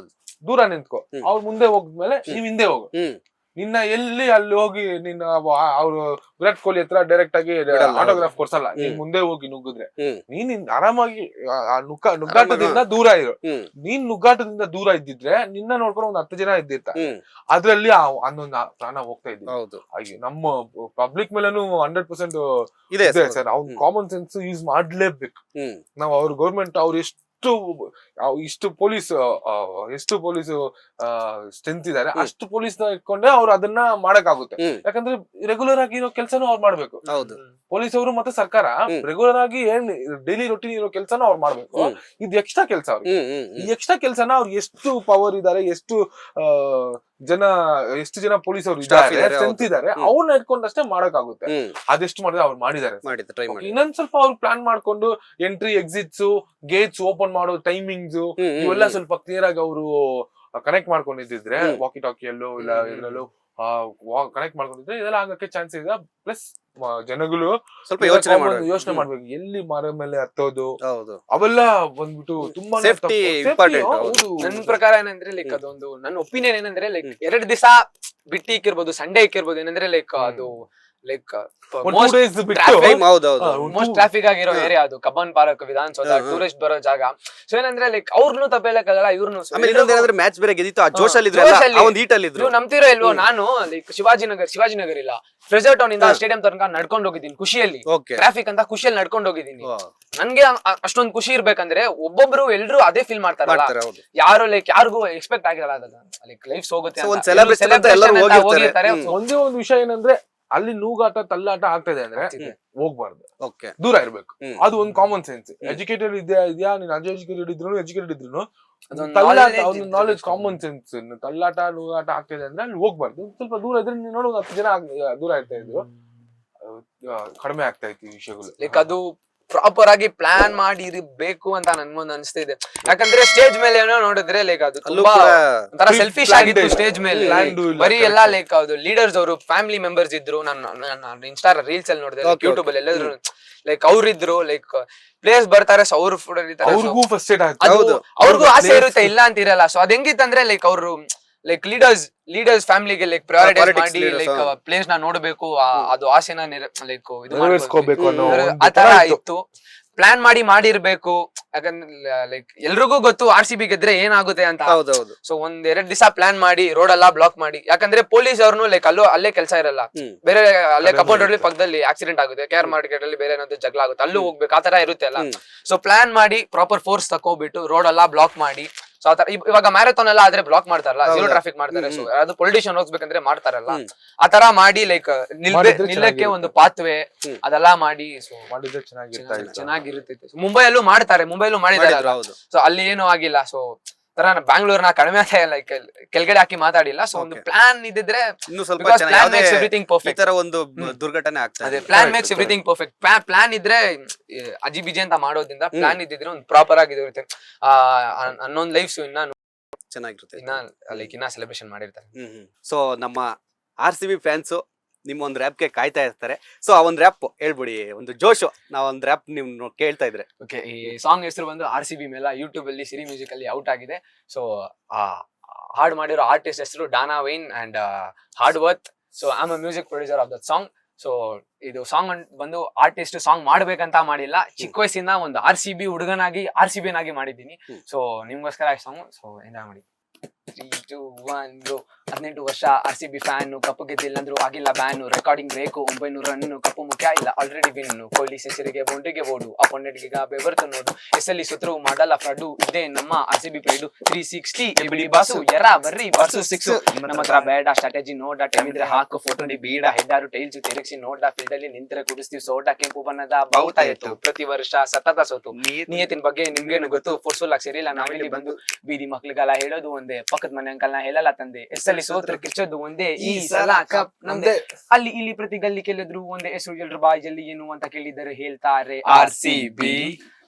ದೂರ ನಿಂತ್ಕೊ. ಅವ್ರ ಮುಂದೆ ಹೋಗ್ಮೇಲೆ ನೀವ್ ಹಿಂದೆ ಹೋಗು. ನಿನ್ನ ಎಲ್ಲಿ ಅಲ್ಲಿ ಹೋಗಿ ನಿನ್ನ ಅವ್ರು ವಿರಾಟ್ ಕೊಹ್ಲಿ ಹತ್ರ ಡೈರೆಕ್ಟ್ ಆಗಿ ಆಟೋಗ್ರಾಫ್ ಕೊಡ್ಸಲ್ಲ. ನೀನ್ ಮುಂದೆ ಹೋಗಿ ನುಗ್ಗಿದ್ರೆ ನೀನ್ ಆರಾಮಾಗಿ ನುಗ್ಗಾಟದಿಂದ ದೂರ ಇರು. ನೀನ್ ನುಗ್ಗಾಟದಿಂದ ದೂರ ಇದ್ದಿದ್ರೆ ನಿನ್ನ ನೋಡ್ಕೊಂಡು ಒಂದ್ 10 ಜನ ಇದ್ದಿರ್ತಾರೆ. ಅದ್ರಲ್ಲಿ ಹನ್ನೊಂದು ಪ್ರಾಣ ಹೋಗ್ತಾ ಇದ್ವಿ. ನಮ್ಮ ಪಬ್ಲಿಕ್ ಮೇಲೇನು 100% ಇದೆ ಸರ್. ಅವ್ನ್ ಕಾಮನ್ ಸೆನ್ಸ್ ಯೂಸ್ ಮಾಡ್ಲೇಬೇಕು ನಾವು. ಅವ್ರ ಗೌರ್ಮೆಂಟ್ ಅವ್ರು ಇಷ್ಟು ಪೊಲೀಸ್ ಸ್ಟ್ರೆಂತ್ ಇದಾರೆ, ಅಷ್ಟು ಪೊಲೀಸ್ ಇಟ್ಕೊಂಡೆ ಅವ್ರು ಅದನ್ನ ಮಾಡಕ್ಕಾಗುತ್ತೆ. ಯಾಕಂದ್ರೆ ರೆಗ್ಯುಲರ್ ಆಗಿ ಇರೋ ಕೆಲ್ಸನೂ ಅವ್ರು ಮಾಡ್ಬೇಕು. ಪೊಲೀಸ್ ಅವರು ಮತ್ತೆ ಸರ್ಕಾರ ರೆಗ್ಯುಲರ್ ಆಗಿ ಏನ್ ಡೈಲಿ ರೊಟೀನ್ ಇರೋ ಕೆಲ್ಸನ ಅವ್ರು ಮಾಡ್ಬೇಕು. ಇದು ಎಕ್ಸ್ಟ್ರಾ ಕೆಲ್ಸ ಅವ್ರಿಗೆ. ಈ ಎಕ್ಸ್ಟ್ರಾ ಕೆಲ್ಸನ ಅವ್ರು ಎಷ್ಟು ಪವರ್ ಇದಾರೆ, ಎಷ್ಟು ಜನ ಪೊಲೀಸ್ ಅವರು ಇದ್ದಾರೆ, ಸ್ಟ್ರೆಂತ್ ಇದಾರೆ, ಅವ್ರನ್ನ ಇಟ್ಕೊಂಡಷ್ಟೇ ಮಾಡಕ್ಕಾಗುತ್ತೆ. ಅದೆಷ್ಟು ಮಾಡಿದ್ರೆ ಅವ್ರು ಮಾಡಿದ್ದಾರೆ. ಇನ್ನೊಂದ್ ಸ್ವಲ್ಪ ಅವ್ರು ಪ್ಲಾನ್ ಮಾಡ್ಕೊಂಡು ಎಂಟ್ರಿ ಎಕ್ಸಿಟ್ಸ್, ಗೇಟ್ಸ್ ಓಪನ್ ಮಾಡೋ ಟೈಮಿಂಗ್ಸ್ ಇವೆಲ್ಲ ಸ್ವಲ್ಪ ಕ್ಲಿಯರ್ ಆಗಿ ಅವರು ಕನೆಕ್ಟ್ ಮಾಡ್ಕೊಂಡಿದ್ರೆ, ವಾಕಿ ಟಾಕಿಯಲ್ಲೂ ಇಲ್ಲ ಇದ್ರಲ್ಲೂ ಕನೆಕ್ಟ್ ಮಾಡ್ಕೊಂಡಿದ್ರೆ ಇದೆಲ್ಲ ಆಗಕ್ಕೆ ಚಾನ್ಸ್ ಇದೆ. ಪ್ಲಸ್ ಜನಗಳು ಸ್ವಲ್ಪ ಯೋಚನೆ ಮಾಡ್ಬೇಕು, ಎಲ್ಲಿ ಮರ ಮೇಲೆ ಹತ್ತೋದು ಅವೆಲ್ಲ ಬಂದ್ಬಿಟ್ಟು ತುಂಬಾ ಸೇಫ್ಟಿ ಇಂಪಾರ್ಟೆಂಟ್. ನನ್ನ ಪ್ರಕಾರ ಏನಂದ್ರೆ ಲೈಕ್ ಅದೊಂದು ನನ್ನ ಒಪಿನಿಯನ್ ಏನಂದ್ರೆ ಲೈಕ್ 2 ದಿವಸ ಬಿಟ್ಟು ಇಕ್ಕಿರ್ಬೋದು, ಸಂಡೇ ಇಕ್ಕಿರ್ಬೋದು. ಏನಂದ್ರೆ ಲೈಕ್ ಅದು ಲೈಕ್ ಮೋಸ್ಟ್ ಟ್ರಾಫಿಕ್ ಆಗಿರೋ ಏರಿಯಾ ಅದು ಕಬ್ಬನ್ ಪಾರ್ಕ್, ವಿಧಾನಸೌಧ, ಟೂರಿಸ್ಟ್ ಬರೋ ಜಾಗ. ಸೊ ಏನಂದ್ರೆ ಲೈಕ್ ಅವ್ರನ್ನು ತಪ್ಪೇಳಕ್ಕಾಗಲ್ಲ, ಇವ್ರನ್ನು ಮ್ಯಾಚ್ ಬೇರೆ ಗೆದ್ದಿತ್ತು, ಆ ಜೋಶಲ್ಲಿ ನೀವು ನಂಬ್ತಿರೋ ಇಲ್ವೋ, ನಾನು ಲೈಕ್ ಶಿವಾಜಿನಗರ್ ಇಲ್ಲ ಫ್ರೆಜರ್ ಟೌನ್ ಇಂದ ಸ್ಟೇಡಿಯಂ ತನಕ ನಡ್ಕೊಂಡು ಹೋಗಿದ್ದೀನಿ ಖುಷಿಯಲ್ಲಿ. ಟ್ರಾಫಿಕ್ ಅಂತ ಖುಷಿಯಲ್ಲಿ ನಡ್ಕೊಂಡು ಹೋಗಿದ್ದೀನಿ. ನನ್ಗೆ ಅಷ್ಟೊಂದು ಖುಷಿ ಇರ್ಬೇಕಂದ್ರೆ ಒಬ್ಬೊಬ್ರು ಎಲ್ರು ಅದೇ ಫೀಲ್ ಮಾಡ್ತಾರಲ್ಲ, ಯಾರು ಲೈಕ್ ಯಾರಿಗೂ ಎಕ್ಸ್ಪೆಕ್ಟ್ ಆಗಿರಲ್ಲ ಲೈಕ್ ಲೈಫ್ ಹೋಗುತ್ತೆ. ಒಂದೇ ಒಂದು ವಿಷಯ ಏನಂದ್ರೆ ಅಲ್ಲಿ ನೂಗಾಟ ತಲ್ಲಾಟ ಆಗ್ತದೆ ಅಂದ್ರೆ ಹೋಗ್ಬಾರ್ದು, ದೂರ ಇರ್ಬೇಕು. ಅದು ಒಂದು ಕಾಮನ್ ಸೆನ್ಸ್. ಎಜುಕೇಟೆಡ್ ಇದೆಯಾ ನೀನ್ ಅನ್ಎಜುಕೇಟೆಡ್ ಇದ್ರು ಎಜುಕೇಟೆಡ್ ಇದ್ರು ನಾಲೆಜ್, ಕಾಮನ್ ಸೆನ್ಸ್. ತಲ್ಲಾಟ ನೂಗಾಟ ಆಗ್ತಿದೆ ಅಂದ್ರೆ ಅಲ್ಲಿ ಹೋಗ್ಬಾರ್ದು. ಸ್ವಲ್ಪ ದೂರ ಇದ್ರೆ ನೀನ್ ನೋಡು 10 ಜನ ದೂರ ಇರ್ತಾ ಇದ್ರು, ಕಡಿಮೆ ಆಗ್ತಾ ಇತ್ತು ಈ ವಿಷಯಗಳು. ಲೈಕ್ ಅದು ಪ್ರಾಪರ್ ಆಗಿ ಪ್ಲಾನ್ ಮಾಡಿ ಇರಬೇಕು ಅಂತ ನನ್ಗೊಂದು ಅನಿಸ್ತಿದೆ. ಯಾಕಂದ್ರೆ ಸ್ಟೇಜ್ ಮೇಲೆ ಏನೋ ನೋಡಿದ್ರೆ ಲೈಕ್ ಅದು ತುಂಬಾ ಒಂಥರ ಸೆಲ್ಫಿಶ್ ಆಗಿತ್ತು. ಸ್ಟೇಜ್ ಮೇಲೆ ಬರೀ ಎಲ್ಲಾ ಲೈಕ್ ಅದು ಲೀಡರ್ಸ್ ಅವರು ಫ್ಯಾಮಿಲಿ ಮೆಂಬರ್ಸ್ ಇದ್ರು. ನಾನು ಇನ್ಸ್ಟಾ ರೀಲ್ಸ್ ಅಲ್ಲಿ ನೋಡಿದೆ, ಯೂಟ್ಯೂಬ್ ಅಲ್ಲಿ ಎಲ್ಲಾದ್ರು ಲೈಕ್ ಅವ್ರಿದ್ರು. ಲೈಕ್ ಪ್ಲೇಯರ್ಸ್ ಬರ್ತಾರೆ, ಸೊ ಅವ್ರು ಫುಡ್ ಅವ್ರಿಗೂ ಆಸೆ ಇರುತ್ತೆ, ಇಲ್ಲ ಅಂತ ಇರಲ್ಲ. ಸೊ ಅದ್ ಹೆಂಗಿತ್ತಂದ್ರೆ ಲೈಕ್ ಅವರು ಲೈಕ್ ಲೀಡರ್ಸ್ ಫ್ಯಾಮಿಲಿಗೆ ಲೈಕ್ ಪ್ರಯಾರಿಟೈಸ್ ಮಾಡಿ ಲೈಕ್ ಪ್ಲೇಸ್ ನ ನೋಡ್ಬೇಕು, ಅದು ಆಸೆನ ಲೈಕ್ ಇದು ಆ ತರ ಇತ್ತು. ಪ್ಲಾನ್ ಮಾಡಿರ್ಬೇಕು. ಯಾಕಂದ್ರೆ ಲೈಕ್ ಎಲ್ರಿಗೂ ಗೊತ್ತು RCB ಗೆದ್ರೆ ಏನಾಗುತ್ತೆ ಅಂತ. ಹೌದೌದು. ಸೊ ಒಂದ್ 2 ದಿವಸ ಪ್ಲಾನ್ ಮಾಡಿ ರೋಡ್ ಎಲ್ಲಾ ಬ್ಲಾಕ್ ಮಾಡಿ, ಯಾಕಂದ್ರೆ ಪೊಲೀಸ್ ಅವ್ರನ್ನು ಲೈಕ್ ಅಲ್ಲೇ ಕೆಲಸ ಇರಲ್ಲ, ಬೇರೆ ಅಲ್ಲೇ ಕಪೋರ್ಡ್ ಅಲ್ಲಿ ಪಕ್ಕದಲ್ಲಿ ಆಕ್ಸಿಡೆಂಟ್ ಆಗುತ್ತೆ, KR ಮಾರ್ಕೆಟ್ ಅಲ್ಲಿ ಬೇರೆ ಏನಾದ್ರು ಜಗಳ ಆಗುತ್ತೆ, ಅಲ್ಲೂ ಹೋಗ್ಬೇಕು, ಆತರ ಇರುತ್ತೆ ಅಲ್ಲ. ಸೊ ಪ್ಲಾನ್ ಮಾಡಿ ಪ್ರಾಪರ್ ಫೋರ್ಸ್ ತಕೋಬಿಟ್ಟು ರೋಡ್ ಎಲ್ಲಾ ಬ್ಲಾಕ್ ಮಾಡಿ, ಸೊ ಆತರ ಇವಾಗ ಮ್ಯಾರಥಾನ್ ಎಲ್ಲ ಆದ್ರೆ ಬ್ಲಾಕ್ ಮಾಡ್ತಾರಲ್ಲ, ಜೀರೋ ಟ್ರಾಫಿಕ್ ಮಾಡ್ತಾರೆ. ಸೊ ಅದು ಪೊಲಿಟಿಷಿಯನ್ ಹೋಗ್ಬೇಕಂದ್ರೆ ಮಾಡ್ತಾರಲ್ಲ, ಆತರ ಮಾಡಿ ಲೈಕ್ ನಿಲ್ಲಕ್ಕೆ ಒಂದು ಪಾತ್ವೆ ಅದೆಲ್ಲ ಮಾಡಿ ಸೊ ಮಾಡಿದ್ರೆ ಚೆನ್ನಾಗಿರುತ್ತೆ. ಮುಂಬೈಯಲ್ಲೂ ಮಾಡ್ತಾರೆ, ಮುಂಬೈಲೂ ಮಾಡಿದ್ದಾರೆ. ಸೊ ಅಲ್ಲಿ ಏನು ಆಗಿಲ್ಲ. ಸೊ ತರ ಬ್ಯಾಂಗ್ಳೂರ್ನ ಕಡಿಮೆ ಲೈಕ್ ಕೆಳಗಡೆ ಹಾಕಿ ಮಾತಾಡಿಲ್ಲ. ಸೊ ಒಂದು ಪ್ಲಾನ್ ಇದ್ದಿದ್ರೆ ಇನ್ನು ಸ್ವಲ್ಪ ಎವ್ರಿಥಿಂಗ್ ಪರ್ಫೆಕ್ಟ್. ತರ ಒಂದು ದುರ್ಘಟನೆ ಆಗ್ತದೆ. Plan makes everything perfect. Plan ಇದ್ರೆ ಅಜಿಬಿಜಿ ಅಂತ ಮಾಡೋದ್ರಿಂದ ಪ್ಲಾನ್ ಇದ್ದಿದ್ರೆ ಒಂದು ಪ್ರಾಪರ್ ಆಗಿರುತ್ತೆ. ಅನ್ನೊಂದ್ ಲೈಫ್ ಇನ್ನ ಚೆನ್ನಾಗಿರುತ್ತೆ, ಇನ್ನ ಸೆಲೆಬ್ರೇಷನ್ ಮಾಡಿರ್ತಾರೆ. ಸೊ ನಮ್ಮ RCB ಫ್ಯಾನ್ಸು ನಿಮ್ಮ ಒಂದು ರ್ಯಾಪ್ಗೆ ಕಾಯ್ತಾ ಇರ್ತಾರೆ. ಸೊ ಆ ಒಂದು ರ್ಯಾಪ್ ಹೇಳ್ಬಿಡಿ, ಒಂದು ಜೋಶು. ನಾವು ಒಂದು ರ್ಯಾಪ್ ನೀವು ಕೇಳ್ತಾ ಇದ್ರೆ. ಓಕೆ, ಈ ಸಾಂಗ್ ಹೆಸರು ಬಂದು RCB ಮೇಲ, ಯೂಟ್ಯೂಬ್ ಅಲ್ಲಿ ಸಿರಿ ಮ್ಯೂಸಿಕ್ ಅಲ್ಲಿ ಔಟ್ ಆಗಿದೆ. ಸೊ ಹಾಡ್ ಮಾಡಿರೋ ಆರ್ಟಿಸ್ಟ್ ಹೆಸರು ಡಾನಾ ವೈನ್ ಅಂಡ್ ಹಾರ್ಡ್ ವರ್ತ್. So I am a music producer of that song. So ಇದು ಸಾಂಗ್ ಬಂದು ಆರ್ಟಿಸ್ಟ್ ಸಾಂಗ್ ಮಾಡ್ಬೇಕಂತ ಮಾಡಿಲ್ಲ, ಚಿಕ್ಕ ವಯಸ್ಸಿಂದ ಒಂದು RCB ಹುಡುಗನಾಗಿ RCB ನಾಗಿ ಮಾಡಿದ್ದೀನಿ. ಸೊ ನಿಮ್ಗೋಸ್ಕರ ಸಾಂಗ್, ಸೊ ಎಂಜಾಯ್ ಮಾಡಿ. 3, 2, 1 ಗೋ. 18 ವರ್ಷ RCB ಫ್ಯಾನು, ಕಪ್ಪು ಗೆದ್ದಿಲ್ಲ ಅಂದ್ರು ಆಗಿಲ್ಲ ಬ್ಯಾನು, ರೆಕಾರ್ಡಿಂಗ್ ಬೇಕು 900 ರನ್ನು, ಕಪ್ಪು ಮುಖ್ಯ ಇಲ್ಲ ಆಲ್ರೆಡಿ ವಿನ್ನು, ಕೊಹ್ಲಿ ಸೆಂಚುರಿಗೆ ಬೌಂಡ್ರಿಗೆ ಓಡು, ಅಪೋನೆಂಟ್ಗೆ ಬೆವರ್ತು ನೋಡು, ಎಸ್ಎಲ್ಲಿ ಸುತ್ತರು ಮಾಡಲ್ಲ ಫ್ರಡು, ಇದೇ ನಮ್ಮ RCB ಪ್ರೈಡು, 360 ಎಬಿಡಿ ಬಾಸು, ಎರ ಬರ್ರಿ ಬರ್ಸು 6. ನಮ್ಮ ಹತ್ರ ಬೇಡ ಸ್ಟ್ರಾಟಜಿ ನೋಡ, ಟೈಮ್ ಇದ್ರೆ ಹಾಕು ಫೋಟೋ ಬೀಡ, ಹೆಡ್ಡಾರು ಟೈಲ್ಸ್ ತಿರುಗಿಸಿ ನೋಡ, ಫೀಲ್ಡ್ ಅಲ್ಲಿ ನಿಂತರೆ ಕುಡಿಸ್ತೀವಿ ಸೋಡಾ, ಕೆಂಪು ಬಣ್ಣದ ಬಾವುಟ ಎತ್ತು, ಪ್ರತಿ ವರ್ಷ ಸತತ ಸೋತು, ನಿಯತಿನ ಬಗ್ಗೆ ನಿಮ್ಗೇನು ಗೊತ್ತು, ಫೋರ್ಸ್ಫುಲ್ ಆಗಿ ಸೇರಿಲ್ಲ ನಾವಿಲ್ಲಿ ಬಂದು, ಬೀದಿ ಮಕ್ಳಿಗೆಲ್ಲ ಹೇಳೋದು ಒಂದೇ, ಪಕ್ಕದ ಮನೆ ಅಂಕಲ್ನ ಹೇಳಲ್ಲ ತಂದೆ, ಎಸ್ಎಲ್ಲಿ ಸೋತ್ರ ಕಿರ್ಚೋದು ಒಂದೇ, ಈ ಸಲ ಕಪ್ ನಮ್ದೆ, ಅಲ್ಲಿ ಇಲ್ಲಿ ಪ್ರತಿ ಗಲ್ಲಿ ಕೇಳಿದ್ರು ಒಂದೇ ಹೆಸರು, ಎಲ್ರು ಬಾಯಲ್ಲಿ ಏನು ಅಂತ ಕೇಳಿದರೆ ಹೇಳ್ತಾರೆ RCB.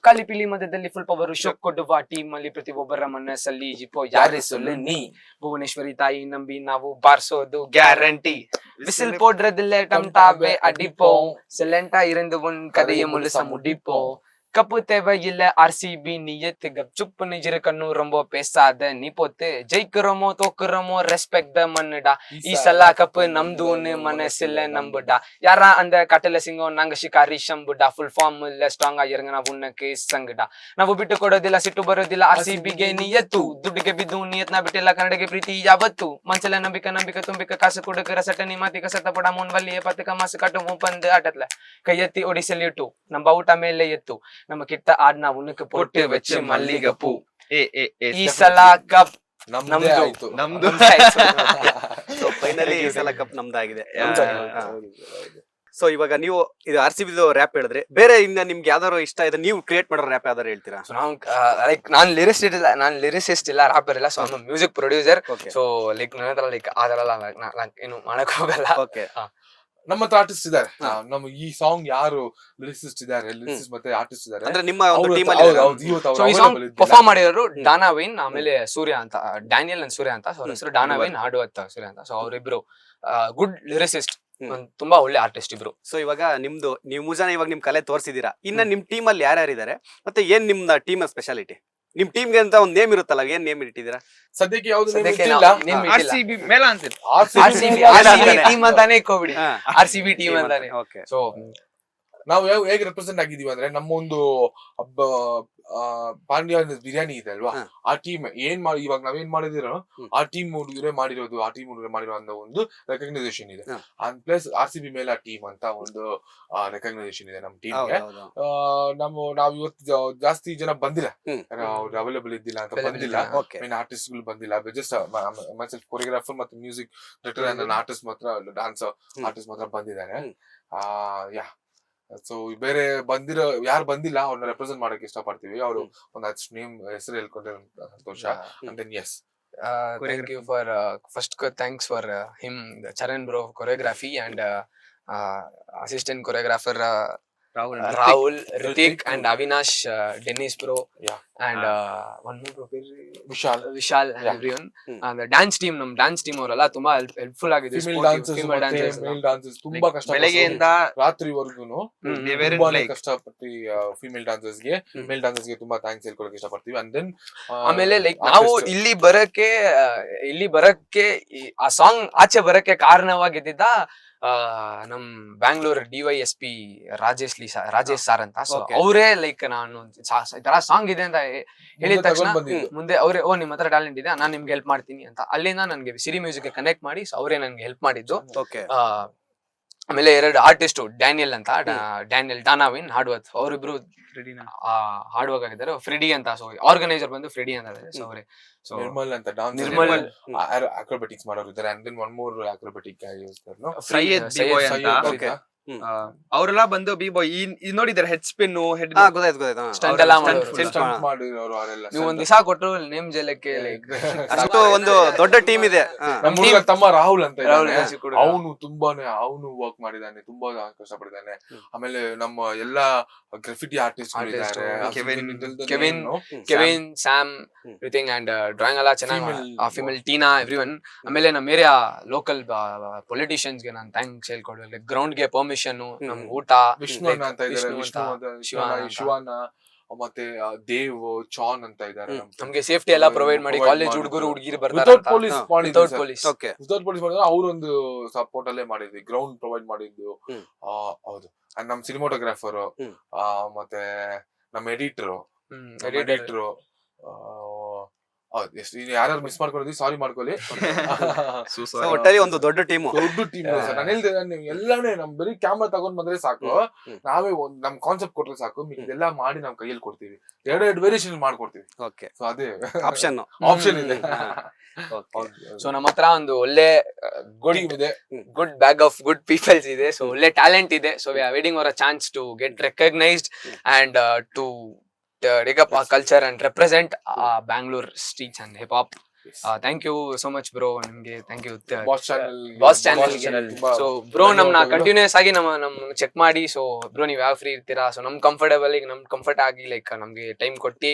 ಕಲಿಪಿಲಿ ಮಧ್ಯದಲ್ಲಿ ಫುಲ್ ಪವರ್ ಶೋಕ್ ಕೊಡುವ ಟೀಮ್ ಅಲ್ಲಿ ಪ್ರತಿ ಒಬ್ಬರ ಮನಸ್ಸಲ್ಲಿ ಜಿಪೋ ಯಾರೇ ಸೊಲ್ಲು ನೀ, ಭುವನೇಶ್ವರಿ ತಾಯಿ ನಂಬಿ ನಾವು ಬಾರ್ಸೋದು ಗ್ಯಾರಂಟಿ, விசில் போடுறதுல டம்டாவே அடிப்போம், சைலண்டா இருந்து உன் கதையை முழுசா முடிப்போம், கப்பு தேவையில்ல RCB நியத்து கப் சுப்புன்னு இருக்கணும், ரொம்ப பேசாத நீ போத்து, ஜெயிக்கிறோமோ தோக்குறோமோ ரெஸ்பெக்ட் த மண்ணுடா, ஈசலா கப்பு நம்துன்னு மனசுல நம்புடா, யாரா அந்த கட்டல சிங்கம் நாங்க ಶಿಕಾರಿ ಶಂಬುಡಾ, ಫುಲ್ ಫಾರ್ಮ್ ಇಲ್ಲ ಸ್ಟ್ರಾಂಗ್ ಆಗಿರಂಗ ನಾವು ಉಣ್ಣಕ್ಕೆ ಸಂಗಡ, ನಾವು ಬಿಟ್ಟು ಕೊಡೋದಿಲ್ಲ ಸಿಟ್ಟು ಬರೋದಿಲ್ಲ RCB ಗೆ ನಿಯತ್ತು, ದುಡ್ಡಿಗೆ ಬಿದ್ದು ನಿಯತ್ನ ಬಿಟ್ಟಿಲ್ಲ ಕನ್ನಡಗೆ ಪ್ರೀತಿ ಯಾವತ್ತು, ಮನ್ಸಲ್ಲ ನಂಬಿಕೆ ತುಂಬಿಕ ಕಾಸು ಕೊಡಕ ರಸಟನಿ ಮಾತಿಕ ಸತ್ತಪಡ ಮುನ್ವಲ್ಲಿಯೇ ಪತಕ ಮಾಸು ಕಟ್ಟು ಮೂಪಂದು ಆಟತ್ಲ ಕೈ ಎತ್ತಿ ಒಡಿಸಲಿಟ್ಟು ನಮ್ಮ ಊಟ ಮೇಲೆ ಎತ್ತು, நம்ம கிட்ட ஆடினா உனக்கு போட்டு வச்சு மல்லிகை பூ, ಈ ಸಲ ಕಪ್ ನಮ್ದು. ಫೈನಲಿ ಈ ಸಲ ಕಪ್ ನಮ್ದಾಗಿದೆ. ಸೊ ಇವಾಗ ನೀವು ಇದು RCB ರ್ಯಾಪ್ ಹೇಳಿದ್ರೆ, ಬೇರೆ ಇನ್ನ ನಿಮ್ಗೆ ಯಾವ್ದಾರು ಇಷ್ಟ ಇದೆ ನೀವು ಕ್ರಿಯೇಟ್ ಮಾಡೋ ರ್ಯಾಪ್ ಯಾವ್ದಾರು ಹೇಳ್ತೀರಾ? ಲೈಕ್ ನಾನ್ ಲಿರಿಸಿಸ್ಟ್ ಇಲ್ಲ, ರಾಪರ್ ಇಲ್ಲ. So music producer. So like ನನ್ನ ಹತ್ರ ಲೈಕ್ ಅದಲ್ಲ ಏನು ಮಾಡಕ್ ಹೋಗಲ್ಲ. ನಮ್ಮ ಹತ್ರ ಆರ್ಟಿಸ್ಟ್ ಇದಾರೆ. ನಮ್ಮ ಈ ಸಾಂಗ್ ಯಾರು ಲಿರಿಸಿಸ್ಟ್ ಇದಾರೆ, ಲಿರಿಸಿಸ್ಟ್ ಮತ್ತೆ ಆರ್ಟಿಸ್ಟ್ ಇದಾರೆ ಅಂದ್ರೆ ನಿಮ್ಮ ಟೀಮ್ ಅಲ್ಲಿ. ಈ ಸಾಂಗ್ ಪರ್ಫಾರ್ಮ್ ಮಾಡಿರೋರು ಡಾನಾ ವೈನ್ ಆಮೇಲೆ ಸೂರ್ಯ ಅಂತ, ಡ್ಯಾನಿಯಲ್ ಅಂಡ್ ಸೂರ್ಯ ಅಂತ. ಸೊ ಅವ್ರ ಹೆಸರು ಡಾನಾ ವೈನ್, ಹಾಡುವತ್ತ ಸೂರ್ಯ ಅಂತ. ಸೊ ಅವರಿಬ್ರು ಗುಡ್ ಲಿರಿಸಿಸ್ಟ್, ತುಂಬಾ ಒಳ್ಳೆ ಆರ್ಟಿಸ್ಟ್ ಇಬ್ರು. ಸೊ ಇವಾಗ ನಿಮ್ದು ನೀವು ಮೂಜಾನ ಇವಾಗ ನಿಮ್ ಕಲೆ ತೋರಿಸಿದೀರಾ, ಇನ್ನ ನಿಮ್ ಟೀಮ್ ಅಲ್ಲಿ ಯಾರ್ಯಾರಿದ್ದಾರೆ ಮತ್ತೆ ಏನ್ ನಿಮ್ ಟೀಮ್ ಸ್ಪೆಷಾಲಿಟಿ? ನಿಮ್ ಟೀಮ್ಗೆ ಅಂತ ಒಂದ್ ನೇಮ್ ಇರುತ್ತಲ್ಲ, ಏನ್ ನೇಮ್ ಇಟ್ಟಿದ್ದೀರಾ ಸದ್ಯಕ್ಕೆ? ಯಾವ್ದು RCB ಮೇಲ ಅಂತೀರಿ, RCB ಟೀಮ್ ಅಂತಾನೆ ಇಟ್ಕೋಬಿಡಿ, RCB ಟೀಮ್ ಅಂತಾನೆ. ಸೊ ನಾವು ಹೇಗೆ ರೆಪ್ರೆಸೆಂಟ್ ಆಗಿದೀವಿ ಅಂದ್ರೆ, ನಮ್ಮ ಒಂದು ಪಾಂಡ್ಯ ಬಿರಿಯಾನಿ ಇದೆ ಅಲ್ವಾ, ಆ ಟೀಮ್ ಇವಾಗ ನಾವೇನ್ ಮಾಡಿದಿರೋ ಆ ಟೀಮ್ ಹುಡುಗರೇ ಮಾಡಿರೋದು, ಆ ಟೀಮ್ ಹುಡುಗರೇ ಮಾಡಿರೋ ಅನ್ನೋ ಒಂದು ರೆಕಗ್ನೈಸೇಷನ್ ಇದೆ. ಪ್ಲಸ್ RCB ಮೇಲೆ ಟೀಮ್ ಅಂತ ಒಂದು ರೆಕಗ್ನೈಸೇಷನ್ ಇದೆ ನಮ್ಮ ಟೀಮ್ಗೆ. ನಾವ್ ಇವತ್ತು ಜಾಸ್ತಿ ಜನ ಬಂದಿಲ್ಲ, ಅವ್ರು ಅವೈಲೇಬಲ್ ಇದ್ದಿಲ್ಲ ಅಂತ ಬಂದಿಲ್ಲ, ಮೇನ್ ಆರ್ಟಿಸ್ಟ್ ಗಳು ಬಂದಿಲ್ಲ. ಜಸ್ಟ್ ಮೈಸೆಲ್ಫ್ ಕೊರಿಯೋಗ್ರಾಫರ್ ಮತ್ತೆ ಮ್ಯೂಸಿಕ್ ಡೈರೆಕ್ಟರ್ ನನ್ನ ಆರ್ಟಿಸ್ಟ್ ಮಾತ್ರ, ಡಾನ್ಸ್ ಆರ್ಟಿಸ್ಟ್ ಮಾತ್ರ ಬಂದಿದ್ದಾರೆ. ಯಾ, ಸೊ ಬೇರೆ ಯಾರು ಬಂದಿಲ್ಲ ಅವ್ರನ್ನ ರೆಪ್ರೆಸೆಂಟ್ ಮಾಡಕ್ ಇಷ್ಟ ಪಡ್ತೀವಿ. ಅವರು ಒಂದು ನೇಮ್ ಹೆಸರು ಹೇಳ್ಕೊಂಡ್ರೆ ಸಂತೋಷ. And then yes, thank you for first thanks for him, Charan bro, choreography, and assistant choreographer Rahul, Ritik, and Avinash, Dennis bro. Yeah. And one more Vishal and everyone. And the dance team, ನಮ್ ಡ್ಯಾನ್ಸ್ ಟೀಮ್ ಅವರೆಲ್ಲ ತುಂಬಾ ಹೆಲ್ಪ್ಫುಲ್ ಆಗಿದೆ. ಫೀಮೇಲ್ ಡಾನ್ಸರ್ಸ್ ತುಂಬಾ ಕಷ್ಟ ಬೆಳಗ್ಗೆಯಿಂದ ರಾತ್ರಿವರೆಗೂ they were ತುಂಬಾನೇ like ಕಷ್ಟಪಟ್ಟು ಫೀಮೇಲ್ ಡಾನ್ಸರ್ಸ್ ಗೆ ಮೇಲ್ ಡಾನ್ಸರ್ಸ್ ಗೆ ತುಂಬಾ ಥ್ಯಾಂಕ್ಸ್ ಹೇಳ್ಕೊಳಕ್ ಇಷ್ಟಪಡ್ತೀವಿ. ಅಂಡ್ ದೆನ್ ಆಮೇಲೆ ಲೈಕ್ ನಾವು ಇಲ್ಲಿ ಬರಕ್ಕೆ ಆ ಸಾಂಗ್ ಆಚೆ ಬರಕ್ಕೆ ಕಾರಣವಾಗಿದ್ದ ನಮ್ ಬ್ಯಾಂಗ್ಳೂರ್ DYSP ರಾಜೇಶ್ ಸಾರ್ ಅಂತ. ಸೊ ಅವರೇ ಲೈಕ್ ನಾನು ಈ ತರ ಸಾಂಗ್ ಇದೆ ಅಂತ ಹೇಳಿದ ತಕ್ಷಣ ಮುಂದೆ ಅವರೇ ನಿಮ್ ಹತ್ರ ಟ್ಯಾಲೆಂಟ್ ಇದೆ, ನಾನ್ ನಿಮ್ಗೆ ಹೆಲ್ಪ್ ಮಾಡ್ತೀನಿ ಅಂತ ಅಲ್ಲಿಂದ ನನ್ಗೆ ಸಿರಿ ಮ್ಯೂಸಿಕ್ ಕನೆಕ್ಟ್ ಮಾಡಿ ಅವರೇ ನನ್ಗೆ ಹೆಲ್ಪ್ ಮಾಡಿದ್ದು. ಆಮೇಲೆ 2 ಆರ್ಟಿಸ್ಟ್ ಡ್ಯಾನಿಯಲ್ ಅಂತ, ಡ್ಯಾನಿಯಲ್ ಡಾನಾವಿನ್ ಹಾರ್ಡ್ವರ್ಕ್, ಅವರಿಬ್ರು ಹಾರ್ಡ್ವರ್ಕ್ ಆಗಿದ್ದಾರೆ. ಫ್ರೆಡಿ ಅಂತ, ಸೊ ಆರ್ಗನೈಸರ್ ಬಂದು ಫ್ರೆಡಿ ಅಂತ ಇದ್ದಾರೆ. ಸೊ ಅವರೇ ನಿರ್ಮಲ್ ಅಂತ ನಿರ್ಮಲ್ ಅಕ್ರೋಬ್ಯಾಟಿಕ್ಸ್ ಮಾಡೋರು ಇದ್ದಾರೆ. And then one more acrobatic Syed B-boy ಅಂತ ಅವರೆಲ್ಲ ಬಂದು B-boy ನೋಡಿದಾರೆ, ಹೆಡ್ ಸ್ಪಿನ್ ಹೆಡ್ ಸ್ಟಂಟ್ ಎಲ್ಲ ಮಾಡಿರೋರು ಅವರೆಲ್ಲ. ನೀವು ಒಂದ್ ದಿವಸ ಕೊಟ್ಟರು ನೇಮ್ ಜಲಕ್ಕೆ ಲೈಕ್ ಅಷ್ಟು ಒಂದು ದೊಡ್ಡ ಟೀಮ್ ಇದೆ. ನಮ್ಮ ಹುಡುಗ ತಮ್ಮ ರಾಹುಲ್ ಅಂತ ಅವನು ತುಂಬಾನೇ ವರ್ಕ್ ಮಾಡಿದಾನೆ, ತುಂಬಾ ಕಷ್ಟಪಟ್ಟಿದ್ದಾನೆ. ಆಮೇಲೆ ನಮ್ಮ ಎಲ್ಲಾ graffiti artist Kevin Sam everything and drawing ಎಲ್ಲ ಚೆನ್ನಾಗಿ, ಫಿಮೇಲ್ ಟೀನಾ ಎವ್ರಿವನ್. ಆಮೇಲೆ ನಮ್ಮ ಏರಿಯಾ ಲೋಕಲ್ ಪೊಲಿಟಿಷಿಯನ್ಸ್ ಗೆ ನಾನು ಥ್ಯಾಂಕ್ಸ್ ಹೇಳ್ಕೊಡ್ಬೇಕು. ಗ್ರೌಂಡ್ ಗೆ ಪರ್ಮಿಷನ್, ನಮ್ಗೆ ಊಟ, ವಿಷ್ಣು ಅಂತ ಇದ್ದಾರೆ, ಶಿವಾನ ಮತ್ತೆ ದೇವ್ ಚಾನ್ ಅಂತ ಇದ್ದಾರೆ. ನಮ್ಗೆ ಸೇಫ್ಟಿ ಎಲ್ಲ ಪ್ರೊವೈಡ್ ಮಾಡಿ, ಕಾಲೇಜ್ ಹುಡುಗರು ಹುಡುಗಿರು ಬರ್ತಾರೆ. ಅವರೊಂದು ಸಪೋರ್ಟ್ ಅಲ್ಲೇ ಮಾಡಿದ್ವಿ, ಗ್ರೌಂಡ್ ಪ್ರೊವೈಡ್ ಮಾಡಿದ್ದು. ಹೌದು. ಅಂಡ್ ನಮ್ ಸಿನಿಮಾಟೋಗ್ರಾಫರ್ ಮತ್ತೆ ನಮ್ಮ ಎಡಿಟರ್ ಯಾರು ಮಿಸ್ ಮಾಡ್ಕೊಂಡಿದ್ವಿ, ಸಾರಿ ಮಾಡ್ಕೊಳ್ಳಿ. ಒಟ್ಟಾರೆ ಒಂದು ದೊಡ್ಡ ಟೀಮ್. ನಾನು ಹೇಳ್ದೆ, ಎಲ್ಲಾನೇ ನಮ್ ಬರೀ ಕ್ಯಾಮ್ರಾ ತಗೊಂಡ್ ಬಂದ್ರೆ ಸಾಕು, ನಾವೇ ನಮ್ ಕಾನ್ಸೆಪ್ಟ್ ಕೊಟ್ರೆ ಸಾಕು, ಇದೆಲ್ಲ ಮಾಡಿ ನಮ್ ಕೈಯಲ್ಲಿ ಕೊಡ್ತೀವಿ, ಎರಡು ವೇರಿಯೇಷನ್ ಮಾಡ್ಕೊಡ್ತೀವಿ. ಸೊ ಅದೇ ಆಪ್ಷನ್ ಇದೆ. ಸೊ ನಮ್ಮ ಹತ್ರ ಒಂದು ಒಳ್ಳೆ good bag of good peoples ಇದೆ. ಸೊ ಒಳ್ಳೆ ಟ್ಯಾಲೆಂಟ್ ಇದೆ. So we are waiting for a chance to get recognised and to dig up our culture and represent Bangalore streets and hip hop. Thank you so much bro. ನಿಮ್ಗೆ thank you boss channel. So bro ನಮ್ನ ಕಂಟಿನ್ಯೂಸ್ ಆಗಿ ನಮ್ ಚೆಕ್ ಮಾಡಿ, ಸೊ ಬ್ರೋ ನೀವ್ ಯಾವ ಫ್ರೀ ಇರ್ತೀರಾ, ಸೊ ನಮ್ ಕಂಫರ್ಟೇಬಲ್ ನಮ್ ಕಂಫರ್ಟ್ ಆಗಿ ಲೈಕ್ ನಮ್ಗೆ ಟೈಮ್ ಕೊಟ್ಟಿ,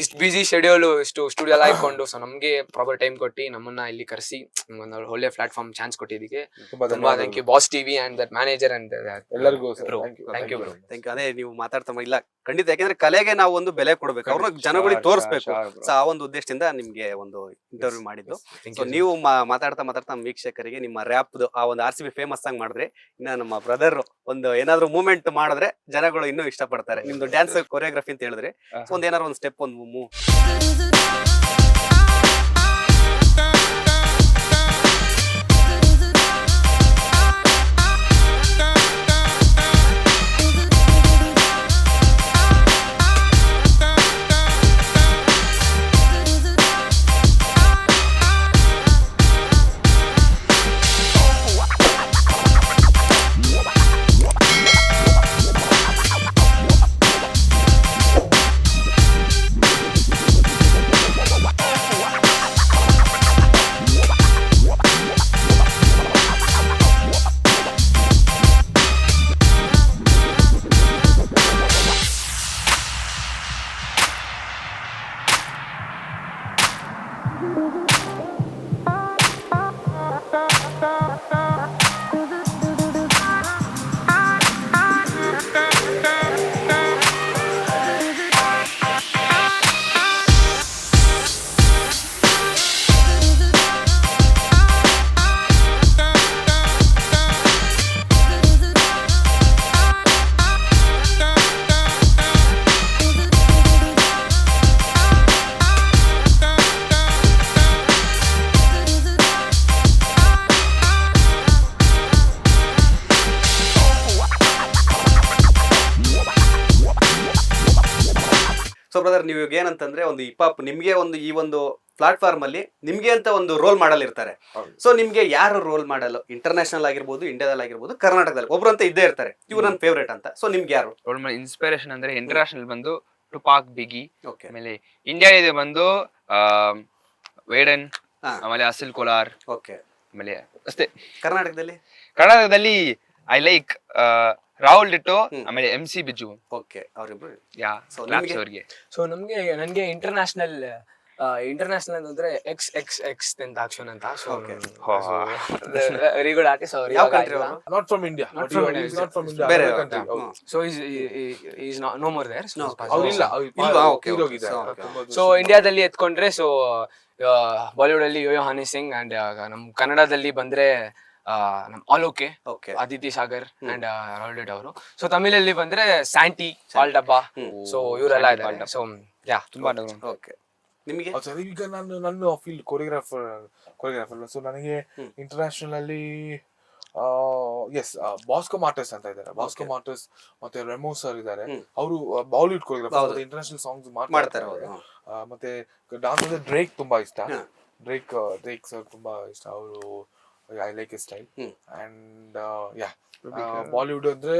ಇಷ್ಟು ಬಿಸಿ ಶೆಡ್ಯೂಲ್, ಇಷ್ಟು ಸ್ಟುಡಿಯೋ ಎಲ್ಲ ಹಾಕೊಂಡು, ಸೊ ನಮ್ಗೆ ಪ್ರಾಪರ್ ಟೈಮ್ ಕೊಟ್ಟಿ ನಮ್ಮನ್ನ ಇಲ್ಲಿ ಕರೆಸಿ ಒಂದು ಒಳ್ಳೆ ಪ್ಲಾಟ್ಫಾರ್ಮ್ ಚಾನ್ಸ್ ಕೊಟ್ಟಿದ್ದಕ್ಕೆ ತುಂಬಾ thank you Boss TV and that manager and ಎಲ್ಲರಿಗೂ ಥ್ಯಾಂಕ್ ಯು ಬ್ರೋ. ಅದೇ ನೀವು ಮಾತಾಡ್ತಾ ಇಲ್ಲ ಖಂಡಿತ, ಯಾಕಂದ್ರೆ ಕಲೆಗೆ ನಾವು ಒಂದು ಬೆಲೆ ಕೊಡ್ಬೇಕು, ಅವ್ರನ್ನ ಜನಗಳಿಗೆ ತೋರಿಸ್ಬೇಕು. ಸೊ ಆ ಒಂದು ಉದ್ದೇಶದಿಂದ ನಿಮ್ಗೆ ಒಂದು ಇಂಟರ್ವ್ಯೂ ಮಾಡಿದ್ದು. ಸೊ ನೀವು ಮಾತಾಡ್ತಾ ನಮ್ಮ ವೀಕ್ಷಕರಿಗೆ ನಿಮ್ಮ ರ್ಯಾಪ್ ಆ ಒಂದು RCB ಫೇಮಸ್ ಆಗಿ ಮಾಡಿದ್ರೆ, ಇನ್ನ ನಮ್ಮ ಬ್ರದರ್ ಒಂದು ಏನಾದ್ರು ಮೂವ್ಮೆಂಟ್ ಮಾಡಿದ್ರೆ ಜನಗಳು ಇನ್ನೂ ಇಷ್ಟಪಡ್ತಾರೆ. ನಿಮ್ದು ಡ್ಯಾನ್ಸ್ ಕೊರಿಯೋಗ್ರಫಿ ಅಂತ ಹೇಳಿದ್ರೆ, ಒಂದ್ ಏನಾದ್ರು ಒಂದು ಸ್ಟೆಪ್ ಒಂದು ಮೂವ್. ಸೊ ಬ್ರದರ್, ನೀವು ಏನಂತಂದ್ರೆ ಒಂದು ಹಿಪ್ ಹಾಪ್ ನಿಮ್ಗೆ ಒಂದು ಈ ಒಂದು ಪ್ಲಾಟ್ಫಾರ್ಮ್ ಅಲ್ಲಿ ನಿಮ್ಗೆ ಅಂತ ಒಂದು ರೋಲ್ ಮಾಡಲ್ ಇರ್ತಾರೆ. ಸೊ ನಿಮ್ಗೆ ಯಾರು ರೋಲ್ ಮಾಡಲ್, ಇಂಟರ್ನ್ಯಾಷನಲ್ ಆಗಿರ್ಬೋದು, ಇಂಡಿಯಾದಲ್ಲಿ ಆಗಿರ್ಬೋದು, ಕರ್ನಾಟಕದಲ್ಲಿ ಒಬ್ರು ಅಂತ ಇದ್ದೇ ಇರ್ತಾರೆ, ಇವ್ರು ನನ್ನ ಫೇವ್ರೇಟ್ ಅಂತ. ಸೊ ನಿಮ್ಗೆ ಯಾರು ರೋಲ್ ಮಾಡಲ್, ಇನ್ಸ್ಪಿರೇಷನ್ ಅಂದ್ರೆ ಇಂಟರ್ನ್ಯಾಷನಲ್ ಬಂದು ಟುಪಾಕ್ ಬಿಗಿ, ಆಮೇಲೆ ಇಂಡಿಯಾ ಇದೆ ಬಂದು ವೇಡನ್, ಆಮೇಲೆ ಅಸಿಲ್ ಕೋಲಾರ್, ಆಮೇಲೆ ಅಷ್ಟೇ. ಕರ್ನಾಟಕದಲ್ಲಿ ಐ ಲೈಕ್ ರಾಹುಲ್ ಡಿಟೋ, ಆಮೇಲೆ MC ಬಿಜು. ಓಕೆ, ಅವರಿಬ್ರು. ಯಾ, So, ಲಾಪ್ಸ್ ನಿಮ್ಗೆ? ಅವ್ರಿಗೆ. ಸೊ ನನಗೆ ಇಂಟರ್ನ್ಯಾಷನಲ್ ಅಂತಂದ್ರೆ ಎಕ್ಸ್ ಅಂತ ಆಕ್ಷನ್ ಅಂತ. So Okay. Very good artist ಅವರು. ಯಾವ country ಅವರು? Not from India, Not from India. Not from India, ಬೇರೆ country. Hmm. So is no more there. No. ಅವ್ರಿಲ್ಲ, ಇಲ್ವಾ? Okay, okay. ತೀರೋಗಿದ್ದಾರೆ. So, okay. ಸೊ ಇಂಡಿಯಾದಲ್ಲಿ ಎತ್ಕೊಂಡ್ರೆ ಸೊ ಬಾಲಿವುಡ್ ಅಲ್ಲಿ ಯೋಯೋ ಹನಿ ಸಿಂಗ್ ಅಂಡ್ ನಮ್ ಕನ್ನಡದಲ್ಲಿ ಬಂದ್ರೆ ನಮ್ all okay, Okay. Aditi Sagar and Rahul ditto ಅವರು. ಸೊ ತಮಿಳಲ್ಲಿ ಬಂದ್ರೆ ಸ್ಯಾಂಟಿ, ಪಾಲ್ ಡಬ್ಬಾ. ಸೊ ಇವರೆಲ್ಲ ಇದ್ದಾರೆ. ಸೊ ಯಾ, ತುಂಬಾ Okay. ನಿಮಗೆ? ಸರ್ ಈಗ ನನ್ನ ಫೀಲ್ಡ್ ಕೊರಿಯೋಗ್ರಾಫರ್. ಸೊ ನನಗೆ ಇಂಟರ್ನ್ಯಾಷನಲ್ ಅಲ್ಲಿ ಎಸ್ ಬಾಸ್ಕೋ ಮಾರ್ಟಸ್ ಅಂತ ಇದ್ದಾರೆ. ಬಾಸ್ಕೋ ಮಾರ್ಟಸ್ ಮತ್ತೆ ರೆಮೋ ಸರ್ ಇದ್ದಾರೆ. ಅವರು ಬಾಲಿವುಡ್ ಕೊರಿಯೋಗ್ರಾಫರ್, ಇಂಟರ್ನ್ಯಾಷನಲ್ ಸಾಂಗ್ಸ್ ಮಾಡ್ತಾರೆ. ಮತ್ತೆ ಡಾನ್ಸ್ ಅಂದ್ರೆ ಡ್ರೇಕ್ ತುಂಬಾ ಇಷ್ಟ. ಡ್ರೇಕ್ ಸರ್ ತುಂಬಾ ಇಷ್ಟ. ಅವರು I like his style. And yeah, Bollywood ಅಂದ್ರೆ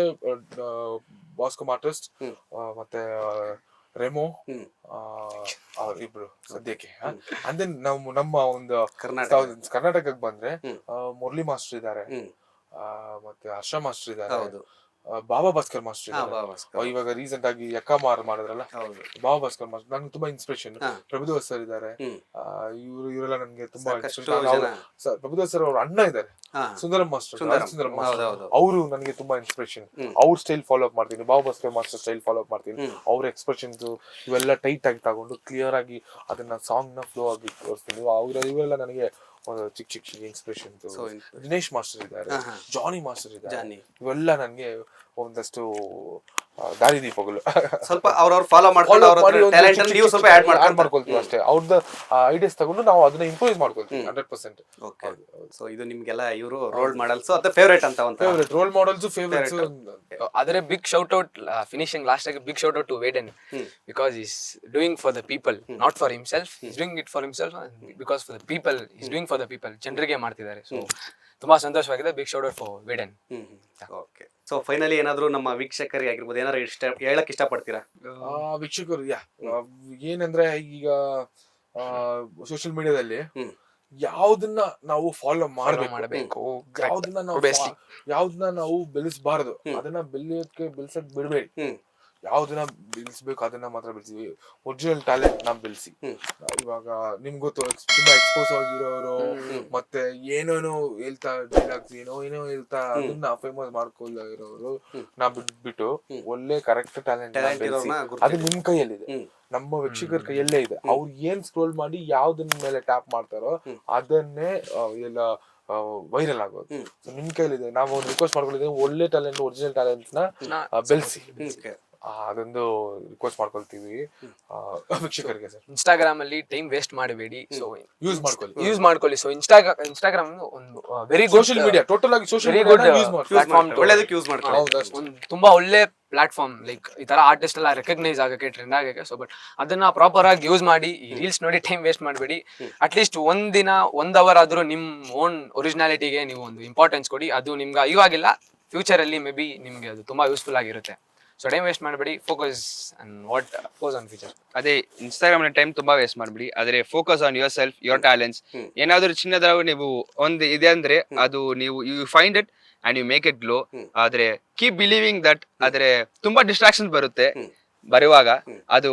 ಬಾಸ್ಕೋ ಮಾರ್ಟಸ್ ಮತ್ತೆ ರೆಮೋ, ಇಬ್ರು ಸದ್ಯಕ್ಕೆ. ಅಂಡ್ ದೆನ್ ನಮ್ಮ ಒಂದು ಕರ್ನಾಟಕಕ್ಕೆ ಬಂದ್ರೆ ಮುರಳಿ ಮಾಸ್ಟರ್ ಇದ್ದಾರೆ, ಮತ್ತೆ ಹರ್ಷ ಮಾಸ್ಟರ್ ಇದ್ದಾರೆ, ಬಾಬಾ ಭಾಸ್ಕರ್ ಮಾಸ್ಟರ್ ಇದ್ದಾರೆ. ಇವಾಗ ರೀಸೆಂಟ್ ಆಗಿ ಯಕ್ಕಮಾರ್ ಮಾಡಿದ್ರಲ್ಲ, ಬಾಬಾ ಭಾಸ್ಕರ್ ಮಾಸ್ಟರ್ ನಂಗೆ ತುಂಬಾ ಇನ್ಸ್ಪಿರೇಷನ್. ಪ್ರಭುದೇವ್ ಸರ್ ಇದ್ದಾರೆ. ಇವರೆಲ್ಲ ನನ್ಗೆ ತುಂಬಾ ಪ್ರಭುದೇವ್ ಸರ್ ಅವ್ರ ಅಣ್ಣ ಇದ್ದಾರೆ, ಸುಂದರಂ ಮಾಸ್ಟರ್. ಅವರು ನನಗೆ ತುಂಬಾ ಇನ್ಸ್ಪಿರೇಷನ್. ಅವ್ರ ಸ್ಟೈಲ್ ಫಾಲೋ ಅಪ್ ಮಾಡ್ತೀನಿ, Baba Bhaskar master style follow up ಮಾಡ್ತೀನಿ. ಅವ್ರ ಎಕ್ಸ್ಪ್ರೆಷನ್ಸ್ ಇವೆಲ್ಲ ಟೈಟ್ ಆಗಿ ತಗೊಂಡು ಕ್ಲಿಯರ್ ಆಗಿ ಅದನ್ನ ಸಾಂಗ್ ನ ಫ್ಲೋ ಆಗಿ ತೋರಿಸ್ತೀನಿ. ಇವೆಲ್ಲ ನನಗೆ ಒಂದು ಚಿಕ್ಕ ಇನ್ಸ್ಪಿರೇಷನ್. ದಿನೇಶ್ ಮಾಸ್ಟರ್ ಇದ್ದಾರೆ, ಜಾನಿ ಮಾಸ್ಟರ್ ಇದ್ದಾರೆ. ಇವೆಲ್ಲ ನನಗೆ ಒಂದಷ್ಟು ದಾರಿದೀಪಗಳು. ಸ್ವಲ್ಪ ಅವ್ರವ್ರು ಫಾಲೋ ಮಾಡ್ಕೊಂಡು ನೀವು ಸ್ವಲ್ಪ ಆಡ್ ಮಾಡ್ಕೊಳ್ತೀವಿ ಅಷ್ಟೇ. ಅವ್ರದ್ದು ಐಡಿಯಾಸ್ ತಗೊಂಡು ನಾವು ಅದನ್ನ ಇಂಪ್ರೂವ್ ಮಾಡ್ಕೊಳ್ತೀವಿ 100%. ಓಕೆ. ಸೊ ಇದು ನಿಮ್ಗೆಲ್ಲ ಇವರು ರೋಲ್ ಮಾಡಲ್ಸ್ ಅಥವಾ ಫೇವರೇಟ್ ಅಂತ ಫೇವರೇಟ್ ರೋಲ್ ಮಾಡೆಲ್ಸ್, ಫೇವರೇಟ್ಸ್. ಆದರೆ big shout out finishing last ಆಗಿ big shout out to Vedan, because he's doing for the people, not for himself. He's doing it for himself because for the people. He's doing for the people, ಜನರಿಗೆ ಮಾಡ್ತಿದ್ದಾರೆ. ಸೊ ತುಂಬಾ ಸಂತೋಷವಾಗಿದೆ. Big shout out for Vedan. Okay. So finally ಏನಾದ್ರು ನಮ್ಮ ವೀಕ್ಷಕರಿಗೆ ಆಗಿರ್ಬೋದು ಏನಾದ್ರು ಹೇಳಕ್ ಇಷ್ಟಪಡ್ತೀರಾ? ವೀಕ್ಷಕರು ಏನಂದ್ರೆ ಈಗ ಸೋಷಿಯಲ್ ಮೀಡಿಯಾದಲ್ಲಿ ಯಾವ್ದನ್ನ ನಾವು ಫಾಲೋ ಮಾಡಬೇಕು, ಯಾವ್ದನ್ನ ನಾವು ಬೆಳೆಸಬಾರದು, ಅದನ್ನ ಬೆಳೆಸಕ್ ಬಿಡ್ಬೇಡಿ. ಯಾವ್ದನ್ನ ಬೆಳೆಸ್ಬೇಕು ಅದನ್ನ ಮಾತ್ರ ಬೆಳೆಸಿ. ಒರಿಜಿನಲ್ ಟ್ಯಾಲೆಂಟ್ ನ ಬೆಳೆಸಿ. ಇವಾಗ ನಿಮ್ಗೆ ಗೊತ್ತು, ತುಂಬಾ ಎಕ್ಸ್ಪೋಸ್ ಆಗಿರೋರು ಮತ್ತೆ ಏನೇನೋ ಹೇಳ್ತಾ ಡೈಲಾಗ್ಸ್ ಏನೋ ಹೇಳ್ತಾ ಅದನ್ನ ಫೇಮಸ್ ಮಾಡ್ಕೊಳ್ಳೋರು ನಾ ಬಿಟ್ಬಿಟ್ಟು ಒಳ್ಳೆ ಕರೆಕ್ಟ್ ಟ್ಯಾಲೆಂಟ್ ಅದು ನಿಮ್ ಕೈಯಲ್ಲಿದೆ, ನಮ್ಮ ವೀಕ್ಷಕರ ಕೈಯಲ್ಲೇ ಇದೆ. ಅವ್ರು ಏನ್ ಸ್ಕ್ರೋಲ್ ಮಾಡಿ ಯಾವ್ದನ್ನ ಮೇಲೆ ಟ್ಯಾಪ್ ಮಾಡ್ತಾರೋ ಅದನ್ನೇ ಎಲ್ಲ ವೈರಲ್ ಆಗೋದು. ನಿಮ್ ಕೈಯಲ್ಲಿದೆ. ನಾವು ಒಂದು ರಿಕ್ವೆಸ್ಟ್ ಮಾಡ್ಕೊಂಡಿದ್ದೀವಿ, ಒಳ್ಳೆ ಟ್ಯಾಲೆಂಟ್, ಒರಿಜಿನಲ್ ಟ್ಯಾಲೆಂಟ್ ನ ಬೆಳೆಸಿ. ಅದೊಂದು ರಿಕ್ವೆಸ್ಟ್ ಮಾಡ್ಕೊಳ್ತೀವಿ ವೀಕ್ಷಕರಿಗೆ. ಸರ್ ಇನ್ಸ್ಟಾಗ್ರಾಮ್ ಅಲ್ಲಿ ಟೈಮ್ ವೇಸ್ಟ್ ಮಾಡಬೇಡಿ. ಸೊ ಯೂಸ್ ಮಾಡ್ಕೊಳ್ಳಿ. ಸೊ ಇನ್ಸ್ಟಾಗ್ರಾಮ್ ಒಂದು very good social media, total ಆಗಿ ಸೋಷಿಯಲ್ ಮೀಡಿಯಾ ಪ್ಲಾಟ್ಫಾರ್ಮ್, ಒಳ್ಳೆದಕ್ಕೆ ಯೂಸ್ ಮಾಡ್ಕೊಳ್ಳಿ. ತುಂಬಾ ಒಳ್ಳೆ ಪ್ಲಾಟ್ಫಾರ್ಮ್. ಲೈಕ್ ಈ ತರ ಆರ್ಟಿಸ್ಟ್ ಎಲ್ಲ ರೆಕಗ್ನೈಸ್ ಆಗಕ್ಕೆ, ಟ್ರೆಂಡ್ ಆಗಕ್ಕೆ. ಸೊ ಬಟ್ ಅದನ್ನ ಪ್ರಾಪರ್ ಆಗಿ ಯೂಸ್ ಮಾಡಿ. ಈ ರೀಲ್ಸ್ ನೋಡಿ ಟೈಮ್ ವೇಸ್ಟ್ ಮಾಡಬೇಡಿ. ಅಟ್ಲೀಸ್ಟ್ ಒಂದಿನ 1 ಅವರ್ ಆದ್ರೂ ನಿಮ್ ಓನ್ ಒರಿಜಿನಾಲಿಟಿಗೆ ನೀವು ಒಂದು ಇಂಪಾರ್ಟೆನ್ಸ್ ಕೊಡಿ. ಅದು ನಿಮ್ಗೆ ಇವಾಗಿಲ್ಲ, ಫ್ಯೂಚರ್ ಅಲ್ಲಿ ಮೇ ಬಿ ನಿಮ್ಗೆ ಅದು ತುಂಬಾ ಯೂಸ್ಫುಲ್ ಆಗಿರುತ್ತೆ. ಸೊ ಟೈಮ್ ವೇಸ್ಟ್ ಮಾಡಬೇಡಿ, focus on what goes on future. ಅದೇ ಇನ್ಸ್ಟಾಗ್ರಾಮ್ ಟೈಮ್ ತುಂಬಾ ವೇಸ್ಟ್ ಮಾಡಬೇಡಿ, ಆದ್ರೆ focus on yourself, your talents. ಏನಾದ್ರು ಚಿನ್ನದಾಗಿ ನೀವು ಒಂದು ಇದೆ ಅಂದ್ರೆ ಅದು ನೀವು you find it and you make it glow. ಆದ್ರೆ ಕೀಪ್ ಬಿಲೀವಿಂಗ್ ದಟ್. ಆದ್ರೆ ತುಂಬಾ ಡಿಸ್ಟ್ರಾಕ್ಷನ್ ಬರುತ್ತೆ ಬರುವಾಗ, ಅದು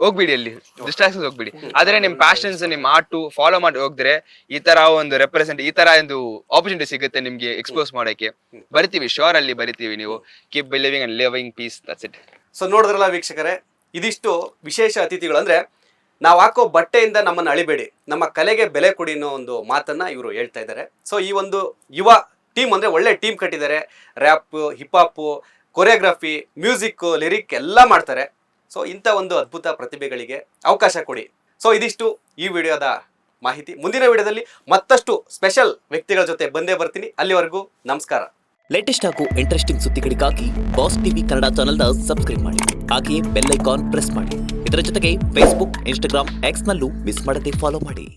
ಹೋಗ್ಬಿಡಿ, ಅಲ್ಲಿ ಡಿಸ್ಟ್ರಾಕ್ಷನ್ಸ್ ಹೋಗ್ಬಿಡಿ. ಆದ್ರೆ ನಿಮ್ ಪ್ಯಾಷನ್ಸ್, ನಿಮ್ ಆರ್ಟ್ ಫಾಲೋ ಮಾಡಿ ಹೋಗಿದ್ರೆ ಈ ತರ ಒಂದು ರೆಪ್ರೆಸೆಂಟ್, ಈ ತರ ಒಂದು ಆಪರ್ಚುನಿಟಿ ಸಿಗುತ್ತೆ ನಿಮ್ಗೆ ಎಕ್ಸ್ಪೋಸ್ ಮಾಡಕ್ಕೆ. ಬರಿತೀವಿ, ಶೋರ್ ಅಲ್ಲಿ ಬರಿತೀವಿ. ನೀವು keep believing and living peace, that's it. So ನೋಡಿದ್ರಲ್ಲ ವೀಕ್ಷಕರೇ, ಇದಿಷ್ಟು ವಿಶೇಷ ಅತಿಥಿಗಳು. ಅಂದ್ರೆ ನಾವು ಹಾಕೋ ಬಟ್ಟೆಯಿಂದ ನಮ್ಮನ್ನು ಅಳಿಬೇಡಿ, ನಮ್ಮ ಕಲೆಗೆ ಬೆಲೆ ಕೊಡಿ ಅನ್ನೋ ಒಂದು ಮಾತನ್ನ ಇವರು ಹೇಳ್ತಾ ಇದ್ದಾರೆ. ಸೊ ಈ ಒಂದು ಯುವ ಟೀಮ್ ಅಂದ್ರೆ ಒಳ್ಳೆ ಟೀಮ್ ಕಟ್ಟಿದ್ದಾರೆ. Rap, hip hop, choreography, music, lyric ಎಲ್ಲ ಮಾಡ್ತಾರೆ. ಸೊ ಇಂಥ ಒಂದು ಅದ್ಭುತ ಪ್ರತಿಭೆಗಳಿಗೆ ಅವಕಾಶ ಕೊಡಿ. ಸೊ ಇದಿಷ್ಟು ಈ ವಿಡಿಯೋದ ಮಾಹಿತಿ. ಮುಂದಿನ ವಿಡಿಯೋದಲ್ಲಿ ಮತ್ತಷ್ಟು ಸ್ಪೆಷಲ್ ವ್ಯಕ್ತಿಗಳ ಜೊತೆ ಬಂದೇ ಬರ್ತೀನಿ. ಅಲ್ಲಿವರೆಗೂ ನಮಸ್ಕಾರ. ಲೇಟೆಸ್ಟ್ ಹಾಗೂ ಇಂಟ್ರೆಸ್ಟಿಂಗ್ ಸುದ್ದಿಗಳಿಗಾಗಿ ಬಾಸ್ ಟಿವಿ ಕನ್ನಡ ಚಾನೆಲ್ನ ಸಬ್ಸ್ಕ್ರೈಬ್ ಮಾಡಿ. ಹಾಗೆಯೇ ಬೆಲ್ ಐಕಾನ್ ಪ್ರೆಸ್ ಮಾಡಿ. ಇದರ ಜೊತೆಗೆ ಫೇಸ್ಬುಕ್, ಇನ್ಸ್ಟಾಗ್ರಾಮ್, ಎಕ್ಸ್ನಲ್ಲೂ ಮಿಸ್ ಮಾಡದೆ ಫಾಲೋ ಮಾಡಿ.